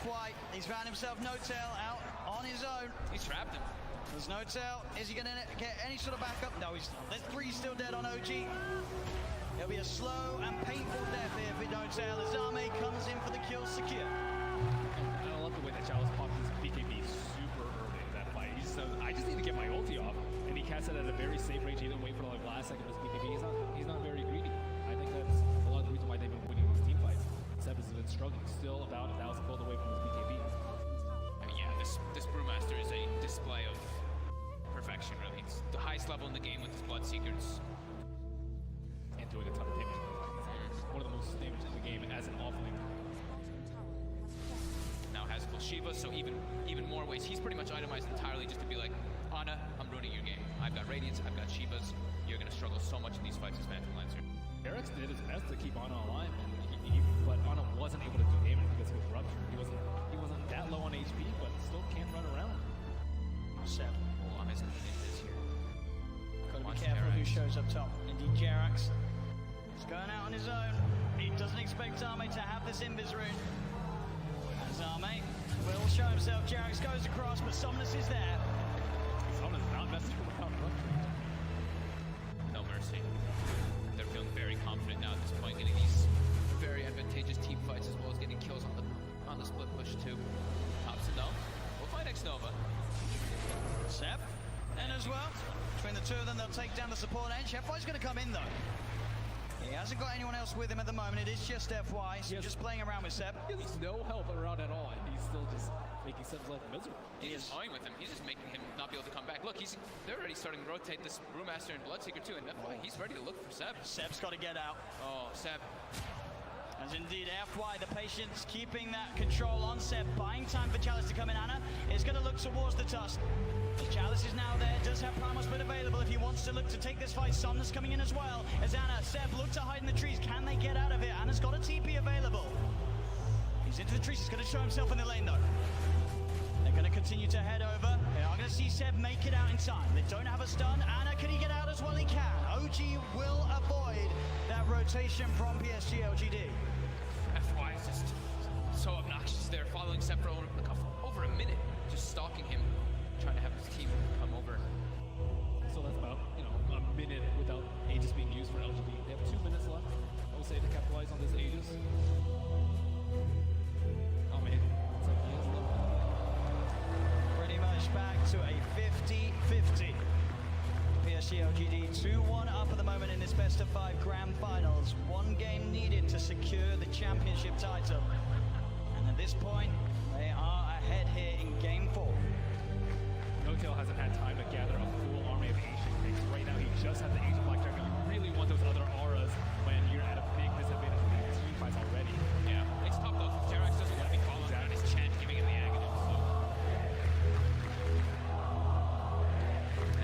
FY. He's found himself No-Tail out on his own. He's trapped him. There's No-Tail. Is he going to get any sort of backup? No, he's not. There's 3 still dead on OG. It'll be a slow and painful death here for No-Tail as Zame comes in for the kill secure. And I love the way that Chalice popped his BKB super early in that fight. He just said, I just need to get my ulti off. And he cast it at a very safe range. He didn't wait for the last second of his BKB. He's not very greedy. I think that's a lot of the reason why they've been winning these team fights. Seb has been struggling, still about 1,000 gold away from his BKB. Yeah, this Brewmaster is a display of perfection, really. It's the highest level in the game with his Bloodseekers. And doing a ton of damage. One of the most damage in the game as an offlaner. Now has full Shiva, so even more ways. He's pretty much itemized entirely just to be like, Ana, I'm ruining your game. I've got Radiance, I've got Shivas. You're gonna struggle so much in these fights as Phantom Lancer. Eric's did his best to keep Ana alive, but Ana wasn't able to do damage because he was ruptured. He wasn't that low on HP, but still can't run around. Seb. Oh, I'm as good as this here. Gotta be careful who shows up top. Indeed, Jerax. He's going out on his own. He doesn't expect Zame to have this invis rune. And Zame will show himself. Jerax goes across, but Somnus is there. Somnus not messing around. No mercy. They're feeling very confident now at this point, getting these very advantageous team fights as well as getting kills on the split push too. Thompson though, we'll find X-Nova. Seb, and as well, between the two of them, they'll take down the support edge. FY's going to come in though. He hasn't got anyone else with him at the moment. It is just FY, so just playing around with Seb. He has no help around at all, and he's still just making Seb's life miserable. He is toying with him. He's just making him not be able to come back. Look, they're already starting to rotate this Brewmaster and Bloodseeker too, and FY, he's ready to look for Seb. Seb's got to get out. Oh, Seb. As indeed FY, the patience keeping that control on Seb, buying time for Chalice to come in. Ana is going to look towards the Tusk. Chalice is now there, does have Primal Split available if he wants to look to take this fight. Somnus coming in as well. As Ana, Seb look to hide in the trees. Can they get out of it? Ana's got a TP available. He's into the trees, he's going to show himself in the lane though. They're going to continue to head over. They are going to see Seb make it out in time. They don't have a stun. Ana, can he get out as well? He can. OG will avoid that rotation from PSG LGD. FY is just so obnoxious. They're following Seb for over a minute, just stalking him, trying to have his team come over. So that's about, a minute without Aegis being used for LGD. They have 2 minutes left, I would say, to capitalize on this Aegis. Oh man, looks like he has a little bit. Pretty much back to a 50-50. PSG LGD 2-1 up at the moment in this best of 5 grand finals. 1 game needed to secure the championship title. And at this point, they are ahead here in game 4. No-Tail hasn't had time to gather a full army of Asian picks. Right now, he just has the Asian Black Dragon. You really want those other auras when you're at a big disadvantage in these team fights already. Yeah, it's tough though. Jerax doesn't want to be following around his champ, giving him the agony. So.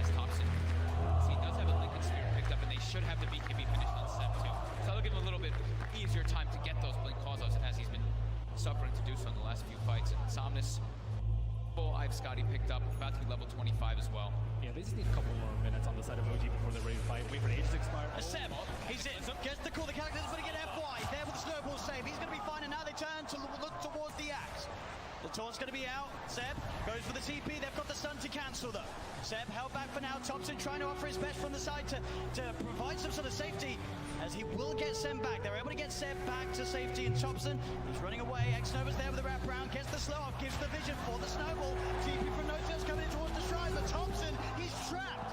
As Thompson, he does have a Lincoln Sphere picked up, and they should have the BKB finished on Seb too. So that'll give him a little bit easier time to get those blink calls as he's been suffering to do so in the last few fights. And Somnus, I've Scotty picked up, about to be level 25 as well. Yeah, they just need a couple more minutes on the side of OG before they're ready to fight. Wait for the Aegis to expire. Seb, he's in, gets the call, the character's going to get FY. There with the snowball save. He's going to be fine, and now they turn to look towards the axe. The taunt's going to be out. Seb goes for the TP. They've got the stun to cancel though. Seb held back for now. Thompson trying to offer his best from the side to provide some sort of safety, as he will get Seb back. They're able to get Seb back to safety, and Thompson, he's running away. X-Nova's there with the wraparound, gets the slow off, gives the vision for the snowball. TP from No-Tail's coming in towards the shrine, but Thompson, he's trapped.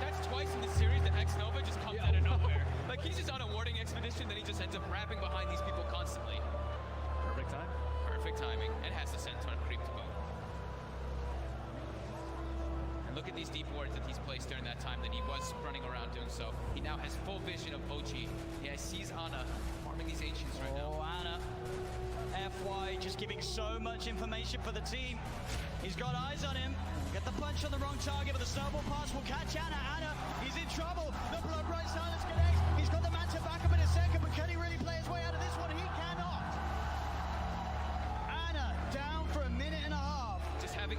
That's twice in the series that X-Nova just comes out of nowhere. Like, he's just on a warding expedition, then he just ends up wrapping behind these people constantly. Perfect time. Perfect timing, and has the Centaur creep to boot. And look at these deep wards that he's placed during that time that he was running around doing so. He now has full vision of OG. Yeah, he sees Ana farming these ancients right now. Oh, Ana. FY just giving so much information for the team. He's got eyes on him. Get the punch on the wrong target, but the snowball pass will catch Ana. Ana, he's in trouble. The blood right silence connects. He's got the man to back up in a second, but can he really play his way out of this one? He cannot. Ana down for a minute and a half. Just having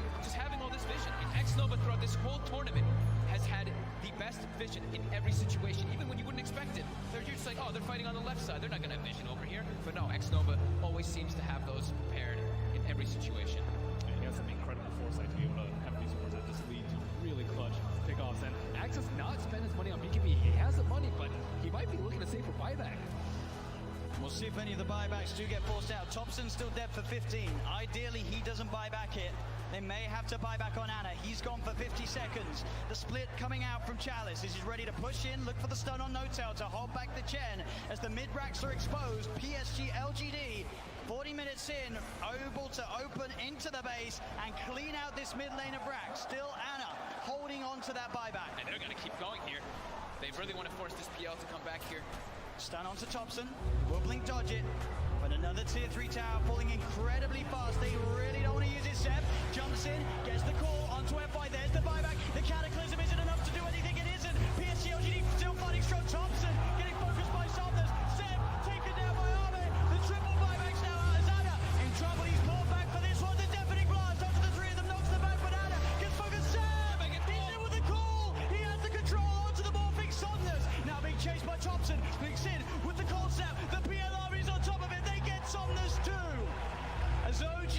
all this vision. And X-Nova throughout this whole tournament has had the best vision in every situation, even when you wouldn't expect it. They're just like, oh, they're fighting on the left side. They're not going to have vision over here. But no, X-Nova always seems to have those prepared in every situation. And he has some incredible foresight to be able to have these ones that just lead to really clutch pickoffs. And Axe has not spent his money on BKB. He has the money, but he might be looking to save for buyback. We'll see if any of the buybacks do get forced out. Thompson's still dead for 15. Ideally, he doesn't buy back it. They may have to buy back on Ana. He's gone for 50 seconds. The split coming out from CIS. He's ready to push in, look for the stun on No-Tail to hold back the Chen. As the mid-racks are exposed, PSG LGD, 40 minutes in, able to open into the base and clean out this mid lane of racks. Still Ana holding on to that buyback. And they're going to keep going here. They really want to force this PL to come back here. Stun onto Thompson, will blink dodge it, but another tier 3 tower falling incredibly fast. They really don't want to use it. Seb jumps in, gets the call onto F5, there's the buyback. The Cataclysm isn't enough to do anything, it isn't. PSG LGD still fighting strong. Thompson getting focused by Somnus. Seb taken down by Armin. The triple buybacks now out as Ana in trouble. He's pulled back for this one. The deafening blast onto the three of them, knocks them back, but Ana gets focused. Seb, he's in with the call. He has the control onto the morphing Somnus. Now being chased by Thompson. Blinks in with the concept. The PLR is on top of it. They get Somnus too. As OG,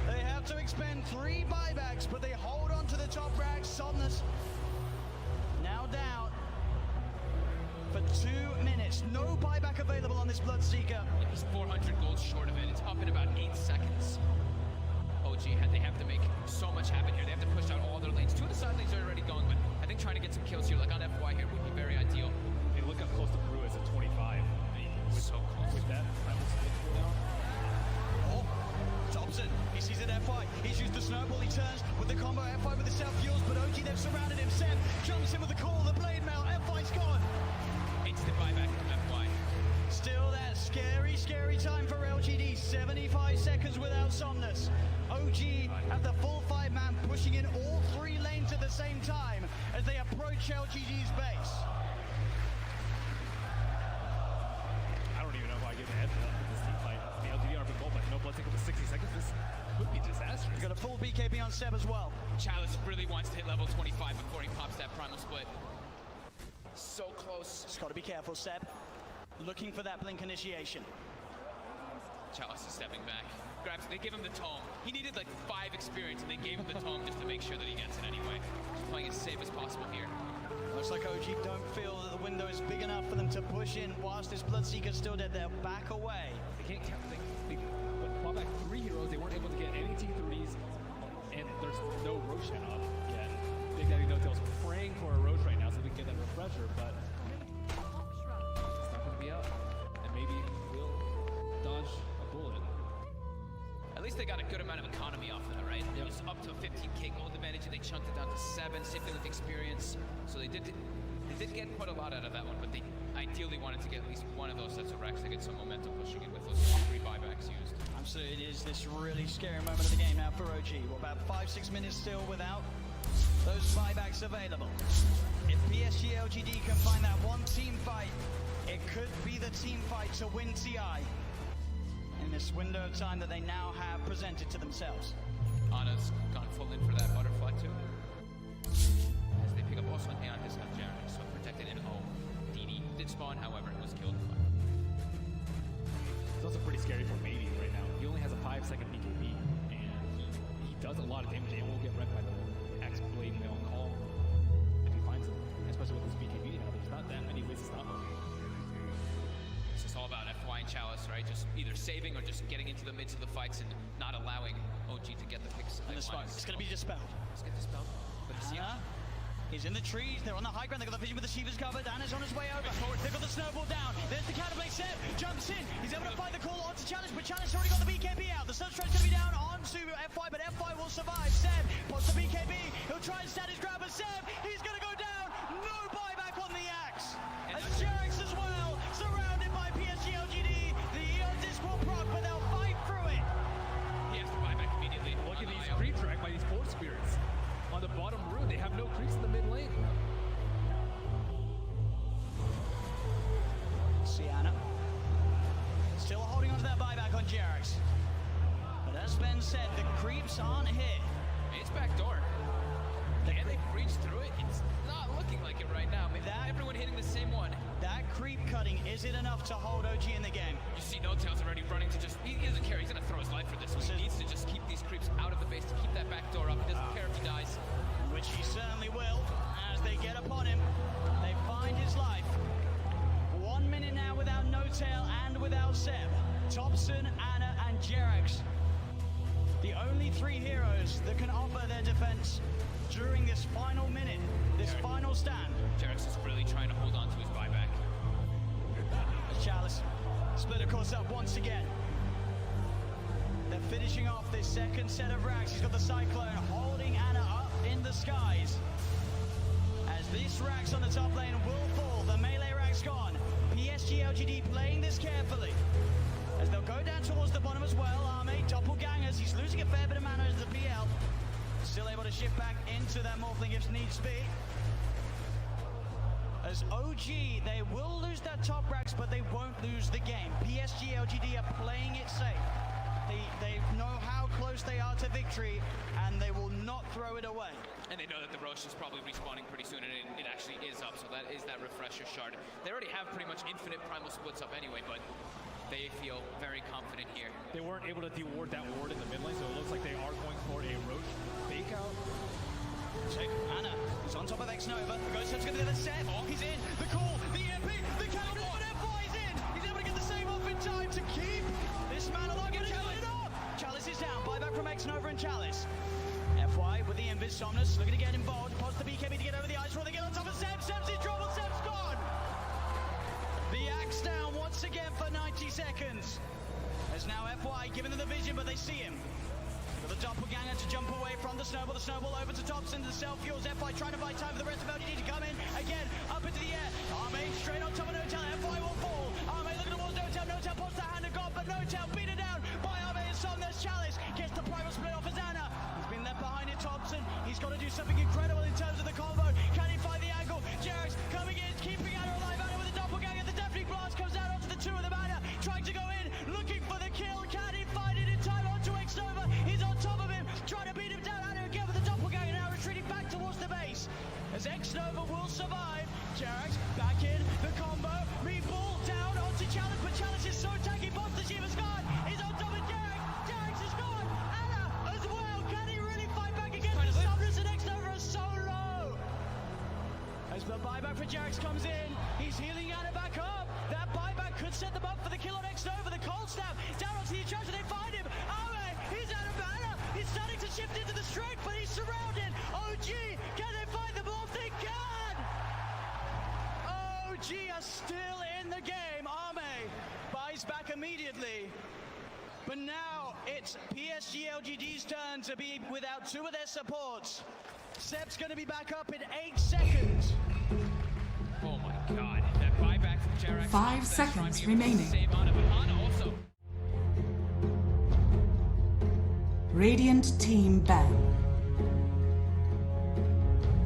they have to expend 3 buybacks, but they hold on to the top rack. Somnus now down for 2 minutes. No buyback available on this Bloodseeker. He's 400 gold short of it. It's up in about 8 seconds. OG, they have to make so much happen here. They have to push out all their lanes. 2 of the side lanes are already going, but I think trying to get some kills here, like on FY here, would be very ideal. They look up close to Brew as a 25. I mean, So close. With that, I will split down. Oh, Thompson, he sees it FI. He's used the snowball, he turns with the combo FI with the self-fuels, but OG, they've surrounded him. Seb jumps in with the call, the blade mail, FI's gone. Instant buyback from FY. Still that scary time for LGD. 75 seconds without Somnus. OG have the full 5-man pushing in all 3 lanes at the same time as they approach LGD's base. I don't even know if I give a head for this team fight. The LGD are big goal, but no blood take up to 60 seconds. This could be disastrous. He's got a full BKB on Seb as well. Chalice really wants to hit level 25 before he pops that primal split. So close. Just got to be careful, Seb. Looking for that blink initiation. Chalice is stepping back. They give him the tome. He needed like 5 experience, and they gave him the tome just to make sure that he gets it anyway. Just playing as safe as possible here. Looks like OG don't feel that the window is big enough for them to push in whilst this Bloodseeker's still dead. They'll back away. They can't count. They fought back 3 heroes. They weren't able to get any T3s, and there's no Roshan up yet. Big Daddy No-Tail's praying for a Roche right now so they can get that refresher, but it's not going to be up. And maybe we'll dodge a bullet. At least they got a good amount of economy off that, right? It was up to a 15k gold advantage, and they chunked it down to 7, same thing with experience. So they did get quite a lot out of that one, but they ideally wanted to get at least one of those sets of racks to get some momentum pushing in with those 3 buybacks used. Absolutely, it is this really scary moment of the game now for OG. Well, about 5-6 minutes still without those buybacks available. If PSG LGD can find that one team fight, it could be the team fight to win TI in this window of time that they now have presented to themselves. Ana's gone full in for that butterfly too. As they pick up also an Aeon discount generator, so protected in home. DD did spawn, however, it was killed. It's also pretty scary for Mady right now. He only has a 5-second BKB, and he does a lot of damage and will get wrecked by the X Blade Mail call if he finds him, especially with his BKB now. There's not that many ways to stop him. It's just all about FY and Chalice, right? Just either saving or just getting into the midst of the fights and not allowing OG to get the picks. And the spark, it's going to be dispelled. Let's get dispelled. But it's He's in the trees, they're on the high ground, they've got the vision with the Shiva's covered, Ana's on his way over, they've got the snowball down, there's the counterplay, Seb jumps in, he's able to find the call onto Challenge, but Challenge already got the BKB out, the Sunstride's going to be down onto FY, but FY will survive. Seb pots the BKB, he'll try and stand his grab, but Seb, he's going to go down, no buyback on the axe, and Jerax as well, surrounded by PSG LGD, the Eon Disc will proc, but they'll fight through it. He has to buy back immediately. Look at these creep track by these Force Spirits. On the bottom room, they have no creeps in the mid lane. Sienna still holding on to that buyback on Jerax. But as Ben said, the creeps aren't here. It's back door. Can they breach through it? It's not looking like it is it enough to hold OG in the game? You see No Tail's already running to just, he doesn't care, he's gonna throw his life for this one. He needs to just keep these creeps out of the base, to keep that back door up. He doesn't care if he dies. Which he certainly will, as they get upon him. They find his life. 1 minute now without No Tail and without Seb. Thompson, Anna, and Jerax. The only 3 heroes that can offer their defense during this final minute, this final stand. Jerax is really trying to hold on to his buyback. Chalice split of course up once again. They're finishing off this second set of racks. He's got the Cyclone holding Anna up in the skies. As these racks on the top lane will fall, the melee rack's gone. PSG LGD playing this carefully. As they'll go down towards the bottom as well. Arme, doppelgangers, he's losing a fair bit of mana as the PL. Still able to shift back into that Morphling if needs be. As OG, they will lose their top racks, but they won't lose the game. PSG LGD are playing it safe. They know how close they are to victory, and they will not throw it away. And they know that the Roche is probably respawning pretty soon, and it actually is up, so that is that refresher shard. They already have pretty much infinite primal splits up anyway, but they feel very confident here. They weren't able to deward that ward in the mid lane, so it looks like they are going for a Roche fake out. So Anna is on top of X-Nova. The Ghost Set's going to get the set. Oh, he's in. The call, the EMP, the counter, but FY is in. He's able to get the save off in time to keep this man alive. Get it up. Chalice is down. Buyback from X-Nova and Chalice. FY with the Invis. Somnus looking to get involved. Pause the BKB to get over the ice roll. They get on top of Seb. Seb's in trouble. Seb's gone. The axe down once again for 90 seconds. As now FY giving them the vision, but they see him. The doppelganger to jump away from the snowball over to Thompson, the self-fuels, FY trying to buy time for the rest of LGD to come in, again, up into the air, Arme straight on top of No Tail, FY will fall, Arme looking towards No Tail pops the hand of God, but No Tail beaten down by Arme and Somnus. Chalice gets the primal split off as Anna, he's been left behind in Thompson, he's got to do something incredible in terms of the combo, can he find the angle, Jerax coming in, keeping Anna alive, Anna with the doppelganger, the Deafening Blast comes out onto the 2 of them, Anna trying to go in, looking for the kill, can he find it in time onto X-Nova, he's on top of him, trying to beat him down, Anna again with the doppelganger, now retreating back towards the base, as X-Nova will survive, Jerax back in, the combo, meatball down onto Chalice, but Chalice is so tanky, Boss the Shiva's gone, he's on top of Jerax, Jerax is gone, Anna as well, can he really fight back against the Somnus, and X-Nova is so low, as the buyback for Jerax comes in, he's healing Anna back up, that buyback could set them up for the kill on X-Nova, the cold snap, down onto the charge, they find him, he's out of mana, he's starting to shift into the strength, but he's surrounded, OG, can they find the ball? They can! OG are still in the game, Arme buys back immediately, but now it's PSG LGD's turn to be without 2 of their supports. Seb's going to be back up in 8 seconds. Oh my god, that buyback from Jerax. 5 seconds remaining. Save Anna, but Anna also. Radiant team ban.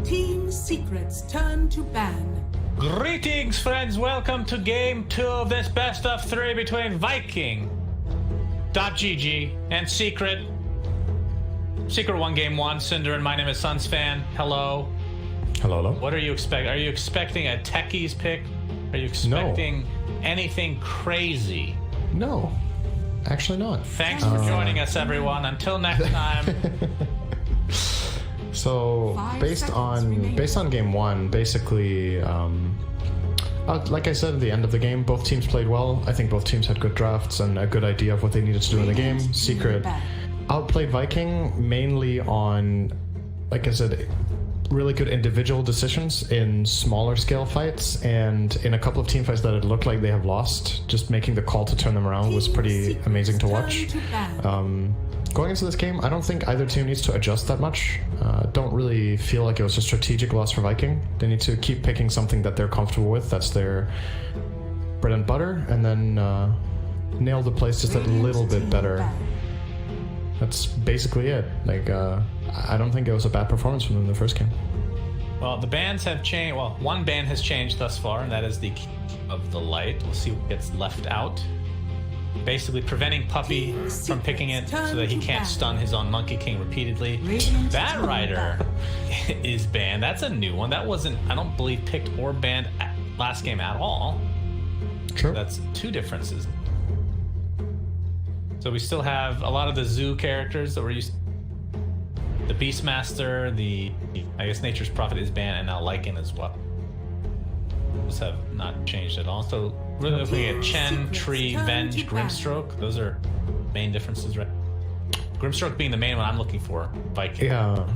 Team Secret's turn to ban. Greetings, friends. Welcome to game 2 of this best of 3 between Viking.gg and Secret. Secret won game 1. Cinder and my name is Sunsfan. Hello. Hello. What are you expecting? Are you expecting a techies pick? Are you expecting anything crazy? No, actually not. Thanks for joining us, everyone. Until next time. So based on game 1, basically, like I said at the end of the game, both teams played well. I think both teams had good drafts and a good idea of what they needed to do in the game. Secret outplayed Viking mainly on, like I said, really good individual decisions in smaller scale fights, and in a couple of team fights that it looked like they have lost, just making the call to turn them around was pretty amazing to watch. Going into this game, I don't think either team needs to adjust that much. Don't really feel like it was a strategic loss for Viking. They need to keep picking something that they're comfortable with, that's their bread and butter, and then nail the plays just a little bit better. That's basically it. Like, I don't think it was a bad performance from them in the first game. Well, the bans have changed. Well, one ban has changed thus far, and that is the Key of the Light. We'll see what gets left out. Basically preventing Puppy from picking it so that he can't stun his own Monkey King repeatedly. Bat Rider is banned. That's a new one. That wasn't, I don't believe, picked or banned last game at all. True. That's 2 differences. So we still have a lot of the zoo characters that we're used to. The Beastmaster, I guess Nature's Prophet is banned, and now Lycan as well. Those have not changed at all. So really looking at Chen, Tree, Venge, Grimstroke. Those are main differences, right? Grimstroke being the main one I'm looking for. Viking. Yeah.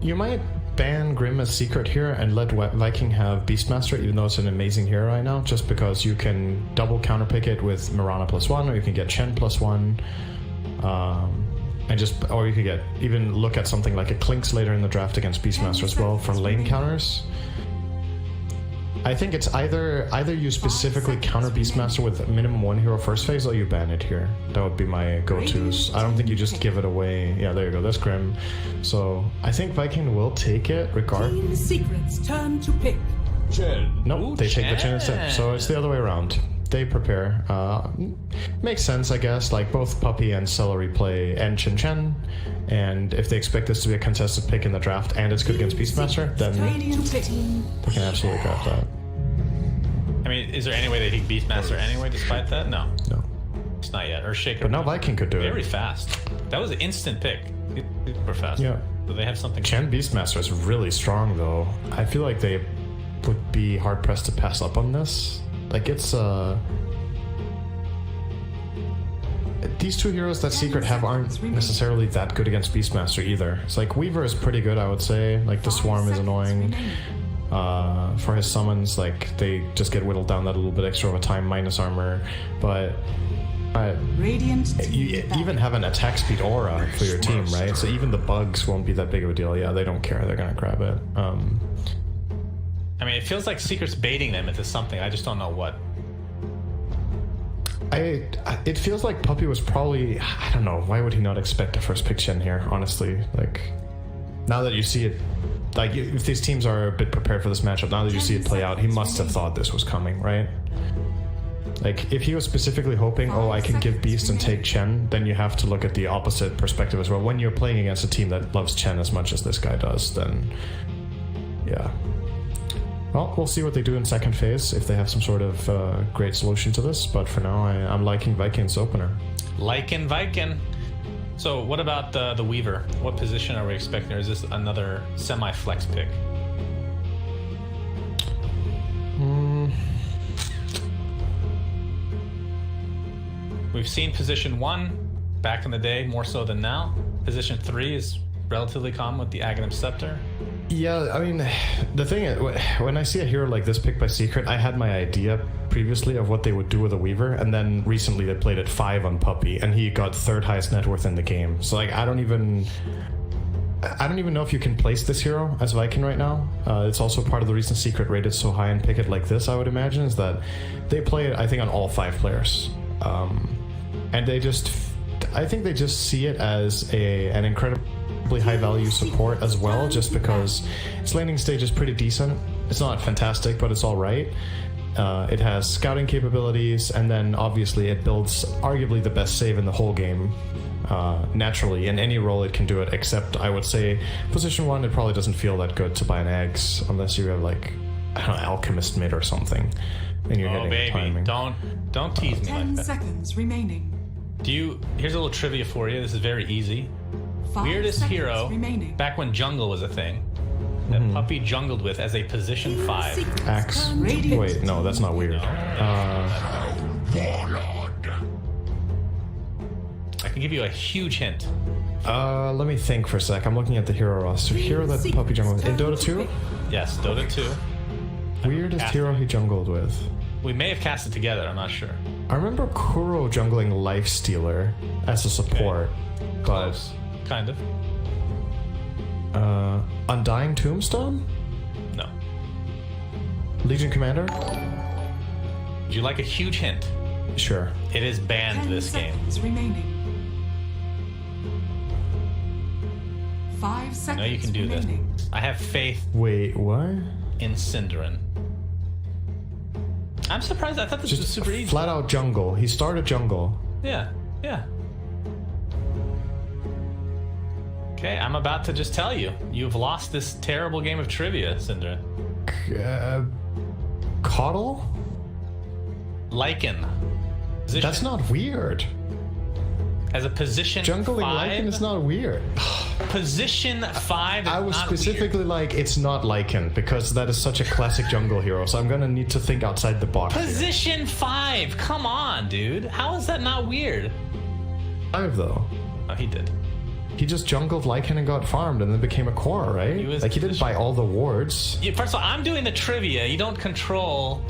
You might ban Grim as secret here and let Viking have Beastmaster, even though it's an amazing hero right now, just because you can double counterpick it with Mirana +1, or you can get Chen +1. Or you could even look at something like a Clinks later in the draft against Beastmaster as well for lane counters. I think it's either you specifically counter Beastmaster with minimum 1 hero first phase, or you ban it here. That would be my go-tos. I don't think you just give it away. Yeah, there you go. That's Grim. So I think Viking will take it regardless. Team Secret's turn to pick. No, they take the Chen instead. So it's the other way around. They prepare. Makes sense, I guess. Like both Puppy and Celery play and Chen, and if they expect this to be a contested pick in the draft and it's good against Beastmaster, then they can absolutely grab that. I mean, is there any way they take Beastmaster anyway, despite that? No. No. It's not yet. Or Shaker. But now Viking could do it. Very fast. That was an instant pick. Super fast. Yeah. So they have something. Chen Beastmaster is really strong, though. I feel like they would be hard-pressed to pass up on this. Like, it's, these 2 heroes that Secret have aren't necessarily that good against Beastmaster either. It's like, Weaver is pretty good, I would say. Like, the Swarm is annoying. For his summons, like, they just get whittled down that little bit extra of a time minus armor. But you even have an attack speed aura for your team, right? So even the bugs won't be that big of a deal. Yeah, they don't care. They're gonna grab it. I mean, it feels like Secret's baiting them into something. I just don't know what. It feels like Puppy was probably, I don't know, why would he not expect a first pick Chen here, honestly? Like, now that you see it, like, if these teams are a bit prepared for this matchup, now that you see it play out, he must have thought this was coming, right? Like, if he was specifically hoping, oh, I can give Beast and take Chen, then you have to look at the opposite perspective as well. When you're playing against a team that loves Chen as much as this guy does, then, yeah. Well, we'll see what they do in second phase, if they have some sort of great solution to this, but for now, I'm liking Viking's opener. Liking Viking. So what about the Weaver? What position are we expecting, or is this another semi-flex pick? We've seen position 1 back in the day, more so than now. Position 3 is relatively common with the Aghanim Scepter. Yeah, I mean, the thing is, when I see a hero like this picked by Secret, I had my idea previously of what they would do with a Weaver, and then recently they played at 5 on Puppy, and he got 3rd highest net worth in the game. So, like, I don't even know if you can place this hero as Viking right now. It's also part of the reason Secret rated so high and pick it like this, I would imagine, is that they play it, I think, on all 5 players. And I think they just see it as an incredibly high value support as well, just because its laning stage is pretty decent. It's not fantastic, but it's all right. It has scouting capabilities, and then obviously it builds arguably the best save in the whole game. Naturally, in any role it can do it, except I would say position 1, it probably doesn't feel that good to buy an eggs unless you have, like, I don't know, Alchemist mid or something, and you're hitting baby, timing. Don't tease me like 10 that. seconds remaining. Here's a little trivia for you. This is very easy. 5 Weirdest seconds hero remaining. back when jungle was a thing that Puppy jungled with as a position 5. Axe. Wait, no, that's not weird. I can give you a huge hint. Let me think for a sec. I'm looking at the hero roster. Hero that Puppy jungled with. In Dota 2? Yes, Dota 2. Weirdest hero he jungled with. We may have cast it together, I'm not sure. I remember Kuro jungling Lifestealer as a support, but Close. Kind of. Undying Tombstone? No. Legion Commander? Would you like a huge hint? Sure. It is banned 10 this game. seconds remaining. 5 seconds I know you can do this. remaining. I have faith Wait, what? in Cinderin. I'm surprised. I thought this was Just super easy. flat out jungle. He started jungle. Yeah. Okay, I'm about to just tell you. You've lost this terrible game of trivia, Cinderin. Coddle? Lycan. Position. That's not weird. As a position Jungling 5. Lycan is not weird. Position 5 is I was not specifically weird. like, it's not Lycan, because that is such a classic jungle hero, so I'm gonna need to think outside the box. Position 5! Come on, dude. How is that not weird? 5 though. Oh, he did. He just jungled Lycan and got farmed and then became a core, right? He was Like, he didn't buy all the wards. First of all, I'm doing the trivia. You don't control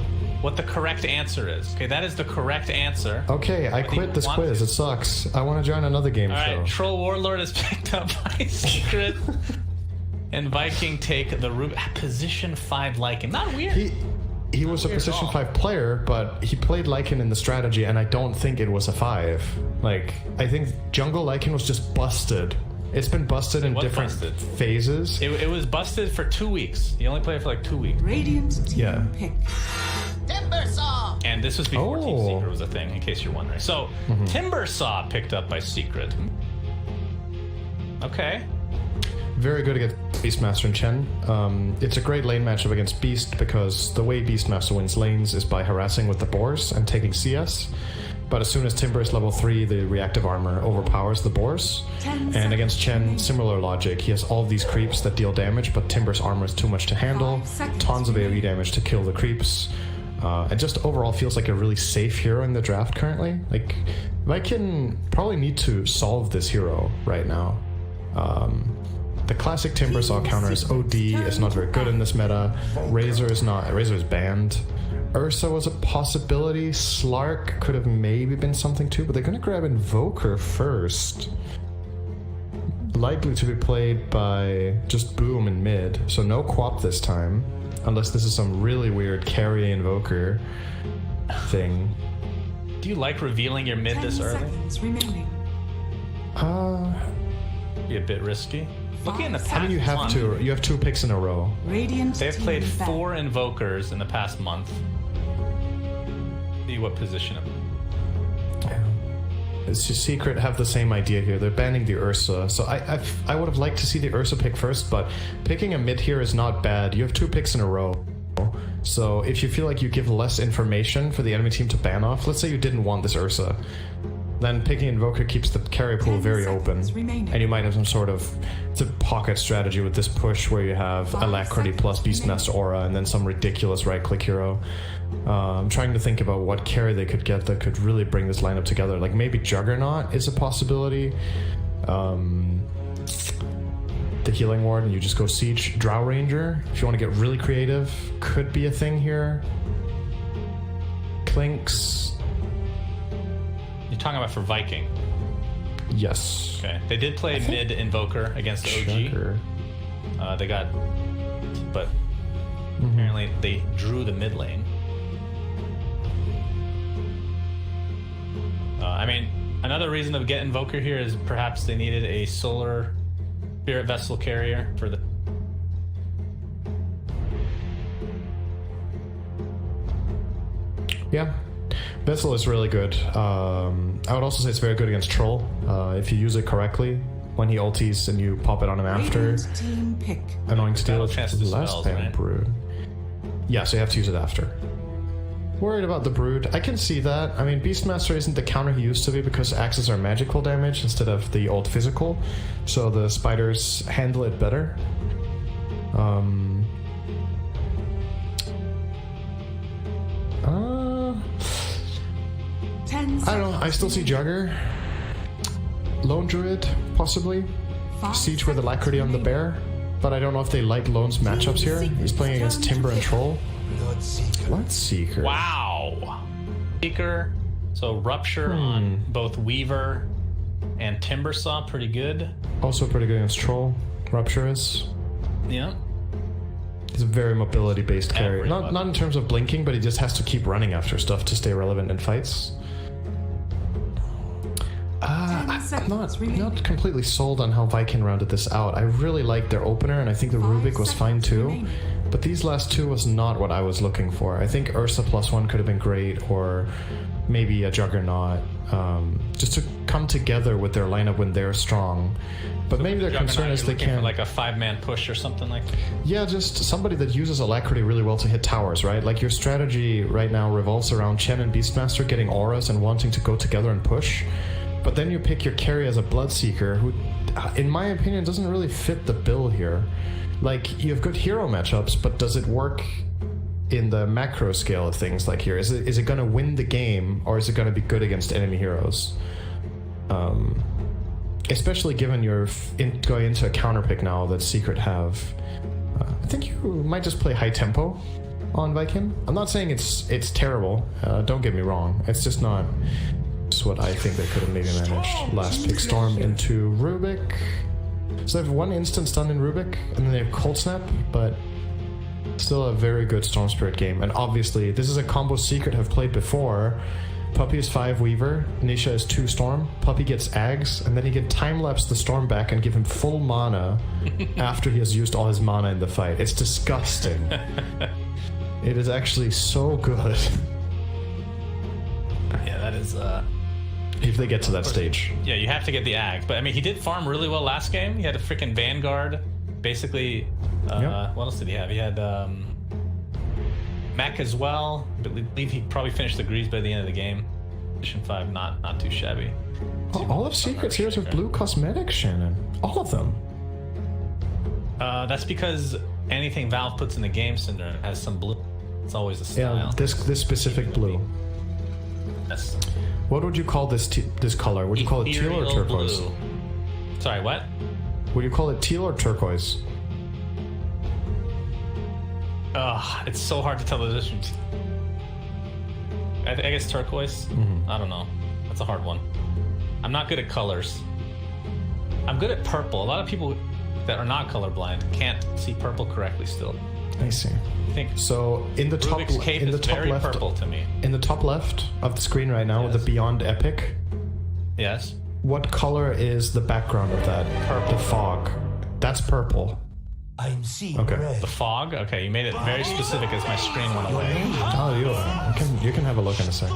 what the correct answer is. Okay, that is the correct answer. Okay, I quit this quiz. It sucks. I want to join another game show. Alright, Troll Warlord is picked up by Secret. And Viking take the position 5 Lycan. Not weird. He was a position 5 player, but he played Lycan in the strategy, and I don't think it was a 5. Like, I think Jungle Lycan was just busted. It's been busted in different phases. It was busted for 2 weeks. He only played for like 2 weeks. Radiant team pick. Timbersaw! And this was before Team Secret was a thing, in case you're wondering. So, Timbersaw picked up by Secret. Okay. Very good against Beastmaster and Chen. It's a great lane matchup against Beast because the way Beastmaster wins lanes is by harassing with the boars and taking CS. But as soon as Timber is level 3, the reactive armor overpowers the boars. And against Chen, similar logic. He has all these creeps that deal damage, but Timber's armor is too much to handle. Tons of AoE damage to kill the creeps. And just overall feels like a really safe hero in the draft currently. Like, Viking probably need to solve this hero right now. The classic Timbersaw counter is OD, it's not very good in this meta. Razor is banned. Ursa was a possibility. Slark could have maybe been something too, but they're gonna grab Invoker first. Likely to be played by just Boom in mid, so no Quap this time. Unless this is some really weird carry Invoker thing. Do you like revealing your mid this early? Remaining. Be a bit risky. Looking in the past I mean, you have month, to. You have 2 picks in a row. Radiant They've played team 4 Invokers in the past month. See what position. It's just Secret have the same idea here. They're banning the Ursa, so I would have liked to see the Ursa pick first, but picking a mid here is not bad. You have 2 picks in a row. So if you feel like you give less information for the enemy team to ban off, let's say you didn't want this Ursa, then picking Invoker keeps the carry pool very open, and you might have some sort of pocket strategy with this push where you have Alacrity plus Beastmaster Aura and then some ridiculous right-click hero. I'm trying to think about what carry they could get that could really bring this lineup together. Like maybe Juggernaut is a possibility. The Healing Ward, and you just go Siege. Drow Ranger, if you want to get really creative, could be a thing here. Clinks. You're talking about for Viking. Yes. Okay. They did play mid Invoker against OG. They got, but apparently they drew the mid lane. I mean, another reason to get Invoker here is perhaps they needed a Solar Spirit Vessel carrier for the. Yeah. Vessel is really good. I would also say it's very good against Troll. If you use it correctly, when he ulties and you pop it on him after. Team pick. Annoying steal Battle chance to less spells, than right? Brood. Yeah, so you have to use it after. Worried about the Brood. I can see that. I mean, Beastmaster isn't the counter he used to be because axes are magical damage instead of the old physical. So the spiders handle it better. I don't know. I still see Jugger. Lone Druid, possibly. Siege with Alacrity on the Bear. But I don't know if they like Lone's matchups here. He's playing against Timber and Troll. Bloodseeker. Wow. Seeker. So Rupture on both Weaver and Timbersaw, pretty good. Also pretty good against Troll. Rupture is. Yeah. He's a very mobility-based carry. Not in terms of blinking, but he just has to keep running after stuff to stay relevant in fights. I'm not completely sold on how Viking rounded this out. I really liked their opener, and I think the Rubik was fine too. But these last 2 was not what I was looking for. I think Ursa +1 could have been great, or maybe a Juggernaut, just to come together with their lineup when they're strong. But maybe their concern is they can't... like a 5-man push or something like that? Yeah, just somebody that uses Alacrity really well to hit towers, right? Like your strategy right now revolves around Chen and Beastmaster getting auras and wanting to go together and push. But then you pick your carry as a Bloodseeker who, in my opinion, doesn't really fit the bill here. Like, you have good hero matchups, but does it work in the macro scale of things like here? Is it going to win the game, or is it going to be good against enemy heroes? Especially given you're going into a counter pick now that Secret have. I think you might just play high tempo on Viking. I'm not saying it's terrible. Don't get me wrong. It's just not just what I think they could have maybe managed. Last pick Storm into Rubik. So they have one instance done in Rubik, and then they have Cold Snap, but still a very good Storm Spirit game. And obviously, this is a combo Secret have played before. Puppy is 5 Weaver, Nisha is 2 Storm, Puppy gets Ags, and then he can time-lapse the Storm back and give him full mana after he has used all his mana in the fight. It's disgusting. It is actually so good. Yeah, that is... if they get to that stage. Yeah, you have to get the Ag. But, I mean, he did farm really well last game. He had a freaking Vanguard. Basically, Yep. What else did he have? He had... Mech as well. I believe he probably finished the Greaves by the end of the game. Position 5, not too shabby. All of Secret's heroes have blue cosmetics, Shannon. All of them. That's because anything Valve puts in the game, Cinder, has some blue. It's always a style. Yeah, this specific blue. Yes. What would you call this this color? Would you call it teal or Ethereal turquoise? blue. Sorry, what? Would you call it teal or turquoise? Ugh, it's so hard to tell the difference. I guess turquoise? I don't know. That's a hard one. I'm not good at colors. I'm good at purple. A lot of people that are not colorblind can't see purple correctly still. I see. I think So in the top Rubik's Cape in the is top very left purple to me. in the top left of the screen right now with Yes. the Beyond Epic, Yes. what color is the background of that? Purple. The fog. That's purple. I'm seeing Okay. red. The fog? Okay, you made it very specific as my screen went away. Oh, you can have a look in a sec.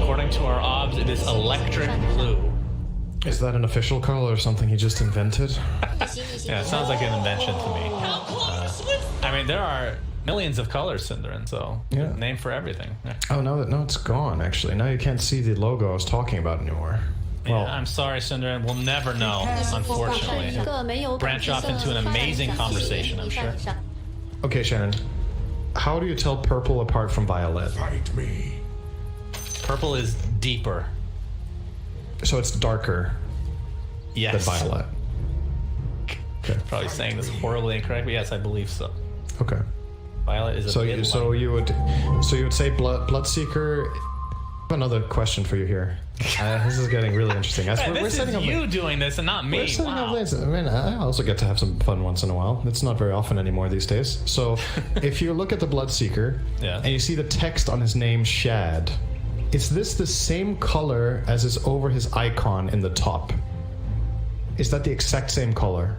According to our obs, it is electric blue. Is that an official color or something he just invented? Yeah, it sounds like an invention to me. I mean, there are millions of colors, Cinderin, so Yeah. name for everything. Yeah. Oh, no, it's gone, actually. Now you can't see the logo I was talking about anymore. Well, I'm sorry, Cinderin. We'll never know, unfortunately. Branch off into an amazing conversation, I'm sure. okay, Shannon. How do you tell purple apart from violet? Fight me. Purple is deeper. So it's darker Yes. than violet. Okay. Probably saying this horribly incorrect, but yes, I believe so. Okay. Violet is a So bit you would say Bloodseeker. I have another question for you here. This is getting really interesting. As we're This setting is up you doing this and not me. We're setting up Wow. lanes. I mean, I also get to have some fun once in a while. It's not very often anymore these days. So, if you look at the Bloodseeker, Yeah. and you see the text on his name, Shad, is this the same color as is over his icon in the top? Is that the exact same color?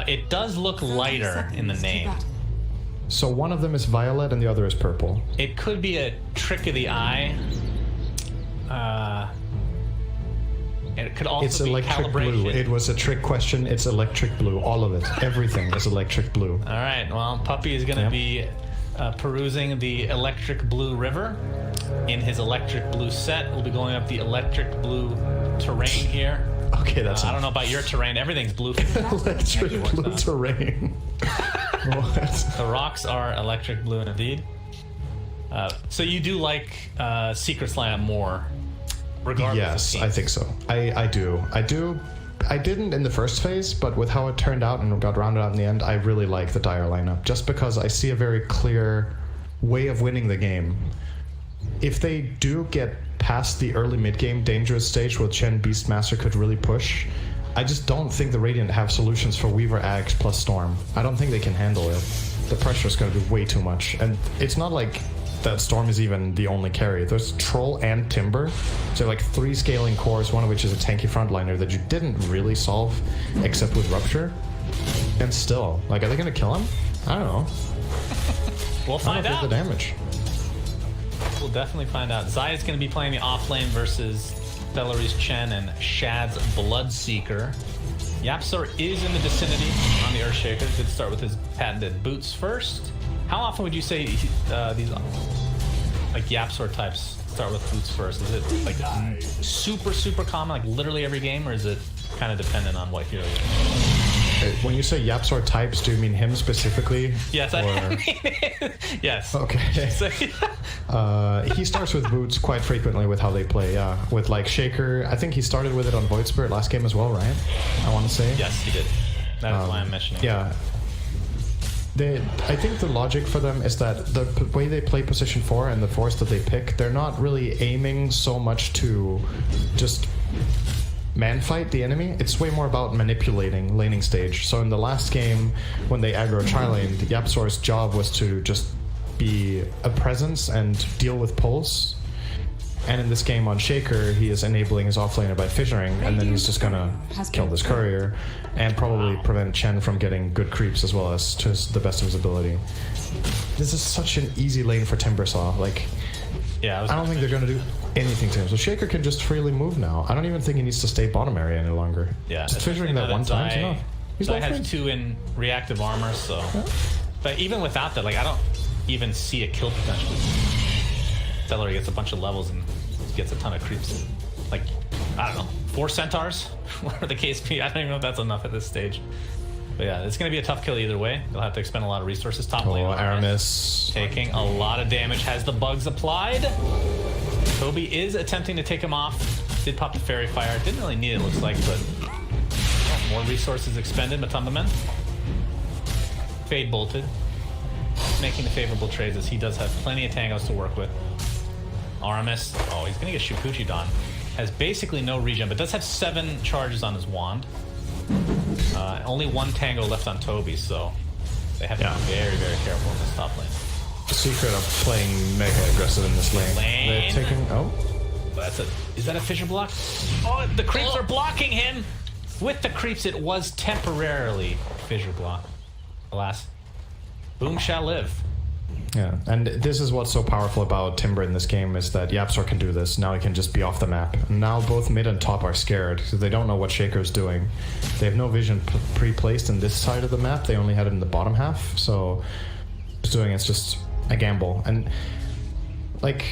It does look lighter in the name. So one of them is violet and the other is purple. It could be a trick of the eye. It could also It's be electric calibration. blue. It was a trick question. It's electric blue. All of it. Everything is electric blue. All right. Well, Puppy is going to Yep. be perusing the electric blue river in his electric blue set. We'll be going up the electric blue terrain here. Okay, that's I don't know about your terrain. Everything's blue. electric blue terrain. What? The rocks are electric blue indeed. So you do like Secret Slam more, regardless Yes, of I teams. think so. I do. I didn't in the first phase, but with how it turned out and got rounded out in the end, I really like the Dire lineup, just because I see a very clear way of winning the game. If they do get past the early mid-game dangerous stage where Chen Beastmaster could really push, I just don't think the Radiant have solutions for Weaver, Axe plus Storm. I don't think they can handle it. The pressure is going to be way too much, and it's not like that Storm is even the only carry. There's Troll and Timber, so like 3 scaling cores, one of which is a tanky frontliner that you didn't really solve except with Rupture. And still, like, are they going to kill him? I don't know. We'll I find don't think out. the damage. We'll definitely find out. Zai is going to be playing the off lane versus Celery's Chen and Shad's Bloodseeker. Yapsor is in the vicinity on the Earthshaker. Did start with his patented boots first. How often would you say these like Yapsor types start with boots first? Is it like super common, like literally every game, or is it kind of dependent on what hero you're? When you say Yapsor types, do you mean him specifically? Yes, I mean, yes. Okay. So, He starts with boots quite frequently with how they play. Yeah, with like Shaker. I think he started with it on Void Spirit last game as well, right? I want to say. yes, he did. That is why I'm mentioning. Yeah. I think the logic for them is that the way they play position 4 and the force that they pick, they're not really aiming so much to just man fight the enemy. It's way more about manipulating laning stage. So in the last game, when they aggro tri-lane, Yapsor's job was to just be a presence and deal with pulls. And in this game on Shaker, he is enabling his offlaner by fissuring, and then he's just gonna kill this courier and probably prevent Chen from getting good creeps as well as to the best of his ability. This is such an easy lane for Timbersaw. Like, Yeah, I don't think they're gonna do anything to him. So Shaker can just freely move now. I don't even think he needs to stay bottom area any longer. Yeah, just fissuring that one time is enough. Zai has 2 in reactive armor, so. Yeah. But even without that, like, I don't even see a kill potential. Celery gets a bunch of levels and gets a ton of creeps. Like, I don't know, 4 centaurs, whatever the case be. I don't even know if that's enough at this stage. But yeah, it's going to be a tough kill either way. You'll have to expend a lot of resources. Top lane. Aramis taking a lot of damage. Has the bugs applied. Toby is attempting to take him off. Did pop the Fairy Fire. Didn't really need it, looks like, but more resources expended. Matumbaman. Fade bolted. Making the favorable trades as he does have plenty of tangos to work with. Aramis. Oh, he's going to get Shukuchi Don. Has basically no regen, but does have 7 charges on his wand. Only 1 tango left on Toby, so they have to be very, very careful in this top lane. The secret of playing mega aggressive in this lane. They're taking. Oh. Is that a fissure block? Oh, the creeps are blocking him! With the creeps, it was temporarily fissure block. Alas. Boom shall live. Yeah, and this is what's so powerful about Timber in this game is that Yapsor can do this. Now he can just be off the map. Now both mid and top are scared because they don't know what Shaker's doing. They have no vision pre-placed in this side of the map. They only had it in the bottom half. So what's doing is just a gamble. And like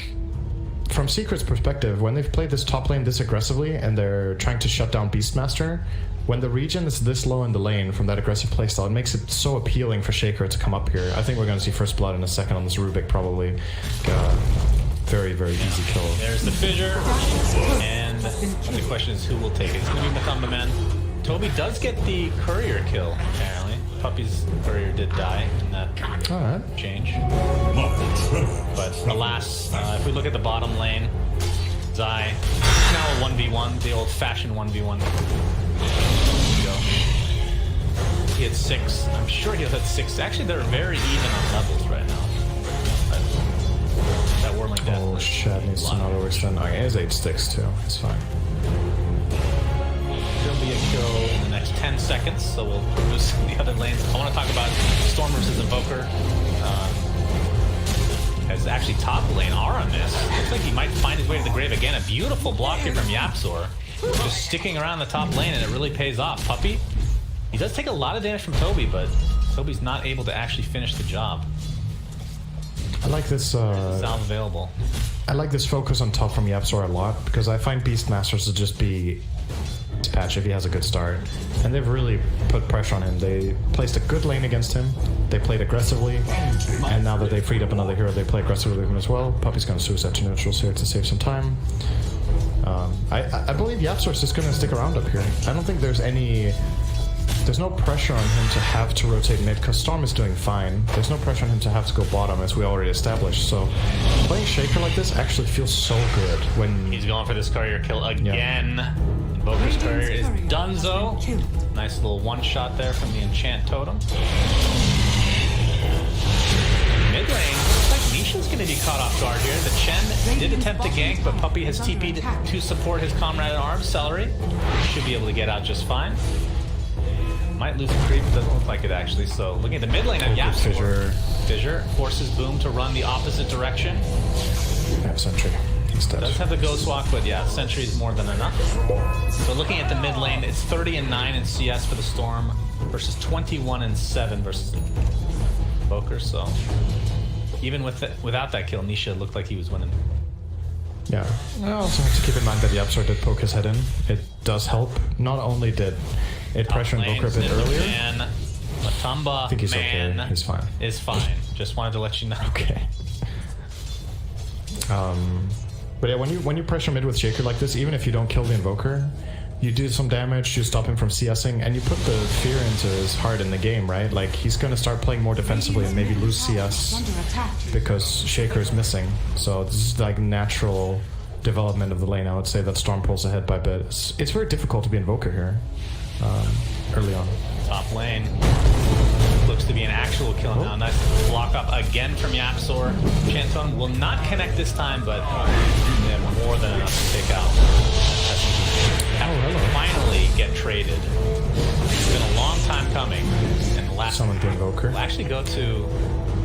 from Secret's perspective, when they've played this top lane this aggressively and they're trying to shut down Beastmaster, when the regen is this low in the lane from that aggressive playstyle, it makes it so appealing for Shaker to come up here. I think we're going to see first blood in a second on this Rubik, probably. Very, very easy kill. There's the fissure, and the question is who will take it. It's going to be Matumbaman. Toby does get the courier kill, apparently. Puppy's courier did die in that change. But alas, if we look at the bottom lane, Zai now a 1v1, the old-fashioned 1v1. He had 6. I'm sure he'll hit 6. Actually, they're very even on levels right now. That Whirling Death. Oh, Shad needs to not overextend. Okay, he has 8 sticks too. It's fine. There'll be a kill in the next 10 seconds, so we'll cruise the other lanes. I want to talk about Storm versus Invoker. As actually top lane, Aramis. Looks like he might find his way to the grave again. A beautiful block here from Yapsor. Just sticking around the top lane, and it really pays off. Puppy, he does take a lot of damage from Toby, but Toby's not able to actually finish the job. I like this. Salve available. I like this focus on top from Yapsor a lot because I find Beastmasters to just be dispatch if he has a good start, and they've really put pressure on him. They placed a good lane against him. They played aggressively, and now that they freed up another hero, they play aggressively with him as well. Puppy's going to suicide to neutrals here to save some time. I believe Yapsor's just going to stick around up here. I don't think there's no pressure on him to have to rotate mid because Storm is doing fine. There's no pressure on him to have to go bottom as we already established. So playing Shaker like this actually feels so good when he's going for this courier kill again. Yeah. Invoker's courier is donezo. Nice little one shot there from the enchant totem. Mid lane, looks like Nisha's going to be caught off guard here. The Chen did attempt to gank, but Puppy has TP'd to support his comrade at arms, Celery. Should be able to get out just fine. Might lose a creep, doesn't look like it actually. So looking at the mid lane of Yapsor. Fissure forces Boom to run the opposite direction. I have Sentry instead. Does have the Ghost Walk, but yeah, Sentry is more than enough. So looking at the mid lane, it's 30-9 in CS for the Storm versus 21-7 versus Invoker. So even without that kill, Nisha looked like he was winning. Yeah. I also have to keep in mind that Yapsor did poke his head in. It does help. Not only did it pressure Invoker a bit earlier. Matamba I think he's okay. He's fine. Is fine. Just wanted to let you know. Okay. But yeah, when you pressure mid with Shaker like this, even if you don't kill the Invoker, you do some damage, you stop him from CSing, and you put the fear into his heart in the game, right? Like, he's gonna start playing more defensively and maybe lose CS because Shaker is missing. So this is like natural development of the lane. I would say that Storm pulls ahead by a bit. It's very difficult to be Invoker here early on. Top lane looks to be an actual kill now. Nice block up again from Yapsor. Chanton will not connect this time, but they have more than enough to take out. Finally get traded. It's been a long time coming. And the last someone to Invoker. We'll actually go to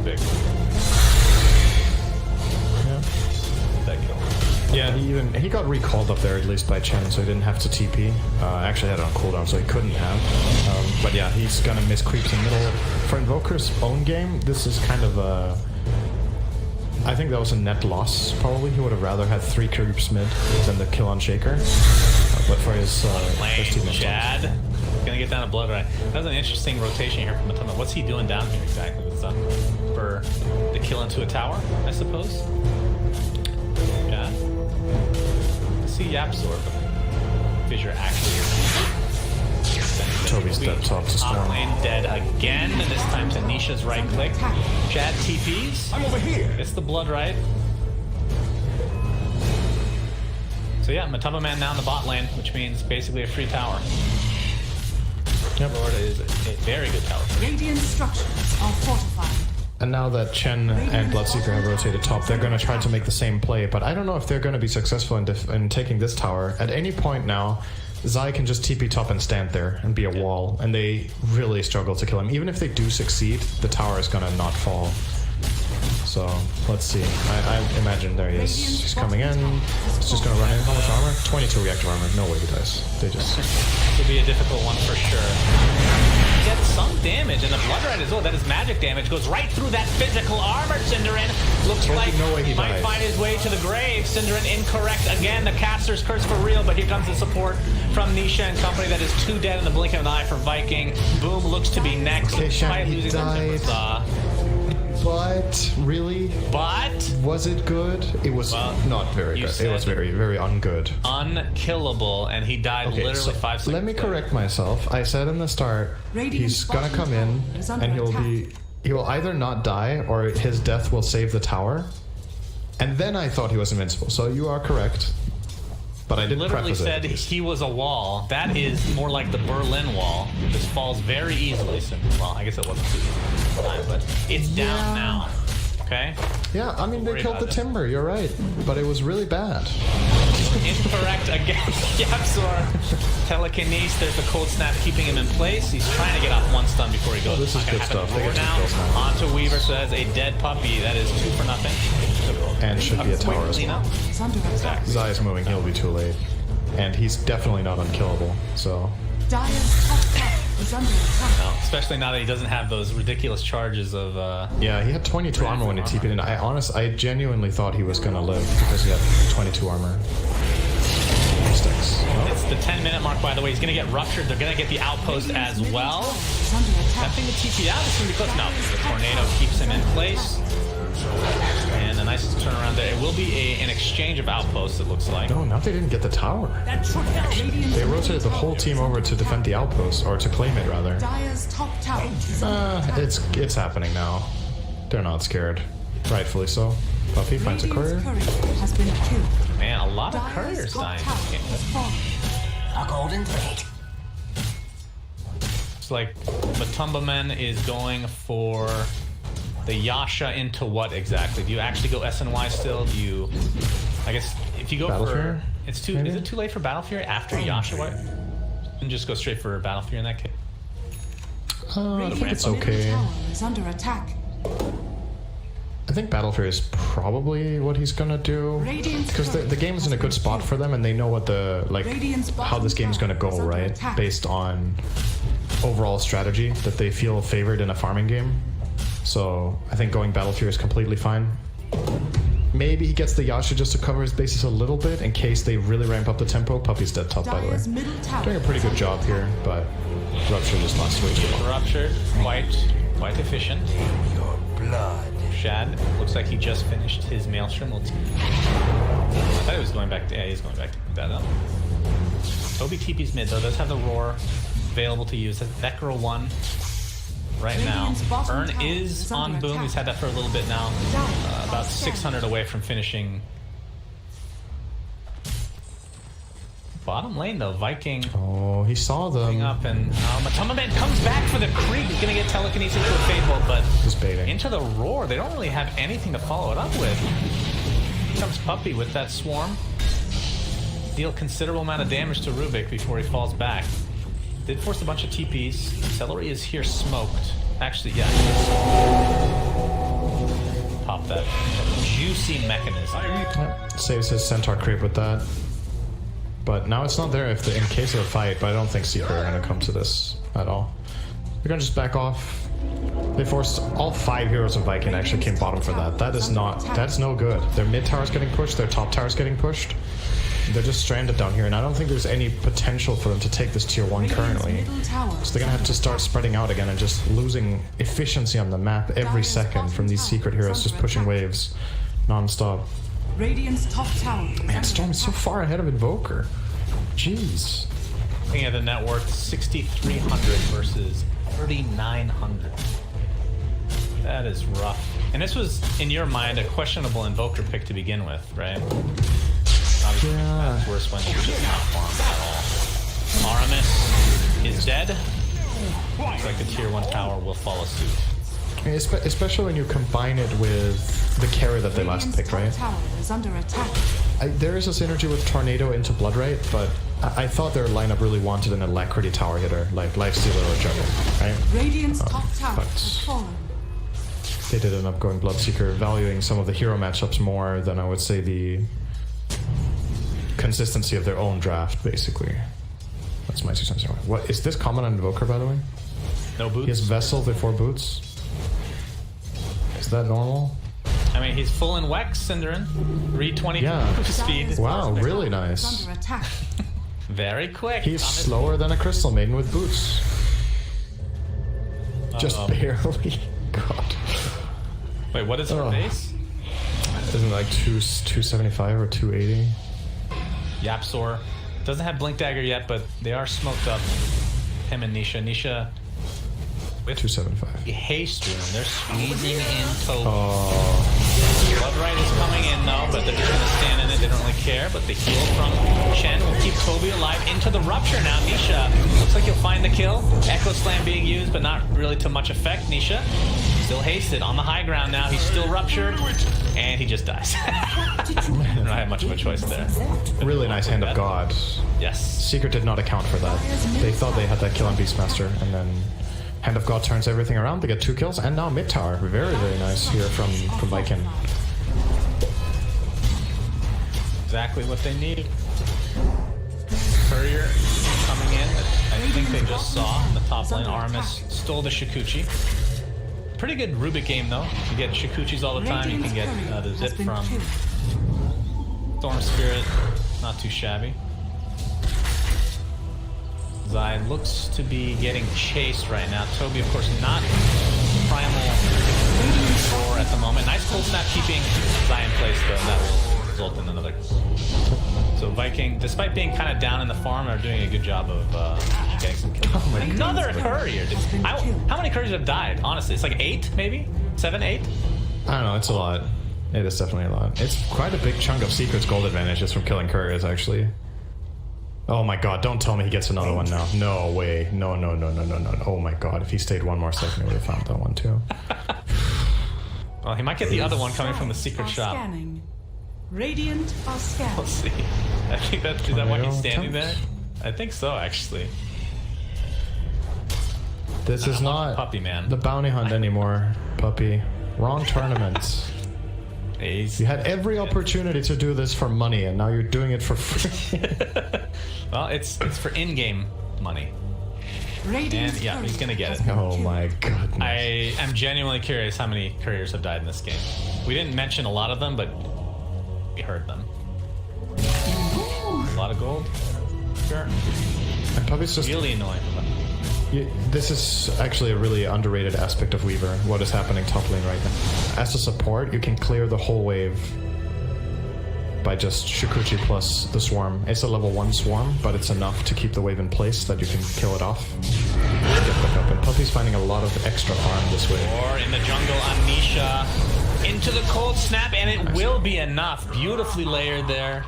Vic. Yeah. That kill. Yeah, he got recalled up there at least by Chen, so he didn't have to TP. Actually had it on cooldown, so he couldn't have. But yeah, he's gonna miss creeps in the middle. For Invoker's own game, this is kind of a... I think that was a net loss, probably. He would have rather had 3 creeps mid than the kill on Shaker. But for his team, Chad gonna get down a blood right. That was an interesting rotation here from Matoma. What's he doing down here exactly? Was that for the kill into a tower, I suppose? Yeah. I see Yapsor, but Fissure actually is. Toby's dead top to Storm. Top lane dead again, and this time to Nisha's right click. Chad TPs. I'm over here. It's the blood right. So yeah, Matamba Man now in the bot lane, which means basically a free tower. Yep. Lord is a very good tower. Radiant structures are fortified. And now that Chen and Bloodseeker have rotated top, they're going to try to make the same play, but I don't know if they're going to be successful in taking this tower. At any point now, Zai can just TP top and stand there and be a wall, and they really struggle to kill him. Even if they do succeed, the tower is going to not fall. So, let's see. I imagine there he is. He's coming in. He's just going to run in. How much armor? 22 reactive armor. No way he dies. They just... This will be a difficult one for sure. He gets some damage, and the blood right as well. That is magic damage. Goes right through that physical armor. Cinderin looks like he might find his way to the grave. Cinderin incorrect again. The caster's curse for real, but here comes the support from Nisha and company. That is 2 dead in the blink of an eye for Viking. Boom looks to be next. Okay, Despite he losing died. But really, was it good? It was not very good. It was very, very ungood. Unkillable, and he died literally 5 seconds. Let me correct myself. I said in the start, he's gonna come in and he will either not die or his death will save the tower. And then I thought he was invincible. So you are correct. But I didn't literally said he was a wall. That is more like the Berlin Wall. This falls very easily. Well, I guess it wasn't too easy, but it's down now. Okay? Yeah, I mean, they killed the timber. You're right. But it was really bad. Incorrect again. Yapsor. Telekinesis. There's a cold snap keeping him in place. He's trying to get off 1 stun before he goes. This is good stuff. They get 2 now. kills now. Onto Weaver, so that's a dead puppy. That is 2 for nothing. And should be a tower as well. Exactly. Zai's moving, he'll be too late. And he's definitely not unkillable, so... Dire's top tower is under attack. No, especially now that he doesn't have those ridiculous charges of... Yeah, he had 22 armor when he TP'd in. I genuinely thought he was gonna live because he had 22 armor. Sticks. Oh. It's the 10-minute mark, by the way. He's gonna get ruptured. They're gonna get the outpost as well. Attempting to TP out. This is gonna be close. No, the tornado keeps him in place. And a nice turnaround there. It will be an exchange of outposts, it looks like. No, now they didn't get the tower. They rotated the whole team over to defend the outpost, or to claim it, rather. It's happening now. They're not scared. Rightfully so. Buffy finds a courier. Man, a lot of couriers dying in this game. A golden thread. It's like Matumba Men is going for the Yasha into what exactly? Do you actually go SNY still? Do you... I guess if you go Battle for... Fury? It's too... Maybe? Is it too late for Battle Fury after Yasha? Why? And just go straight for Battle Fury in that case? I think it's okay. Is under attack. I think Battlefield is probably what he's gonna do, because the game is in a good spot for them, and they know what the how this game is gonna go, right? Based on overall strategy that they feel favored in a farming game. So I think going Battlefield is completely fine. Maybe he gets the Yasha just to cover his bases a little bit in case they really ramp up the tempo. Puppy's dead top, by the way. Doing a pretty good job here, but Rupture just lost way too long. Rupture, quite efficient. Shad, looks like he just finished his Maelstrom. I thought he was going back to... Yeah, he's going back to that up. Toby TP's mid, though, does have the Roar available to use. That girl 1 right now. Earn is on Boom. He's had that for a little bit now. About 600 away from finishing. Bottom lane, though. Viking. Oh, he saw them. Up and Matoma comes back for the creep. He's gonna get telekinesis to a Fade Bolt, but just baiting. Into the Roar. They don't really have anything to follow it up with. Here comes Puppy with that Swarm. Deal considerable amount of damage to Rubik before he falls back. Did force a bunch of TPs. Celery is here smoked. Actually, yeah. Pop that juicy mechanism. Saves his Centaur creep with that. But now it's not there in case of a fight, but I don't think Secret are going to come to this at all. They're going to just back off. They forced all 5 heroes of Viking actually came bottom for that. That's no good. Their mid tower's getting pushed, their top tower's getting pushed. They're just stranded down here, and I don't think there's any potential for them to take this tier 1 currently. So they're gonna have to start spreading out again and just losing efficiency on the map every second from these secret heroes just pushing waves non-stop. Radiant's top tower. Man, Storm is so far ahead of Invoker. Jeez. Looking at the net worth, 6,300 versus 3,900. That is rough. And this was, in your mind, a questionable Invoker pick to begin with, right? Obviously, that's worse when you're just not farmed at all. Aramis is dead. Looks like the tier 1 tower will follow suit. Especially when you combine it with the carry that they last picked, right? There is a synergy with Tornado into Bloodright, but I thought their lineup really wanted an Alacrity tower hitter, like Lifestealer or Juggle, right? Radiant's top tower has fallen. They did end up going Bloodseeker, valuing some of the hero matchups more than I would say the consistency of their own draft, basically. That's my 2 cents. What is this common on Invoker, by the way? No boots. He has Vessel before boots. Is that normal? I mean, he's full in Wex, Cinderin. 320 speed. Wow, really nice. Very quick. He's slower than a Crystal Maiden with boots. Just barely. God. Wait, what is her base? Isn't it like 275 or 280? Yapsor doesn't have Blink Dagger yet, but they are smoked up. Him and Nisha. Nisha with 275. Haste Rune. They're squeezing in Toby. Bloodright is coming in though, but they're just going to stand in it. They don't really care, but the heal from Chen will keep Toby alive into the Rupture now. Nisha looks like he'll find the kill. Echo Slam being used, but not really to much effect. Nisha still hasted on the high ground now. He's still Ruptured, and he just dies. I don't have much of a choice there. Really nice Hand of God. Yes. Secret did not account for that. They thought they had that kill on Beastmaster, and then Hand of God turns everything around. They get 2 kills, and now mid tower. Very, very nice here from Viking. Exactly what they need. Courier coming in. I think they just saw in the top lane. Aramis stole the Shikuchi. Pretty good Rubik game though. You get Shikuchis all the time. You can get the zip from Storm Spirit. Not too shabby. Zai looks to be getting chased right now. Toby, of course, not primal roar at the moment. Nice cold snap keeping Zai in place though. That will result in another. So Viking, despite being kind of down in the farm, are doing a good job of getting some kills. Oh another courier. How many couriers have died? Honestly, it's like 8, maybe 7, 8. I don't know. It's a lot. It is definitely a lot. It's quite a big chunk of Secret's gold advantage just from killing couriers, actually. Oh my god, don't tell me he gets another one now. No way. No. Oh my god, if he stayed 1 more second, he would have found that one too. Well, he might get the other one coming from the secret shop. Radiant are scanning. We'll see. I think is that why he's standing there? I think so, actually. This is not Puppy, man. the bounty hunt anymore, Puppy. Wrong tournament. You had every opportunity to do this for money, and now you're doing it for free. Well, it's for in-game money. And yeah, he's gonna get it. Oh my goodness. I am genuinely curious how many couriers have died in this game. We didn't mention a lot of them, but we heard them. A lot of gold. Sure. And Puppy's just really annoying. This is actually a really underrated aspect of Weaver, what is happening top lane right now. As a support, you can clear the whole wave by just Shukuchi plus the Swarm. It's a level 1 Swarm, but it's enough to keep the wave in place that you can kill it off. Get back up. And Puppy's finding a lot of extra farm this way. Or in the jungle, Amnesia into the cold snap, and it will be enough. Beautifully layered there.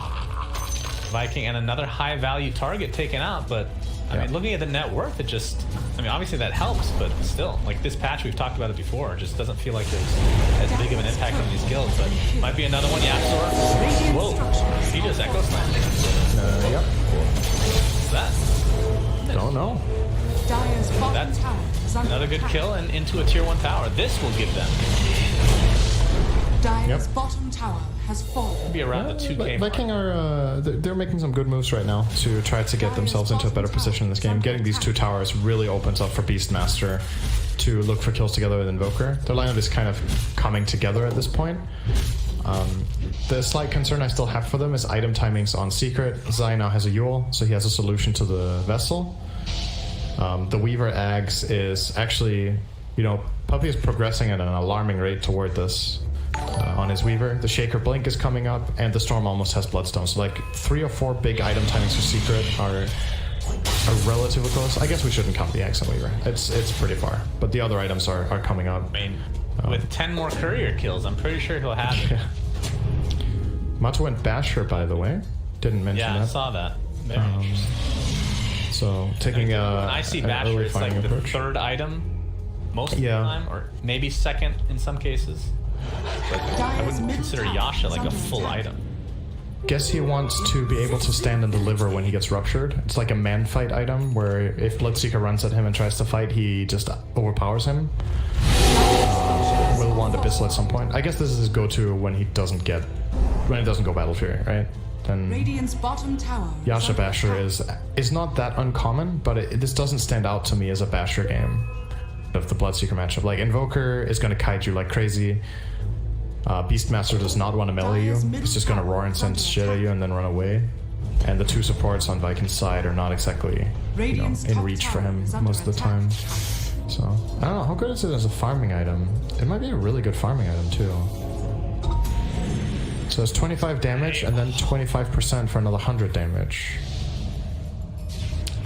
Viking and another high value target taken out, but I mean, looking at the net worth, it just, I mean, obviously that helps, but still, like this patch, we've talked about it before, it just doesn't feel like there's as big of an impact on these kills, but might be another one. Yapsor. Whoa. He just Echo Slam. Yep. What's that? Don't know. That's another good kill and into a tier 1 tower. This will give them. Dire's bottom tower has fallen. Be around the 2K mark. Viking are they're making some good moves right now to try to get themselves into a better position in this game. Getting these 2 towers really opens up for Beastmaster to look for kills together with Invoker. Their lineup is kind of coming together at this point. The slight concern I still have for them is item timings on Secret. Zai now has a Yule, so he has a solution to the Vessel. The Weaver Ags is actually, you know, Puppy is progressing at an alarming rate toward this. On his Weaver, the Shaker Blink is coming up, and the Storm almost has Bloodstone. So like 3 or 4 big item timings for Secret are relatively close. I guess we shouldn't count the Axe on Weaver. It's pretty far, but the other items are coming up. I mean, with 10 more courier kills, I'm pretty sure he'll have it. Mato went Basher, by the way. Didn't mention that. Yeah, I saw that. Very interesting. So taking when I see Basher, it's like the 3rd item most of the time, or maybe 2nd in some cases. But I wouldn't consider Yasha like a full item. Guess he wants to be able to stand and deliver when he gets ruptured. It's like a man fight item where if Bloodseeker runs at him and tries to fight, he just overpowers him. Will want Abyssal at some point. I guess this is his go-to when he doesn't go Battle Fury, right? Then Radiant's bottom tower Yasha Basher is not that uncommon, but this doesn't stand out to me as a Basher game of the Bloodseeker matchup. Like Invoker is going to kite you like crazy. Beastmaster does not want to melee you. He's just going to roar and send shit at you and then run away. And the 2 supports on Viking's side are not exactly, you know, in reach for him most of the time. So, I don't know, how good is it as a farming item? It might be a really good farming item too. So it's 25 damage and then 25% for another 100 damage.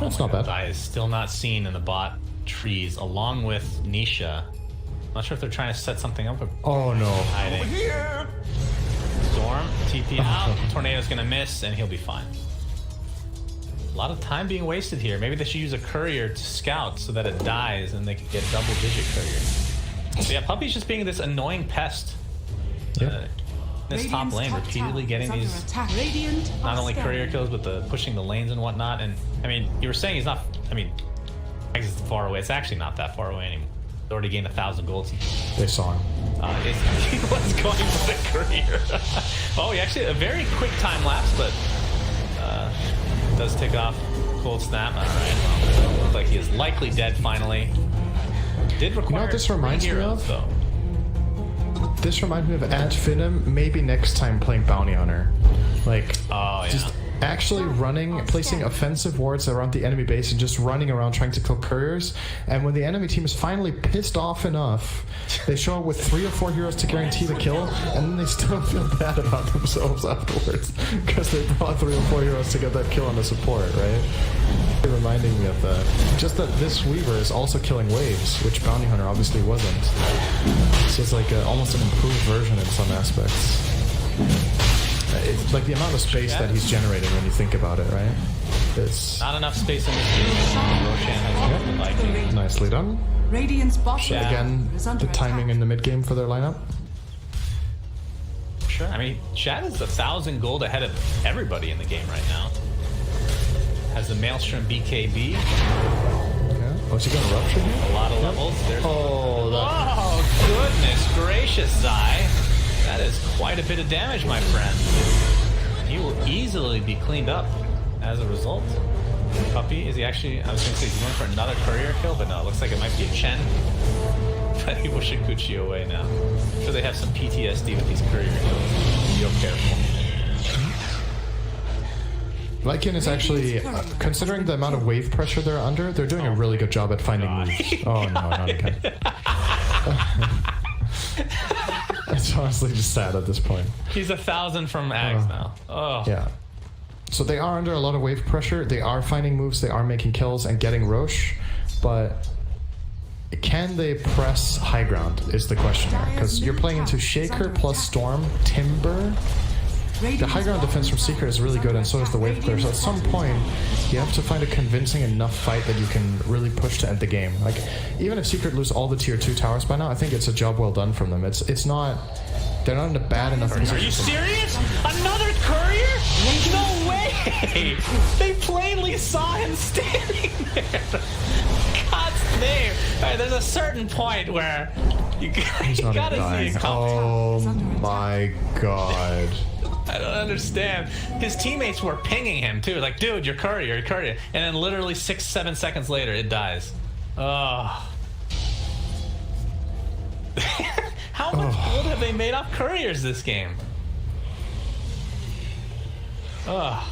That's not bad. Zai is still not seen in the bot trees, along with Nisha. Not sure if they're trying to set something up. Oh no. Hiding. Storm, TP out, Tornado's gonna miss, and he'll be fine. A lot of time being wasted here. Maybe they should use a courier to scout so that it dies and they can get double-digit courier. So yeah, Puppy's just being this annoying pest. This top lane, repeatedly getting these not only courier kills, but the pushing the lanes and whatnot. And I mean, you were saying he's not, I mean, I guess it's far away. It's actually not that far away anymore. He's already gained 1,000 gold. They saw him. He was going for the courier. Oh, he actually, a very quick time lapse, but does take off cold snap. All right, well, looks like he is likely dead finally. Did require, you know what this reminds me of? Though. This reminds me of Ad Finem, maybe next time playing Bounty Hunter. Like, just actually running, placing offensive wards around the enemy base and just running around trying to kill couriers. And when the enemy team is finally pissed off enough, they show up with 3 or 4 heroes to guarantee the kill, and then they still feel bad about themselves afterwards because they brought 3 or 4 heroes to get that kill on the support, right? Reminding me of that. Just that this Weaver is also killing waves, which Bounty Hunter obviously wasn't. So it's like almost an improved version in some aspects. It's like the amount of space that he's generating when you think about it, right? It's not enough space in this game. Like nicely done. Radiant's bottom again, the timing in the mid game for their lineup. Sure. I mean, Shad is 1,000 gold ahead of everybody in the game right now. Has the Maelstrom BKB. Yeah. Oh, is he going to rupture here? A lot of levels. There's oh, goodness gracious. vicious, Zai. That is quite a bit of damage, my friend. He will easily be cleaned up as a result. Puppy, is he actually... I was going to say, he's going for another courier kill, but no, it looks like it might be a Chen. But he will Shikuchi away now. I'm sure they have some PTSD with these courier kills. Real careful. Lycan is actually, considering the amount of wave pressure they're under, they're doing a really good job at finding moves. Oh no, not again. It's honestly just sad at this point. He's 1,000 from Ags now. Oh. Yeah. So they are under a lot of wave pressure. They are finding moves. They are making kills and getting Roche. But can they press high ground is the question here. Because you're playing into Shaker plus Storm, Timber. The high ground defense from Secret is really good, and so is the wave clear. So at some point, you have to find a convincing enough fight that you can really push to end the game. Like, even if Secret lose all the tier 2 towers by now, I think it's a job well done from them. It's not... They're not in a bad enough position. Are you serious? Another courier? No way! They plainly saw him standing there. God's name. All right, there's a certain point where you gotta see it come. Oh my god. I don't understand. His teammates were pinging him too, like, dude, you're courier, you're courier. And then literally 6-7 seconds later, it dies. Oh. How much gold have they made off couriers this game? Ugh.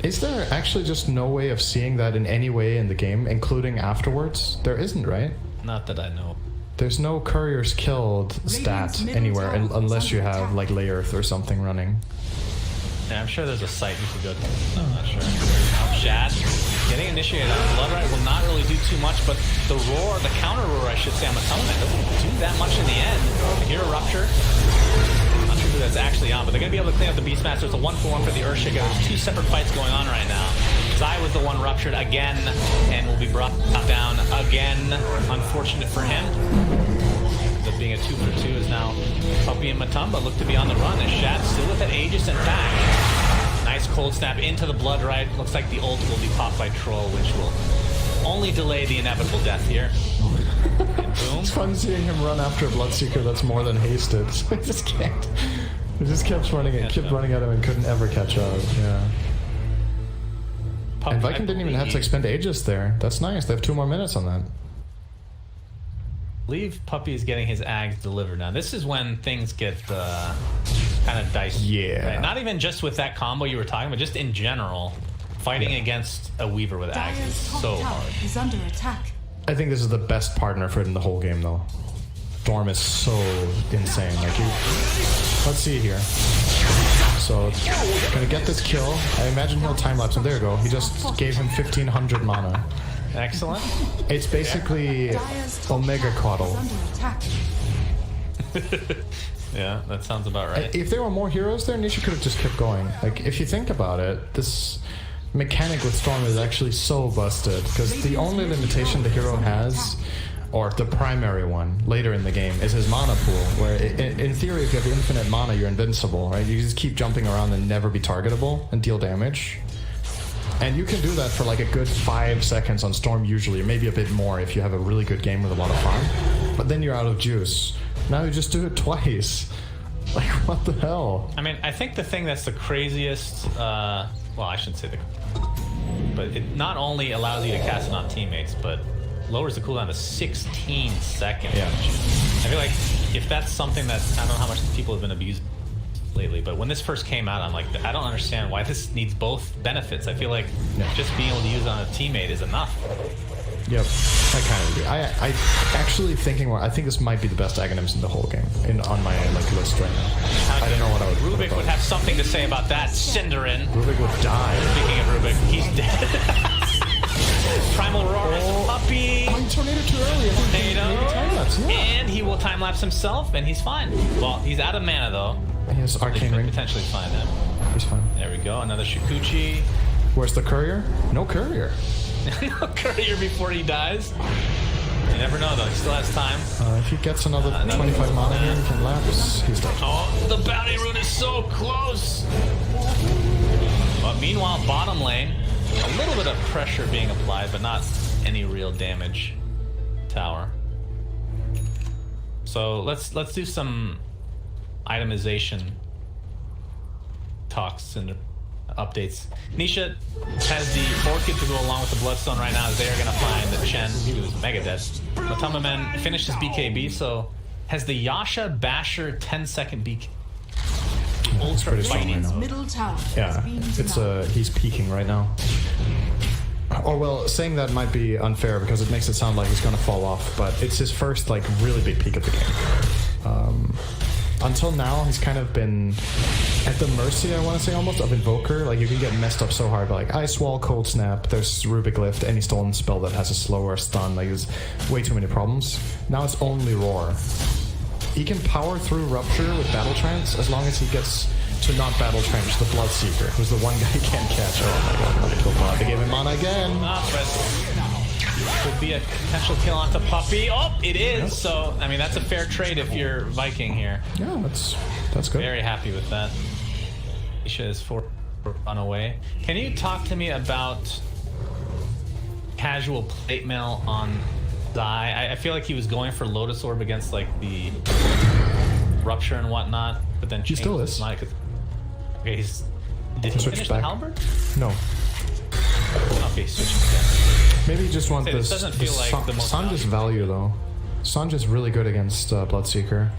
Is there actually just no way of seeing that in any way in the game, including afterwards? There isn't, right? Not that I know. There's no couriers killed stat anywhere unless you have like Lay Earth or something running. Yeah, I'm sure there's a site you could go to. I'm not sure. Shad getting initiated on Bloodright will not really do too much, but the roar, the counter roar, I should say, on Matoma doesn't do that much in the end. I hear a Rupture. I'm not sure who that's actually on, but they're going to be able to clean up the Beastmaster. It's a 1-for-1 for the Earthshaker. There's 2 separate fights going on right now. Zai was the one ruptured again and will be brought down again. Unfortunate for him. That being a 2-for-2 is now Puppy and Matumba look to be on the run, and Shad still with that Aegis intact. Nice cold snap into the Bloodright. Looks like the ult will be popped by Troll, which will only delay the inevitable death here. And boom. It's fun seeing him run after a Bloodseeker that's more than hasted. So he just can't. He just kept running at him and couldn't ever catch up. Yeah. Puppy, and Viking didn't even have to expend Aegis there. That's nice. They have 2 more minutes on that. I believe Puppy is getting his Ags delivered now. This is when things get kind of dicey. Yeah. Right? Not even just with that combo you were talking about, just in general. Fighting against a Weaver with Ags is so hard. Is under attack. I think this is the best partner for it in the whole game, though. Storm is so insane. Like, let's see here. So, gonna get this kill. I imagine he'll time lapse him. There you go. He just gave him 1500 mana. Excellent. It's basically Omega Coddle. Yeah, that sounds about right. If there were more heroes there, Nisha could have just kept going. Like, if you think about it, this mechanic with Storm is actually so busted, because the only limitation the hero has, or the primary one later in the game, is his mana pool, where in theory if you have infinite mana you're invincible, right? You just keep jumping around and never be targetable and deal damage. And you can do that for like a good 5 seconds on Storm usually, or maybe a bit more if you have a really good game with a lot of farm. But then you're out of juice. Now you just do it twice. Like, what the hell? I mean, I think the thing that's the craziest, well, I shouldn't say but it not only allows you to cast it on teammates, but lowers the cooldown to 16 seconds. Yeah. I feel like if that's something that, I don't know how much people have been abused lately, but when this first came out, I'm like, I don't understand why this needs both benefits. I feel like just being able to use it on a teammate is enough. Yep, I kind of agree. I actually thinking more. I think this might be the best Aghanims in the whole game on my like list right now. I don't know what I would. Rubik would have something to say about that. Cinderin. Rubik would die. Speaking of Rubik, he's dead. Primal Roar is a puppy. Oh, he tornado too early. Tornado. And he will time lapse himself, and he's fine. Well, he's out of mana though. He has Arcane Ring. Potentially find him. He's fine. There we go. Another Shikuchi. Where's the courier? No courier. No courier before he dies. You never know though. He still has time. If he gets another 25 mana here, he can lapse. He's dead. Oh, the bounty rune is so close. But meanwhile, bottom lane, a little bit of pressure being applied, but not any real damage. Tower. So let's do some itemization talks and updates. Nisha has the Orchid to go along with the Bloodstone right now, as they are going to find the Chen, who's mega dead. Matamaman finished his BKB, so has the Yasha Basher 10-second BK. It's pretty strong right now. Middle tower. Yeah, it's he's peaking right now. Or well, saying that might be unfair because it makes it sound like he's gonna fall off, but it's his first like really big peak of the game. Until now, he's kind of been at the mercy, I want to say almost, of Invoker. Like you can get messed up so hard by like Ice Wall, Cold Snap, there's Rubik Lift, any stolen spell that has a slower stun. Like there's way too many problems. Now it's only Roar. He can power through Rupture with Battle Trance as long as he gets to not Battle Trance the Bloodseeker, who's the one guy he can't catch. Oh my god, another kill bot. They gave him mana again. Could be a potential kill onto Puppy. Oh, it is. So, I mean, that's a fair trade if you're Viking here. Yeah, that's good. Very happy with that. Isha is for run away. Can you talk to me about casual plate mail on Zai? I feel like he was going for Lotus Orb against like the Rupture and whatnot, but then he still is. Okay, did he finish the Halberd? No. Okay, switching again. Maybe you just want this. Doesn't feel like the most Sanja's value though. Sanja's really good against Bloodseeker.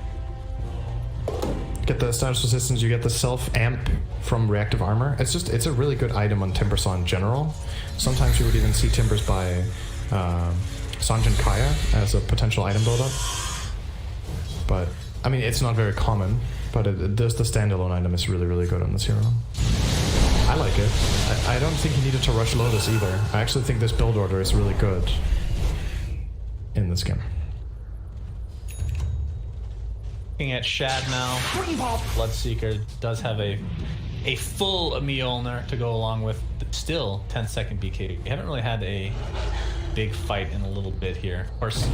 Get the status resistance, you get the self amp from reactive armor. It's a really good item on Timbersaw in general. Sometimes you would even see Timbers by Sanjin Kaya as a potential item build-up. But I mean, it's not very common, but the standalone item is really, really good on this hero. I like it. I don't think he needed to rush Lotus either. I actually think this build order is really good in this game. Looking at Shad now, Bloodseeker does have a full Mjolnir to go along with still 10-second BK. We haven't really had a big fight in a little bit here. Of course,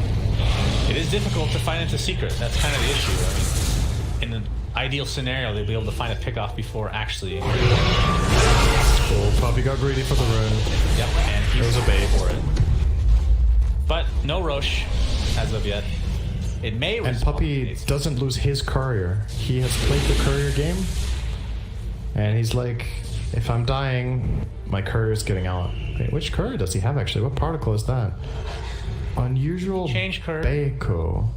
it is difficult to fight into Secret. That's kind of the issue. I mean, in an ideal scenario, they'd be able to find a pickoff before actually. Oh, Puppy got greedy for the rune. Yep, and he was a bait for it. But no Roche as of yet. It may. And Puppy doesn't lose his courier. He has played the courier game, and he's like, if I'm dying, my courier's getting out. Wait, which courier does he have actually? What particle is that? Unusual Change courier. Baco.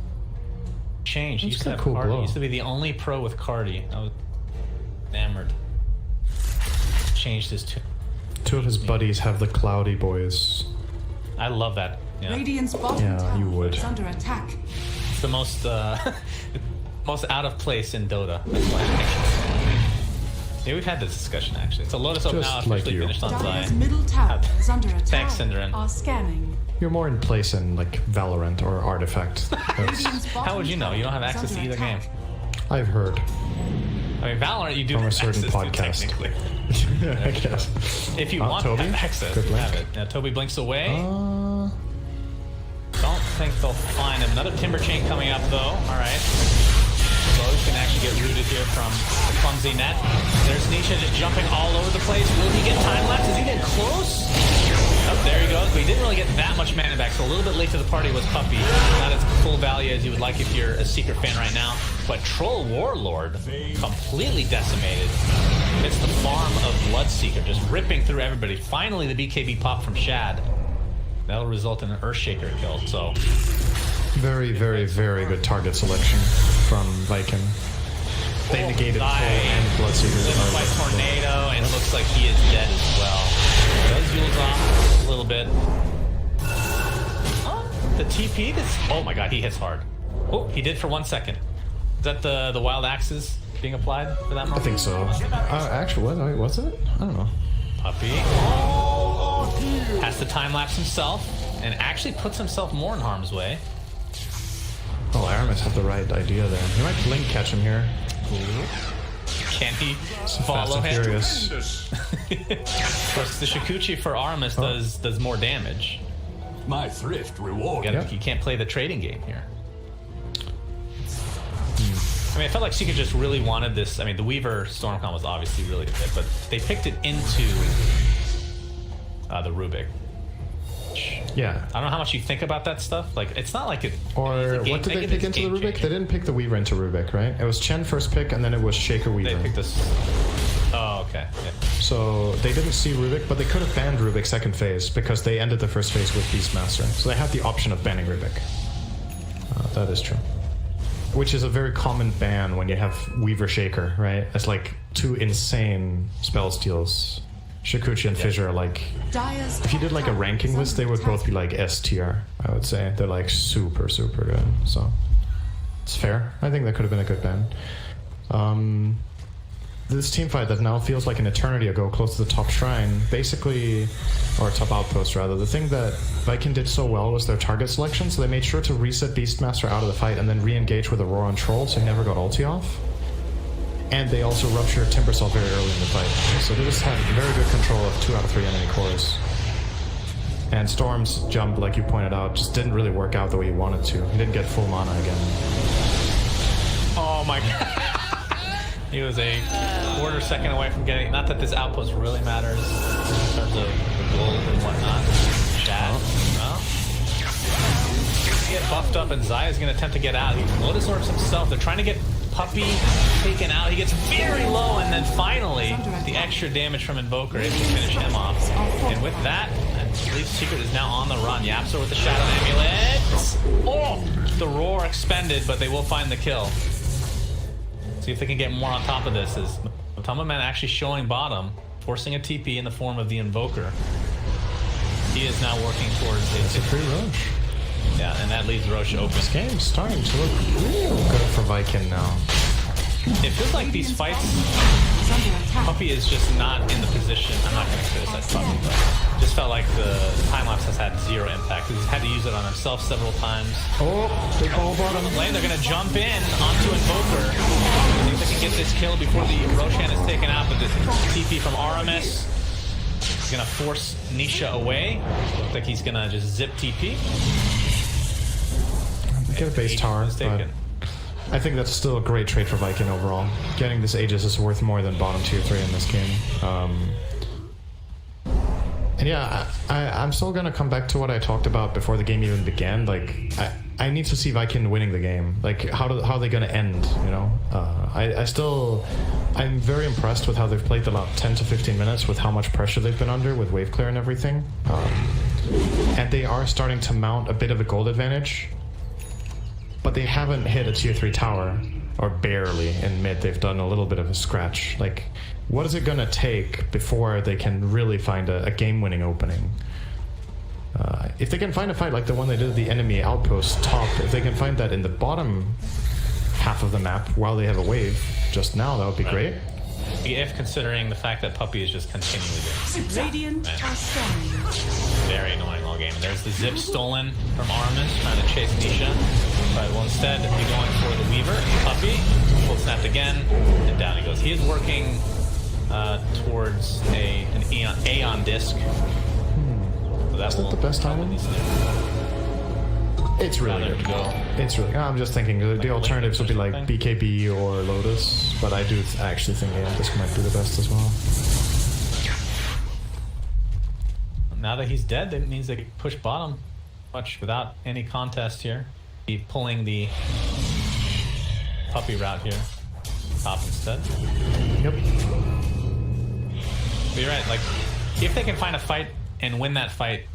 Change. He used to have cool Cardi. glow. He used to be the only pro with Cardi. I was enamored. Changed his tune. Two of his buddies have the Cloudy Boys. I love that. Yeah. Radiant's bottom tower you would. is under attack. It's the most most out of place in Dota. Yeah, we've had this discussion actually. So Lotus Oak now officially finished on Zai. Dire's middle tower is under attack. Thanks, Synderen. Are scanning. You're more in place in like Valorant or Artifact. How would you know? You don't have access to either game. I've heard. I mean, Valorant you do From a have certain access podcast. to, technically. I guess. If you want Toby? to have access, Good you blink. have it. Now Toby blinks away. Don't think they'll find him. Another Timber Chain coming up though. Alright. Rose can actually get rooted here from the clumsy net. There's Nisha just jumping all over the place. Will he get time lapse? Is he getting close? Oh, there he goes. But he didn't really get that much mana back, so a little bit late to the party was Puppy. Not as full value as you would like if you're a Secret fan right now. But Troll Warlord completely decimated. It's the farm of Bloodseeker just ripping through everybody. Finally the BKB pop from Shad. That'll result in an Earthshaker kill, so. Very, very, very good target selection from Viking. They negated Troll and Bloodseeker. By Tornado, and it looks like he is dead as well. Does Yule's off a little bit. Oh, the TP, oh my god, he hits hard. Oh, he did for 1 second. Is that the wild axes being applied for that moment? I think so. Actually, what's it? I don't know. Puppy has to time lapse himself and actually puts himself more in harm's way. Oh, Aramis had the right idea there. He might blink catch him here. Can he Fast follow and him? Furious. Of course, the Shikuchi for Aramis does more damage. My thrift reward. You can't play the trading game here. I mean, I felt like Secret just really wanted this. I mean, the Weaver Stormcon was obviously really good, but they picked it into the Rubik. Yeah. I don't know how much you think about that stuff. Like, it's not like it. Or what did they pick into the Rubik? They didn't pick the Weaver into Rubik, right? It was Chen first pick, and then it was Shaker Weaver. They picked this. Oh, okay. Yeah. So they didn't see Rubik, but they could have banned Rubik second phase because they ended the first phase with Beastmaster. So they had the option of banning Rubik. That is true. Which is a very common ban when you have Weaver Shaker, right? It's like two insane spell steals. Shikuchi and Fissure are like... If you did like a ranking list, they would both be like S tier, I would say. They're like super, super good. So it's fair. I think that could have been a good ban. This team fight that now feels like an eternity ago, close to the top shrine, basically, or top outpost rather, the thing that Viking did so well was their target selection, so they made sure to reset Beastmaster out of the fight and then re-engage with Aurora and Troll, so he never got ulti off. And they also ruptured Timbersaw very early in the fight. So they just had very good control of 2 out of 3 enemy cores. And Storm's jump, like you pointed out, just didn't really work out the way he wanted to. He didn't get full mana again. Oh my god. He was a quarter second away from getting... Not that this outpost really matters in terms of the gold and whatnot. Chad. Well, get buffed up, and Zaya's going to attempt to get out. He Lotus Orbs himself. They're trying to get Puppey taken out. He gets very low, and then finally, the extra damage from Invoker able to finish him off. And with that, I believe Secret is now on the run. Yapsor with the Shadow Amulet. Oh! The Roar expended, but they will find the kill. See if they can get more on top of this. Is Matama Man actually showing bottom, forcing a TP in the form of the Invoker. He is now working towards a free Roche. Yeah, and that leaves Roche open. This game's starting to look real good for Viking now. It feels like these fights, Puppey is just not in the position. I'm not going to criticize Puppey, but just felt like the time-lapse has had zero impact. He's had to use it on himself several times. Oh, they call bottom. Lane, they're going to jump in onto Invoker. See if they can get this kill before the Roshan is taken out, but this TP from Aramis is going to force Nisha away. Looks like he's going to just zip TP. Get a base tower, but I think that's still a great trade for Viking overall. Getting this Aegis is worth more than bottom tier 3 in this game. And yeah, I'm still gonna come back to what I talked about before the game even began. Like, I need to see Viking winning the game. Like, how are they gonna end, you know? I'm very impressed with how they've played the last 10 to 15 minutes with how much pressure they've been under with wave clear and everything. And they are starting to mount a bit of a gold advantage. But they haven't hit a tier 3 tower, or barely in mid. They've done a little bit of a scratch. Like, what is it gonna take before they can really find a game-winning opening? If they can find a fight like the one they did at the enemy outpost top, if they can find that in the bottom half of the map while they have a wave just now, that would be great. If considering the fact that Puppey is just continually doing Radiant are strong. very annoying all game. There's the zip stolen from Aramis trying to chase Nisha, but will instead be going for the Weaver. Puppey full snapped again, and down he goes. He is working towards an Aeon disc. So that is that the best time? It's really good. It's really. I'm just thinking the alternatives would be like BKB or Lotus, but I do actually think Aeon disc might be the best as well. Now that he's dead, that means they can push bottom much without any contest here. Be pulling the Puppey route here. Top instead. Yep. But you're right, like, if they can find a fight and win that fight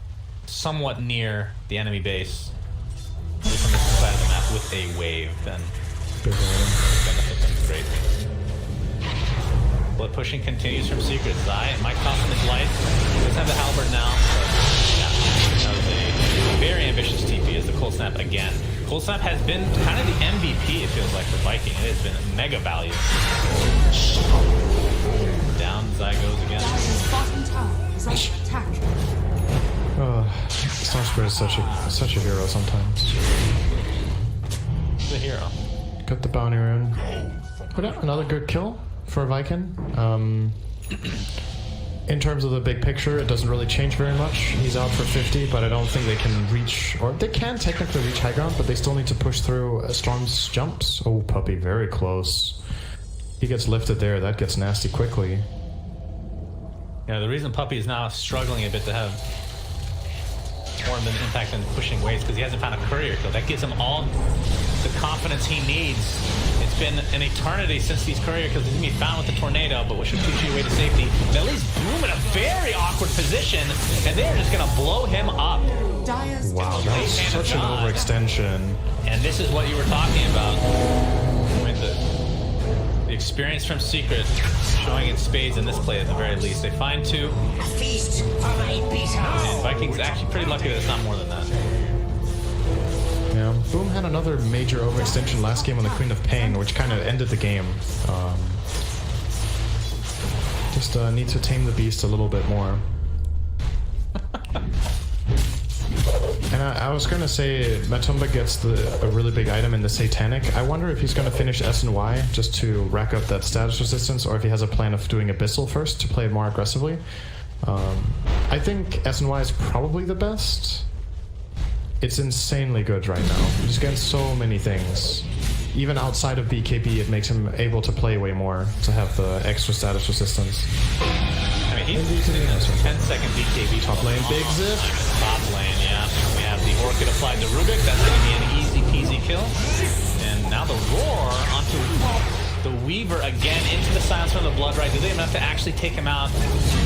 somewhat near the enemy base, at least on this side of the map with a wave, then benefit them greatly. Blood pushing continues from Secret. Zai might cost him his life. He does have the halberd now, but yeah, that was a very ambitious TP as the Cold Snap again. Cold Snap has been kind of the MVP, it feels like, for Viking. It has been a mega value. Down Zai goes again. Storm Spirit is such a hero sometimes. He's a hero. Got the bounty rune. But yeah, another good kill for Viking. In terms of the big picture, it doesn't really change very much. He's out for 50, but I don't think they can reach, or they can technically reach high ground, but they still need to push through Storm's jumps. Oh, Puppey, very close. He gets lifted there. That gets nasty quickly. Yeah, the reason Puppey is now struggling a bit to have more of an impact than pushing waves because he hasn't found a courier kill. That gives him all the confidence he needs. It's been an eternity since these courier kills. He's going to be found with the tornado, but with Shukuchi away to safety. That leaves Boom in a very awkward position, and they're just going to blow him up. Wow, that was such an overextension. And this is what you were talking about. With the experience from Secret showing in spades in this play at the very least. They find 2. A feast for my beaters. And Vikings actually pretty lucky that it's not more than that. Yeah, Boom had another major overextension last game on the Queen of Pain, which kind of ended the game. Just need to tame the beast a little bit more. And I was going to say, Matumba gets a really big item in the Satanic. I wonder if he's going to finish S and Y just to rack up that status resistance, or if he has a plan of doing Abyssal first to play it more aggressively. I think S and Y is probably the best. It's insanely good right now. He's getting so many things. Even outside of BKB, it makes him able to play way more, to have the extra status resistance. I mean, he's using a 10-second BKB. Top lane, big zip. Top lane, yeah. We have the Orchid applied to Rubik. That's going to be an easy peasy kill. And now the Roar onto the Weaver again into the silence from the Blood Right. Do they have enough to actually take him out?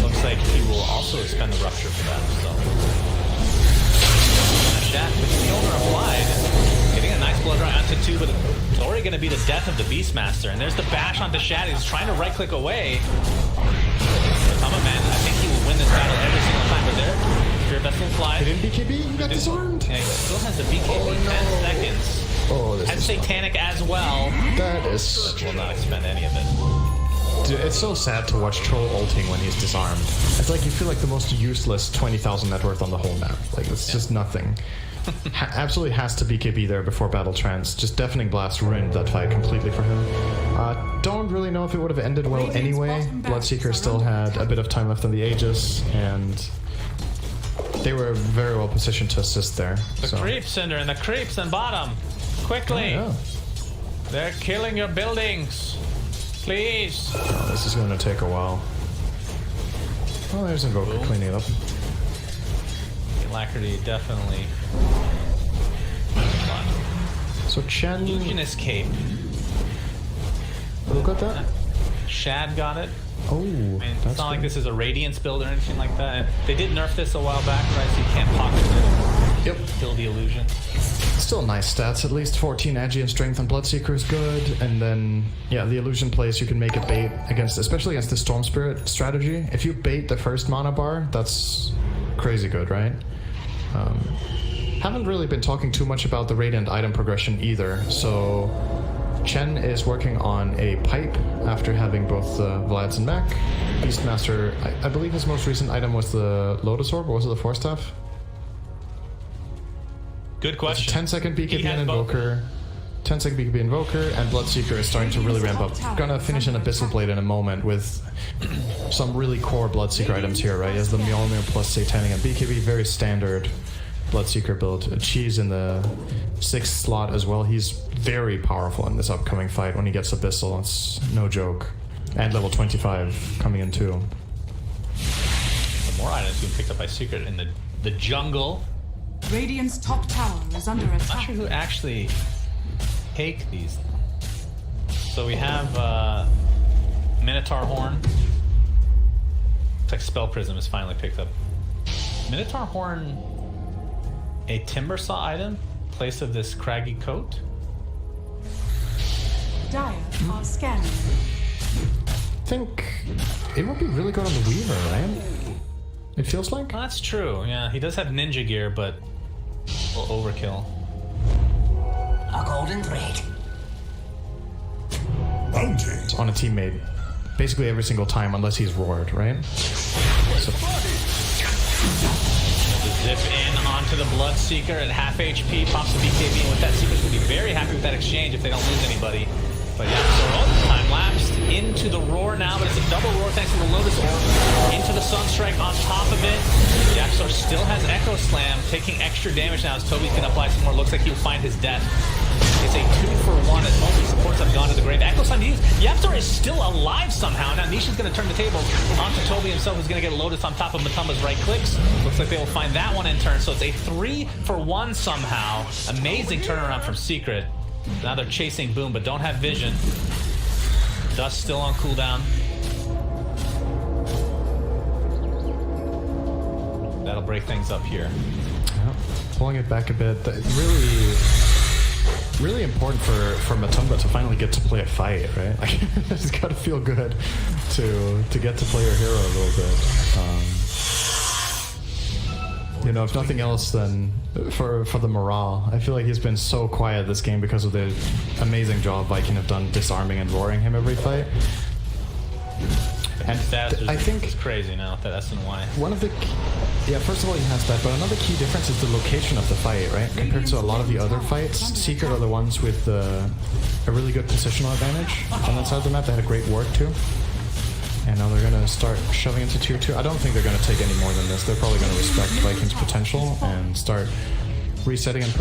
Looks like he will also expend the Rupture for that. So, Shat with the owner applied. Getting a nice Blood Right onto 2, but it's already going to be the death of the Beastmaster. And there's the bash onto Shat. He's trying to right-click away. Man, I think he will win this battle every single time, but there, Fear Vessel flies. He didn't BKB, he got disarmed. Yeah, he still has the BKB 10 seconds. Oh, this has is Satanic as well. That is... Will not expend any of it. Dude, it's so sad to watch Troll ulting when he's disarmed. It's like you feel like the most useless 20,000 net worth on the whole map. Like, it's just nothing. Absolutely has to BKB there before Battle Trance. Just Deafening Blast ruined that fight completely for him. Don't really know if it would have ended well anyway. Bloodseeker still had a bit of time left on the Aegis, and they were very well positioned to assist there. The creeps, Cinder, and the creeps in bottom. Quickly! Oh, yeah. They're killing your buildings. Please. Oh, this is going to take a while. Oh, there's Invoker cleaning it up. Alacrity definitely. So Chen... Illusionist Cape. Who got that? Shad got it. Oh, I mean, it's that's not like good. this is a Radiance build or anything like that. And they did nerf this a while back, right? So you can't pocket it. Yep. Kill the illusion. Still nice stats, at least 14 Agi and Strength on Bloodseeker is good, and then, yeah, the illusion plays you can make a bait against, especially against the Storm Spirit strategy. If you bait the first mana bar, that's crazy good, right? Haven't really been talking too much about the Radiant item progression either, so Chen is working on a pipe after having both Vlads and Mech. Beastmaster, I believe his most recent item was the Lotus Orb, or was it the Force Staff? Good question. 10-second BKB and Invoker. 10-second BKB Invoker, and Bloodseeker is starting to really ramp up. Gonna finish an Abyssal Blade in a moment with some really core Bloodseeker items here, right? He has the Mjolnir plus Satanic and BKB, very standard Bloodseeker build. Cheese in the 6th slot as well. He's very powerful in this upcoming fight when he gets Abyssal. It's no joke. And level 25 coming in too. Some more items being picked up by Secret in the jungle. Radiant's top tower is under I'm attack. not sure who actually take these. So we have Minotaur Horn. Looks like Spell Prism is finally picked up. Minotaur Horn, a Timber Saw item, place of this craggy coat. Dire are scanning. I think it would be really good on the Weaver, right? It feels like? Well, that's true, yeah. He does have ninja gear, but a little overkill. A golden thread. Bounty. It's on a teammate basically every single time unless he's roared, right? So, Zip in onto the Bloodseeker at half HP, pops the BKB, and with that, Seeker's going to be very happy with that exchange if they don't lose anybody. But yeah, so all this time lapsed into the Roar now, but it's a double Roar thanks to the Lotus Orb. Into the Sunstrike on top of it. Jaxor still has Echo Slam, taking extra damage now as Toby's going to apply some more. Looks like he'll find his death. It's a 2-for-1 as most of the supports have gone to the grave. Echo Slam, he continues. Yapzor is still alive somehow. Now Nisha's going to turn the tables onto Toby himself, who's going to get Lotus on top of Matumba's right clicks. Looks like they will find that one in turn. So it's a 3-for-1 somehow. Amazing turnaround from Secret. Now they're chasing Boom, but don't have vision. Dust still on cooldown. That'll break things up here. Yep. Pulling it back a bit. Really important for Matumba to finally get to play a fight, right? Like, it's got to feel good to get to play your hero a little bit. You know, if nothing else, then for the morale. I feel like he's been so quiet this game because of the amazing job Viking have done disarming and roaring him every fight. And I think it's crazy now that SNY. One of the first of all he has that, but another key difference is the location of the fight, right? Compared to a lot of the other fights, Secret are the ones with a really good positional advantage on that side of the map. They had a great work too. And now they're gonna start shoving into tier 2. I don't think they're gonna take any more than this. They're probably gonna respect Viking's potential and start resetting and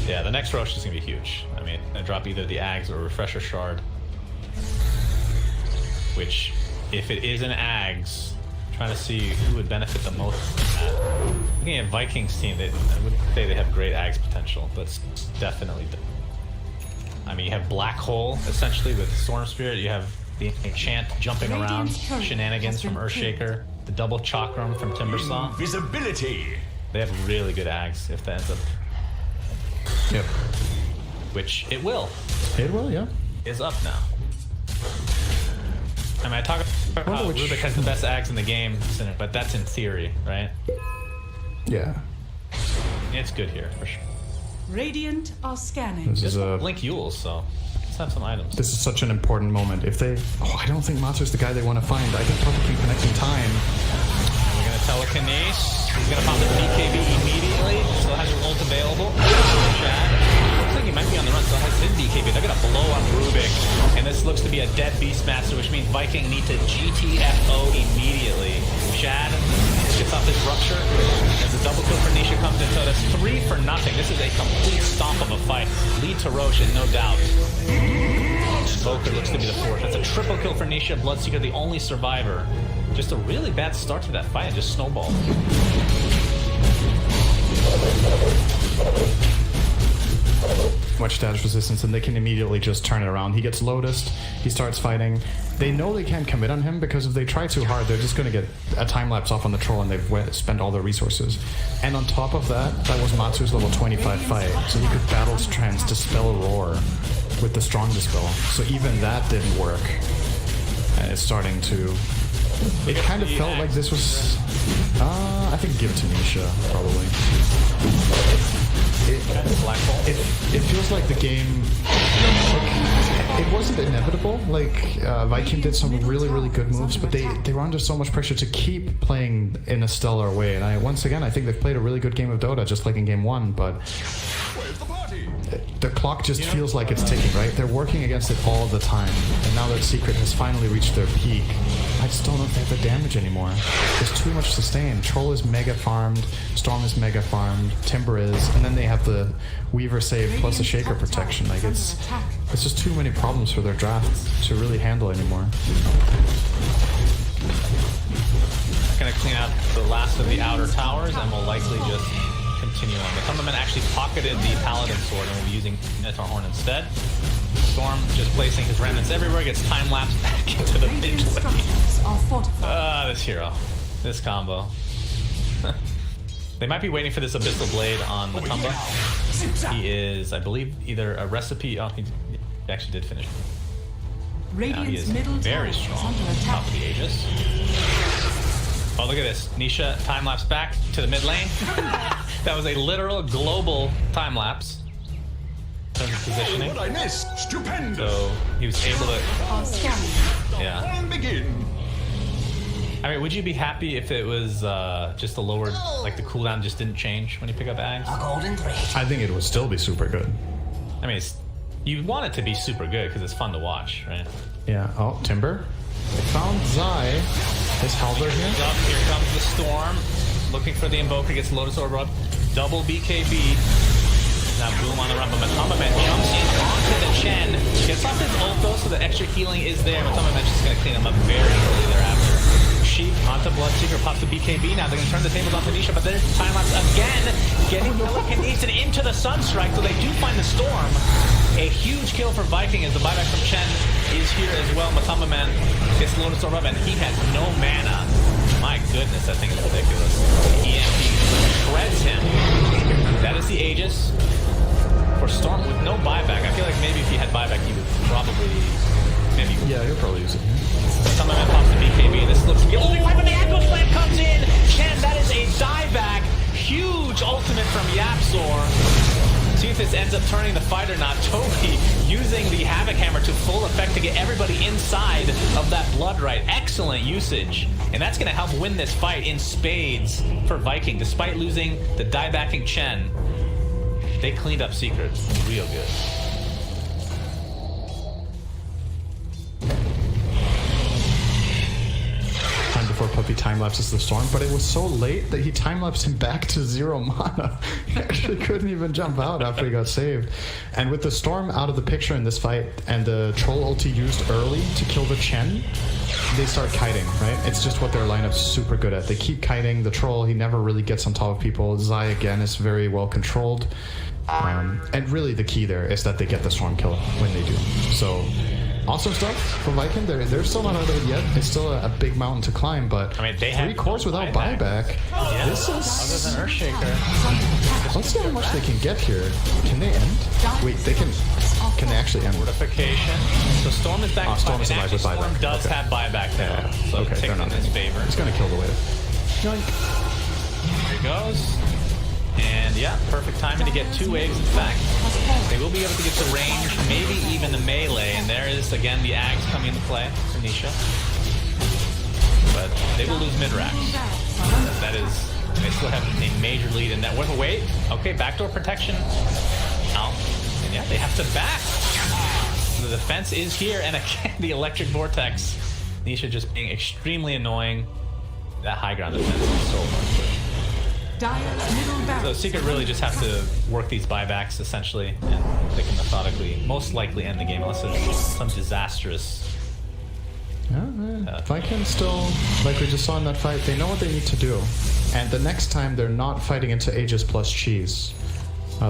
yeah, the next rush is gonna be huge. I mean, I drop either the Ags or Refresher Shard. Which, if it is an Ags, I'm trying to see who would benefit the most from that. Looking at Vikings team, I wouldn't say they have great Ags potential, but it's definitely. I mean, you have Black Hole essentially with Storm Spirit. You have the Enchant jumping around, shenanigans from Earthshaker, the double Chakram from Timbersaw. Visibility. They have really good Ags if that ends up. Yep. Which it will. It will, yeah. Is up now. I mean, I talk about how Rubik has the best Ags in the game, but that's in theory, right? Yeah. It's good here, for sure. Radiant are scanning. This is a Blink Yules, so let's have some items. This is such an important moment. If they... Oh, I don't think Matsu's the guy they want to find. I think probably connecting time. We're going to telekinese. He's going to pop the BKB immediately. Still has his ult available. Looks like he might be on the run. Still has his BKB. They're going to blow up Rubik. And this looks to be a dead Beastmaster, which means Viking need to GTFO immediately. Shad gets off this rupture. As a double kill for Nisha comes in. So that's 3-0. This is a complete stomp of a fight. Lead to Roche, and no doubt. Invoker looks to be the 4th. That's a triple kill for Nisha. Bloodseeker, the only survivor. Just a really bad start to that fight and just snowballed. Much status resistance, and they can immediately just turn it around. He gets Lotused, he starts fighting. They know they can't commit on him because if they try too hard, they're just going to get a time-lapse off on the troll and they've spent all their resources. And on top of that, that was Matsu's level 25 fight, so he could battle trans Dispel Roar with the strong Dispel. So even that didn't work. And it's starting to... It kind of felt like this was... I think give it to Nisha, probably. It feels like the game... It wasn't inevitable. Like, Viking did some really good moves, but they were under so much pressure to keep playing in a stellar way. And once again, I think they've played a really good game of Dota, just like in game 1, but... The clock just feels like it's ticking, right? They're working against it all the time. And now that Secret has finally reached their peak, I just don't know if they have the damage anymore. There's too much sustain. Troll is mega farmed, Storm is mega farmed, Timber is, and then they have the Weaver save plus a Shaker protection. Like, it's just too many problems for their draft to really handle anymore. Gonna clean out the last of the outer towers and will likely just continue on. The Thunderman actually pocketed the Paladin Sword and will be using Minotaur Horn instead. Storm just placing his remnants everywhere, gets time-lapsed back into the mid lane. This hero. This combo. They might be waiting for this Abyssal Blade on Matumba. He is, I believe, either a recipe... Oh, he actually did finish. Now he is very strong. Top of the Aegis. Oh, look at this. Nisha time-lapse back to the mid lane. That was a literal global time-lapse. In terms of positioning. What I missed? Stupendous. So he was able to... Yeah. Begin. I mean, would you be happy if it was just a lowered... Like the cooldown just didn't change when you pick up Ags? I think it would still be super good. I mean, you want it to be super good because it's fun to watch, right? Yeah. Oh, Timber. They found Zai. His Halberd here. Here comes the Storm. Looking for the Invoker. Gets Lotus Orb up. Double BKB. Now Boom on the run. But Matumba Man jumps in onto the Chen. Gets off his ult so the extra healing is there. Matamba Man's just going to clean him up very early thereafter. Sheep onto Bloodseeker, pops the BKB. Now they're going to turn the tables onto Nisha, but there's time lapse again. Getting telekinesis into the Sunstrike, so they do find the Storm. A huge kill for Viking as the buyback from Chen is here as well. Matamba Man gets Lotus Orb up, and he has no mana. My goodness, that thing is ridiculous. The EMP shreds him. That is the Aegis. For Storm with no buyback, I feel like maybe if he had buyback, he would probably Yeah, he'll probably use it. Matamba Man pops the BKB, and this looks really fine when the Echo Slam comes in. Chen, that is a dieback. Huge ultimate from Yapzor. See if this ends up turning the fight or not. Toby using the Havoc Hammer to full effect to get everybody inside of that Blood Right. Excellent usage. And that's going to help win this fight in spades for Viking. Despite losing the diebacking Chen, they cleaned up Secrets real good. Before Puppy time-lapses the Storm, but it was so late that he time-lapsed him back to 0 mana. He actually couldn't even jump out after he got saved. And with the Storm out of the picture in this fight, and the Troll ulti used early to kill the Chen, they start kiting, right? It's just what their lineup's super good at. They keep kiting. The Troll, he never really gets on top of people. Zai, again, is very well controlled. And really the key there is that they get the Storm kill when they do. So awesome stuff for Viking. They're still not out of it yet. It's still a big mountain to climb, but I mean, they 3 cores without buyback. Yeah. This is... Other than Earthshaker. Let's see how much they can get here. Can they end? Wait, they can... Can they actually end? Fortification. So Storm is back. Storm is alive with Storm buyback. does have buyback there. Yeah. So Okay, it takes in his favor. He's gonna kill the wave. There he goes. And yeah, perfect timing to get 2 waves in fact. They will be able to get the range, maybe even the melee, and there is again the Ags coming into play for Nisha. But they will lose mid-racks. That is, they still have a major lead in that. What a wait. Okay, backdoor protection. Now, and yeah, they have to back. The defense is here, and again, the electric vortex. Nisha just being extremely annoying. That high ground defense is so much. So Secret really just have to work these buybacks essentially, and they can methodically, most likely end the game unless there's some disastrous. Yeah, Viking still, like we just saw in that fight, they know what they need to do. And the next time they're not fighting into Aegis plus Cheese.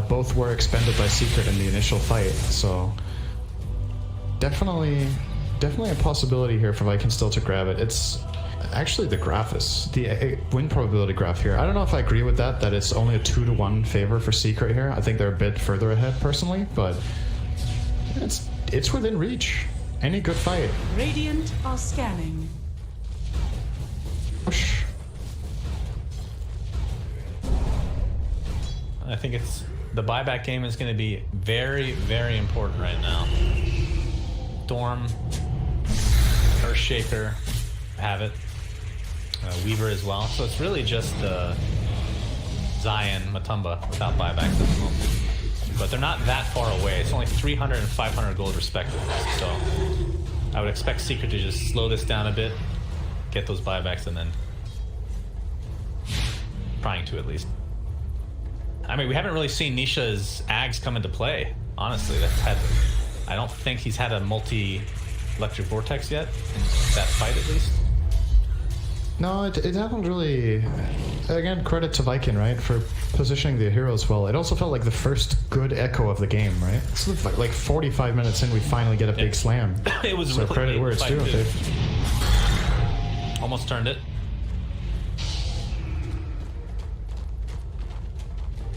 Both were expended by Secret in the initial fight, so definitely a possibility here for Viking still to grab it. It's actually the graph is the win probability graph here. I don't know if I agree with that it's only a 2-to-1 favor for Secret here. I think they're a bit further ahead personally, but it's within reach. Any good fight. Radiant are scanning. Push. I think it's the buyback game is going to be very, very important right now. Storm, Earthshaker have it. Weaver as well. So it's really just Zion, Matamba without buybacks at the moment. But they're not that far away. It's only 300 and 500 gold respectively. So I would expect Secret to just slow this down a bit, get those buybacks, and then trying to at least. I mean, we haven't really seen Nisha's Ags come into play. Honestly, I don't think he's had a multi-electric vortex yet in that fight at least. No, it hasn't really. Again, credit to Viking, right, for positioning the heroes well. It also felt like the first good echo of the game, right? So like 45 minutes in, we finally get a big slam. It was so really credit where it's due. Almost turned it.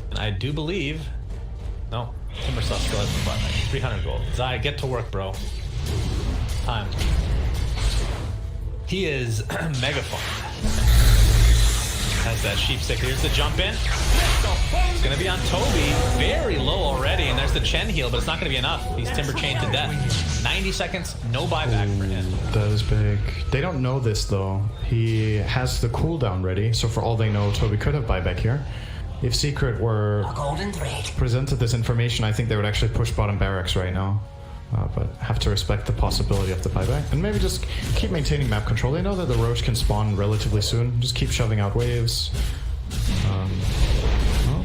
And I do believe. No, Timbersaw still has the button. 300 gold. Zai, get to work, bro. Time. He is megaphone. Has that sheep stick. Here's the jump in. It's going to be on Toby. Very low already. And there's the Chen heal, but it's not going to be enough. He's timber chained to death. 90 seconds, no buyback for him. That is big. They don't know this, though. He has the cooldown ready, so for all they know, Toby could have buyback here. If Secret were presented this information, I think they would actually push bottom barracks right now. But have to respect the possibility of the buyback. And maybe just keep maintaining map control. They know that the Roche can spawn relatively soon. Just keep shoving out waves. Oh,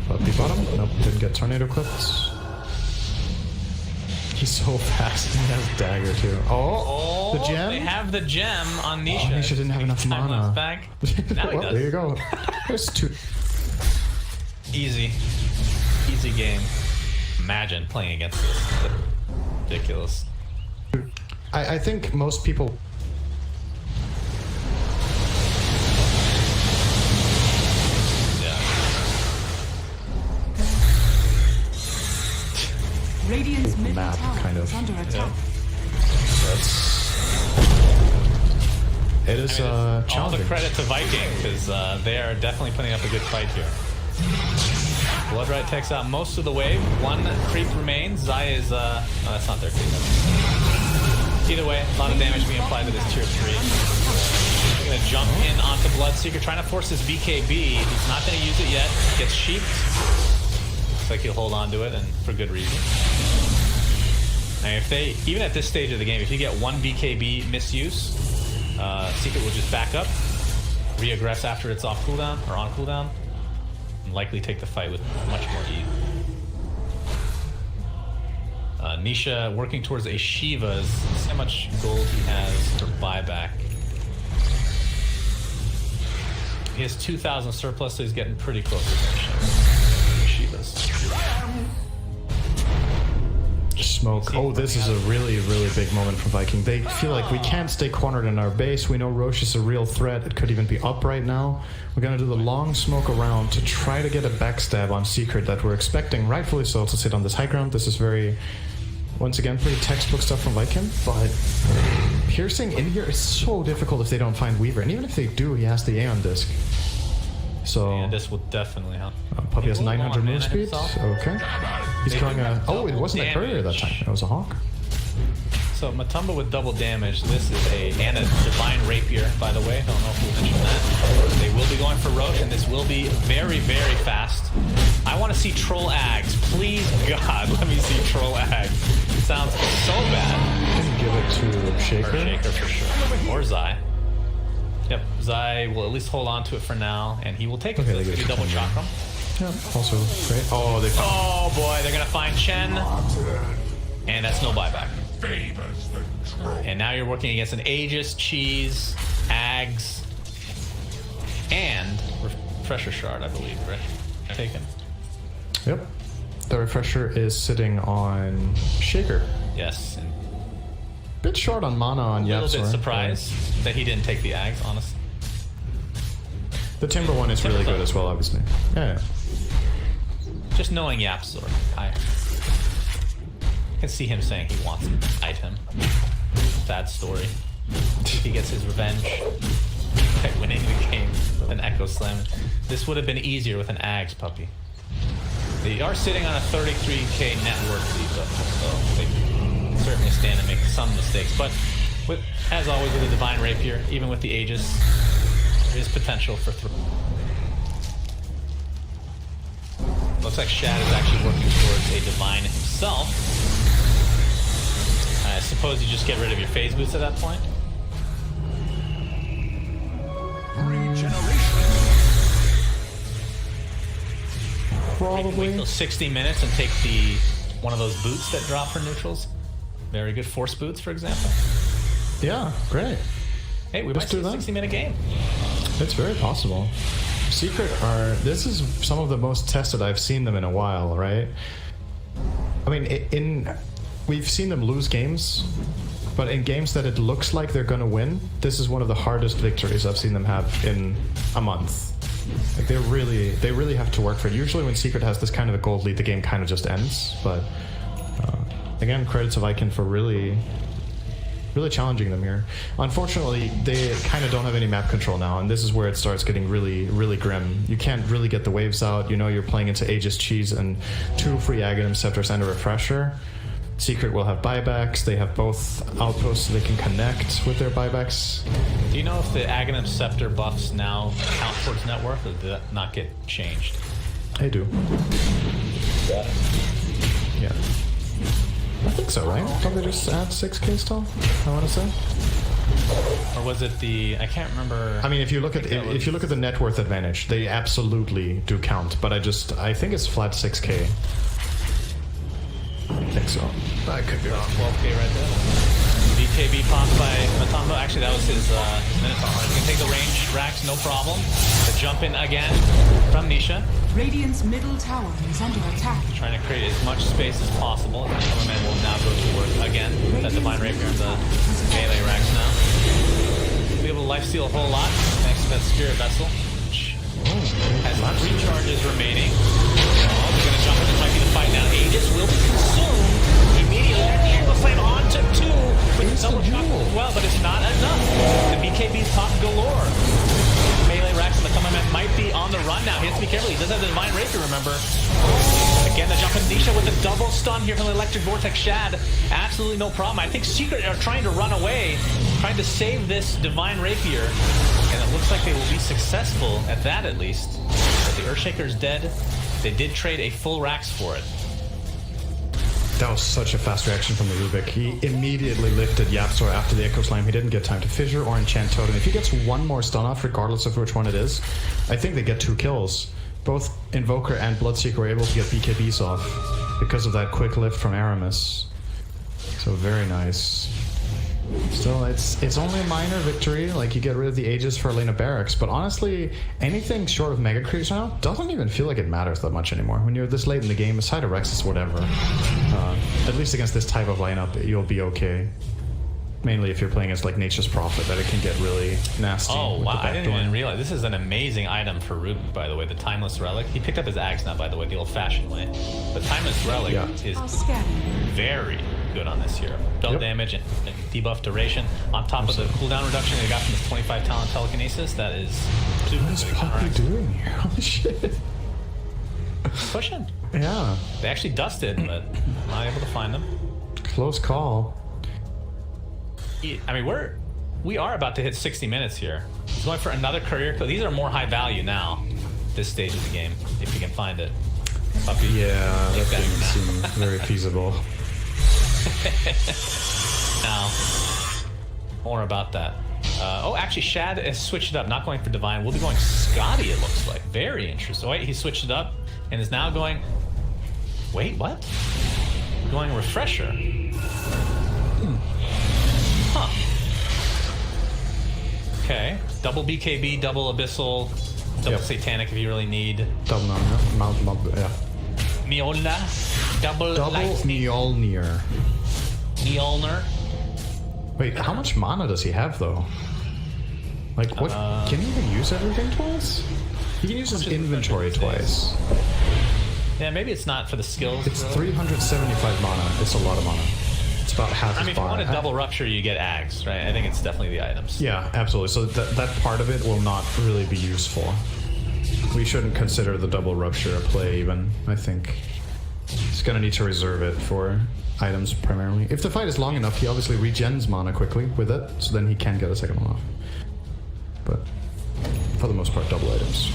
puppy bottom. Nope, didn't get tornado clipped. He's so fast. He has dagger too. Oh, the gem. They have the gem on Nisha. Nisha didn't have enough mana. Back. Now he well, does. there you go. There's two. Easy game. Imagine playing against this. Ridiculous. I think most people. Radiant's middle Map, tower kind of. is under attack. It is all the challenging. credit to Viking because they are definitely putting up a good fight here. Bloodright takes out most of the wave. One creep remains. Zai is no, that's not their creep. Either way, a lot of damage being applied to this tier 3. They're gonna jump in onto Bloodseeker, trying to force his BKB. He's not gonna use it yet. Gets sheeped. Looks like he'll hold on to it, and for good reason. And if they, even at this stage of the game, if you get one BKB misuse, Secret will just back up, re-aggress after it's off cooldown or on cooldown, and likely take the fight with much more ease. Nisha working towards a Shiva's. See how much gold he has for buyback. He has 2,000 surplus, so he's getting pretty close to finishing Shiva's. Smoke. Oh, this is a really, really big moment for Viking. They feel like we can't stay cornered in our base. We know Roche is a real threat. It could even be up right now. We're going to do the long smoke around to try to get a backstab on Secret that we're expecting, rightfully so, to sit on this high ground. This is very, once again, pretty textbook stuff from Viking, but piercing in here is so difficult if they don't find Weaver. And even if they do, he has the Aeon disc. So yeah, this will definitely help. Puppy has 900 move speed. Okay. He's killing a... Oh, it wasn't a courier that time. It was a Hawk. So Matumba with double damage. This is and a Divine Rapier, by the way. Don't know if we mentioned that. They will be going for Roche, and this will be very, very fast. I want to see Troll Ags. Please, God, let me see Troll Ags. It sounds so bad. Give it to Shaker. Or Shaker for sure. Or Zai. Yep, Zai will at least hold on to it for now, and he will take it. Okay, So double chakram. Yeah, also great. Oh, they found. Oh boy, they're gonna find Chen, and that's no buyback. And now you're working against an Aegis, Cheese, Ags, and Refresher Shard, I believe, right? Taken. Yep. The Refresher is sitting on Shaker. Yes. And bit short on mana on Yapsor. a little bit surprised that he didn't take the Ags, honestly. The Timber one is really good as well, obviously. Yeah. Just knowing Yapsor, I can see him saying he wants to fight him. Sad story. He gets his revenge by winning the game with an Echo Slam. This would have been easier with an Ags puppy. They are sitting on a 33k net worth lead, though, so they certainly stand to make some mistakes. But with, as always with the Divine Rapier, even with the Aegis, there is potential for throw. Looks like Shad is actually working towards a Divine himself. I suppose you just get rid of your phase boots at that point. Probably. Wait till 60 minutes and take one of those boots that drop for neutrals. Very good. Force boots, for example. Yeah, great. Hey, we might see a 60-minute game. It's very possible. Secret this is some of the most tested I've seen them in a while, right? I mean, we've seen them lose games, but in games that it looks like they're gonna win, this is one of the hardest victories I've seen them have in a month. Like they really have to work for it. Usually when Secret has this kind of a gold lead, the game kind of just ends. But again, credit to Viking for really challenging them here. Unfortunately, they kind of don't have any map control now, and this is where it starts getting really grim. You can't really get the waves out. You know you're playing into Aegis, Cheese, and 2 free Aghanim Scepters and a Refresher. Secret will have buybacks. They have both outposts so they can connect with their buybacks. Do you know if the Aghanim Scepter buffs now count towards net worth, or did that not get changed? They do. Yeah. I think so, right? Don't they just add 6k still? I want to say. Or was it the? I can't remember. I mean, if you look at the net worth advantage, they absolutely do count. But I think it's flat 6k. think so. I could be wrong. 12k right there. BKB popped by Matumba. Actually, that was his Minotaur. He can take the range, Rax, no problem. The jump in again from Nisha. Radiant's middle tower is under attack. Trying to create as much space as possible. Cameraman will now go to work again. That Divine Rapier and the melee Rax now. Be able to lifesteal a whole lot thanks to that Spirit Vessel. Has 3 charges remaining. Oh, they're going to jump in. This might be the fight now. Aegis will be consumed. Immediately, the Angle Flame onto 2 with the double shot as well, but it's not enough. The BKB's top galore. Melee Rax and the Cameraman might be on the run now. He has to be careful. He does have the Divine Rapier, remember. Again, the jump in Nisha with a double stun here from the Electric Vortex Shad. Absolutely no problem. I think Secret are trying to run away, trying to save this Divine Rapier. And it looks like they will be successful at that, at least. But the Earthshaker's dead. They did trade a full Rax for it. That was such a fast reaction from the Rubik. He immediately lifted Yapzor after the Echo Slam. He didn't get time to Fissure or enchant Totem. If he gets one more stun off, regardless of which one it is, I think they get 2 kills. Both Invoker and Bloodseeker were able to get BKBs off because of that quick lift from Aramis. So very nice. Still, it's only a minor victory. Like, you get rid of the Aegis for Elena Barracks, but honestly, anything short of Mega Creeps now doesn't even feel like it matters that much anymore. When you're this late in the game, aside of Rexus, whatever. At least against this type of lineup, you'll be okay. Mainly if you're playing as like Nature's Prophet, that it can get really nasty. Oh with wow, the I didn't even realize. This is an amazing item for Ruben, by the way, the Timeless Relic. He picked up his axe now, by the way, the old-fashioned way. The Timeless Relic is very good on this hero. Spell damage and debuff duration on top of the cooldown reduction they got from this 25 talent telekinesis. That is super. What is Poppy doing here? Holy shit. Pushing. Yeah. They actually dusted, but not able to find them. Close call. I mean, we are about to hit 60 minutes here. He's going for another career kill. These are more high value now, this stage of the game, if you can find it. Puppy. Yeah, that doesn't seem very feasible. Now, more about that. Oh, actually, Shad has switched it up, not going for Divine. We'll be going Scotty, it looks like. Very interesting. Wait, he switched it up and is now going... Wait, what? Going Refresher. Huh. Okay. Double BKB, double Abyssal, double Satanic if you really need. Double yeah. Mjolnir. Double Mjolnir. Mjolnir. Wait, how much mana does he have though? Like what? Can he even use everything twice? He can use his inventory twice. Yeah, maybe it's not for the skills. It's 375 mana. It's a lot of mana. It's about half his I mean, if you bar. want a double rupture, you get Ags, right? I think it's definitely the items. Yeah, absolutely. So that part of it will not really be useful. We shouldn't consider the double rupture a play even, I think. He's gonna need to reserve it for items primarily. If the fight is long enough, he obviously regens mana quickly with it, so then he can get a second one off. But for the most part, double items.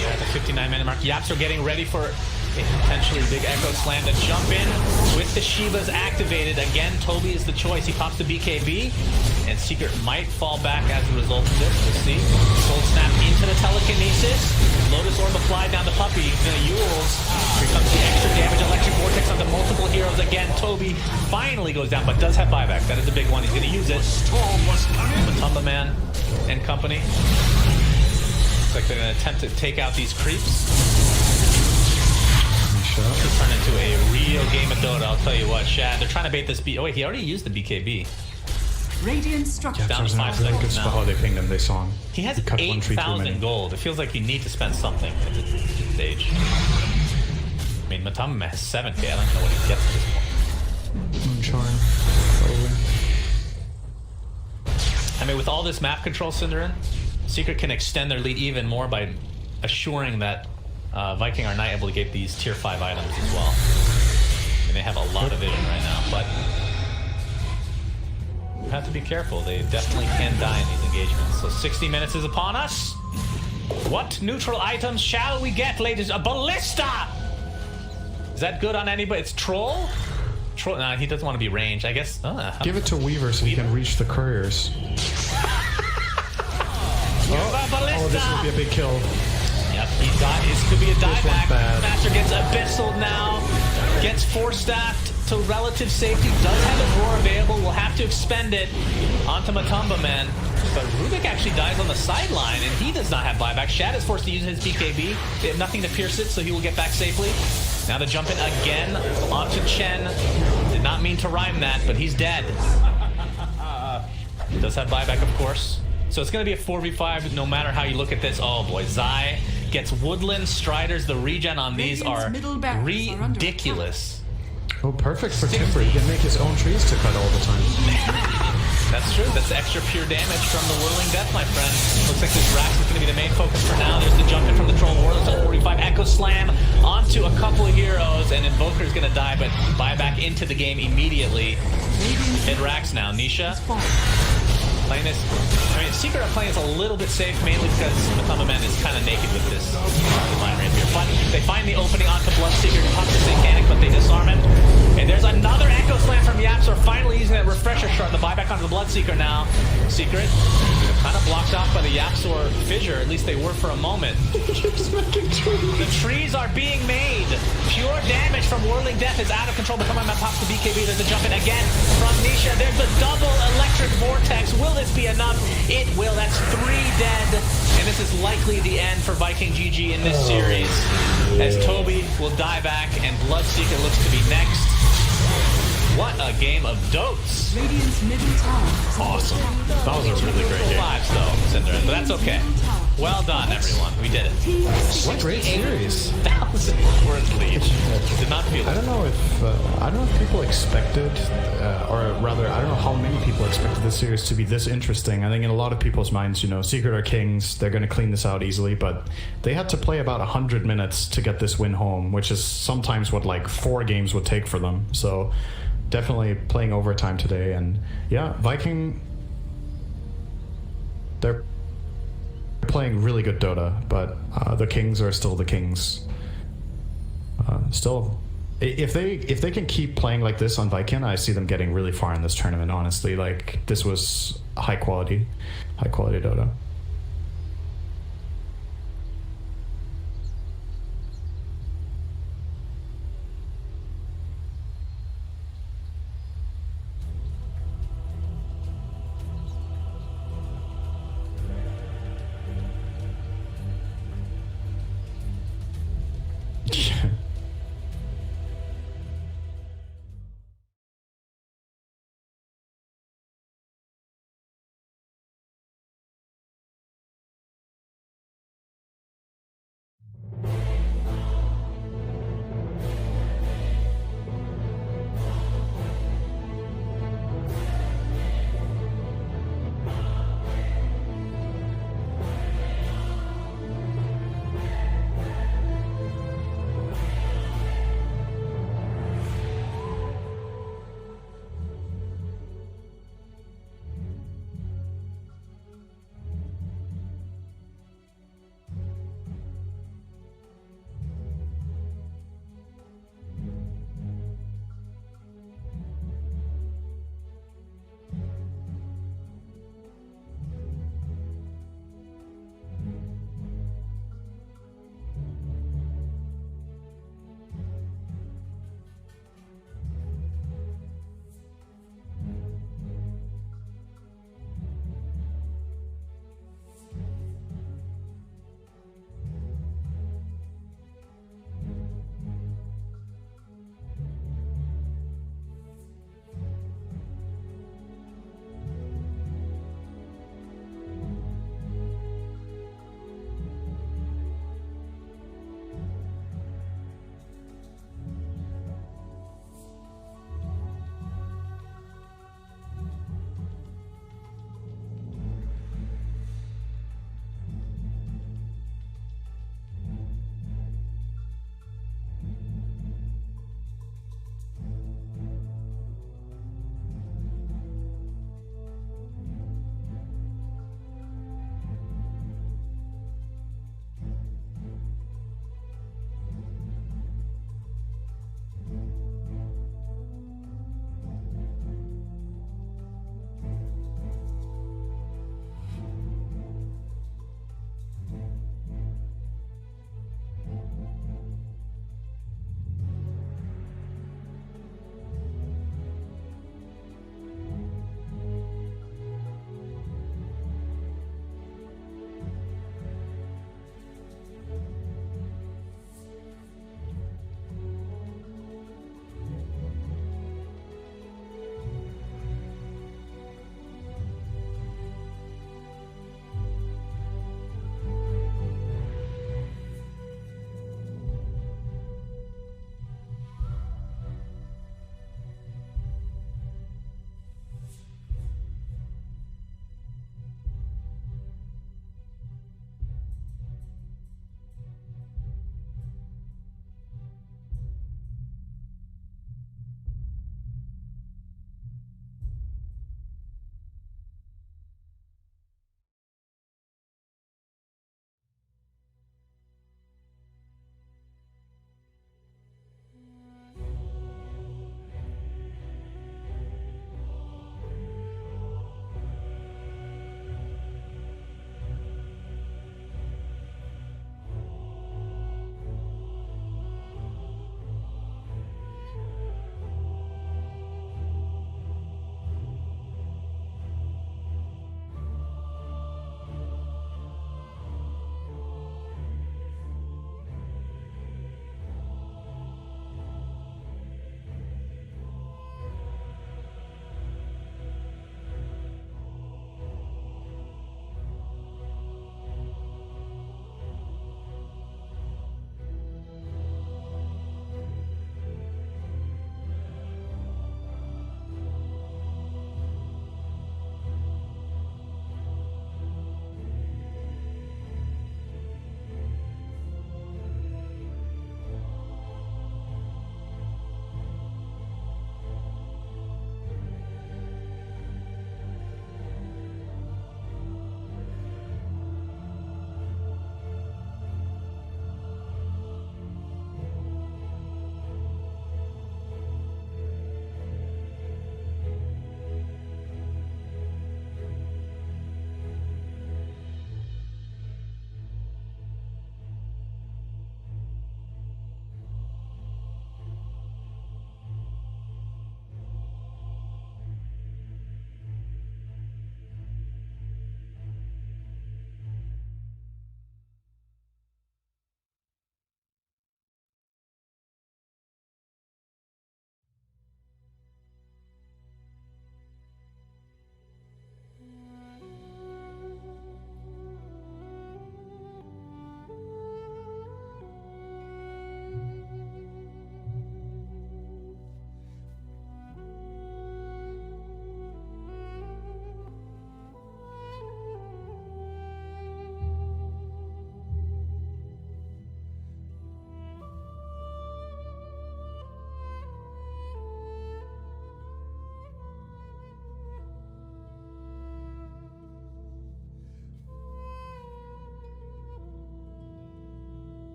Yeah, at the 59-minute mark, Yaps are getting ready for a potentially big Echo Slam to jump in with the Shivas activated. Again, Toby is the choice. He pops the BKB, and Secret might fall back as a result of this. We'll see. Soul Snap into the telekinesis. Lotus Orb applied down the Puppy. Yules. Here comes the extra damage. Electric Vortex onto multiple heroes again. Toby finally goes down, but does have buyback. That is a big one. He's going to use it. Matumba Man and company. Looks like they're going to attempt to take out these creeps. It's turned into a real game of Dota, I'll tell you what. Shad, they're trying to bait this B. Oh wait, he already used the BKB. Radiant structure. Down to 5 seconds now. Oh, they pinged him, they saw him. He has cut 8,000 gold. It feels like you need to spend something at this stage. I mean, Matumba has 7k. I don't even know what he gets at this point. Moonshine, probably. I mean, with all this map control, Cinderin, Secret can extend their lead even more by assuring that Viking are not able to get these tier 5 items as well. I mean, they have a lot of vision right now, but you have to be careful. They definitely can die in these engagements. So 60 minutes is upon us. What neutral items shall we get, ladies? A ballista! Is that good on anybody? It's Troll? Troll? Nah, he doesn't want to be ranged. I guess. Give it to Weaver so he can reach the couriers. Oh, this will be a big kill. Yep, This could be a dieback. bad. Master gets abyssal now. Gets force-staffed to relative safety. Does have his roar available. Will have to expend it onto Matumba, man. But Rubik actually dies on the sideline, and he does not have buyback. Shad is forced to use his BKB. They have nothing to pierce it, so he will get back safely. Now the jump in again onto Chen. Did not mean to rhyme that, but he's dead. Does have buyback, of course. So it's going to be a 4v5 no matter how you look at this. Oh boy, Zai gets Woodland Striders. The regen on these are ridiculous. Oh, perfect for Timber. He can make his own trees to cut all the time. That's true. That's extra pure damage from the Whirling Death, my friend. Looks like this Rax is going to be the main focus for now. There's the jump in from the Troll Warlords at 45. Echo Slam onto a couple of heroes, and Invoker is going to die, but buy back into the game immediately. Hit Rax now. Nisha playing this. I mean, Secret are playing this a little bit safe, mainly because Matumba Man is kind of naked with this line rapier. But they find the opening onto Bloodseeker. Puck the Satanic, but they disarm him. And there's another Echo Slam from Yapsor, finally using that refresher shard. The buyback onto the Bloodseeker now. Secret kind of blocked off by the Yapsor fissure. At least they were for a moment. The trees are being made. Pure damage from Whirling Death is out of control. But coming up, pops the BKB. There's a jump in again from Nisha. There's a double electric vortex. Will this be enough? It will. That's 3 dead. And this is likely the end for Viking GG in this series. As Toby will die back and Bloodseeker looks to be next. What a game of dotes. Radiant's middle tower. Awesome. That was a really great game. Lives though, Cinder, but that's okay. Well done, everyone. We did it. What a great series. 1,000 word lead. Did not feel I it. don't know if people expected, or rather, I don't know how many people expected this series to be this interesting. I think in a lot of people's minds, you know, Secret are kings. They're going to clean this out easily, but they had to play about 100 minutes to get this win home, which is sometimes what like 4 games would take for them. So definitely playing overtime today, and yeah, Viking, they're playing really good Dota, but the Kings are still the Kings. Still, if they can keep playing like this on Viking, I see them getting really far in this tournament. Honestly, like this was high quality Dota.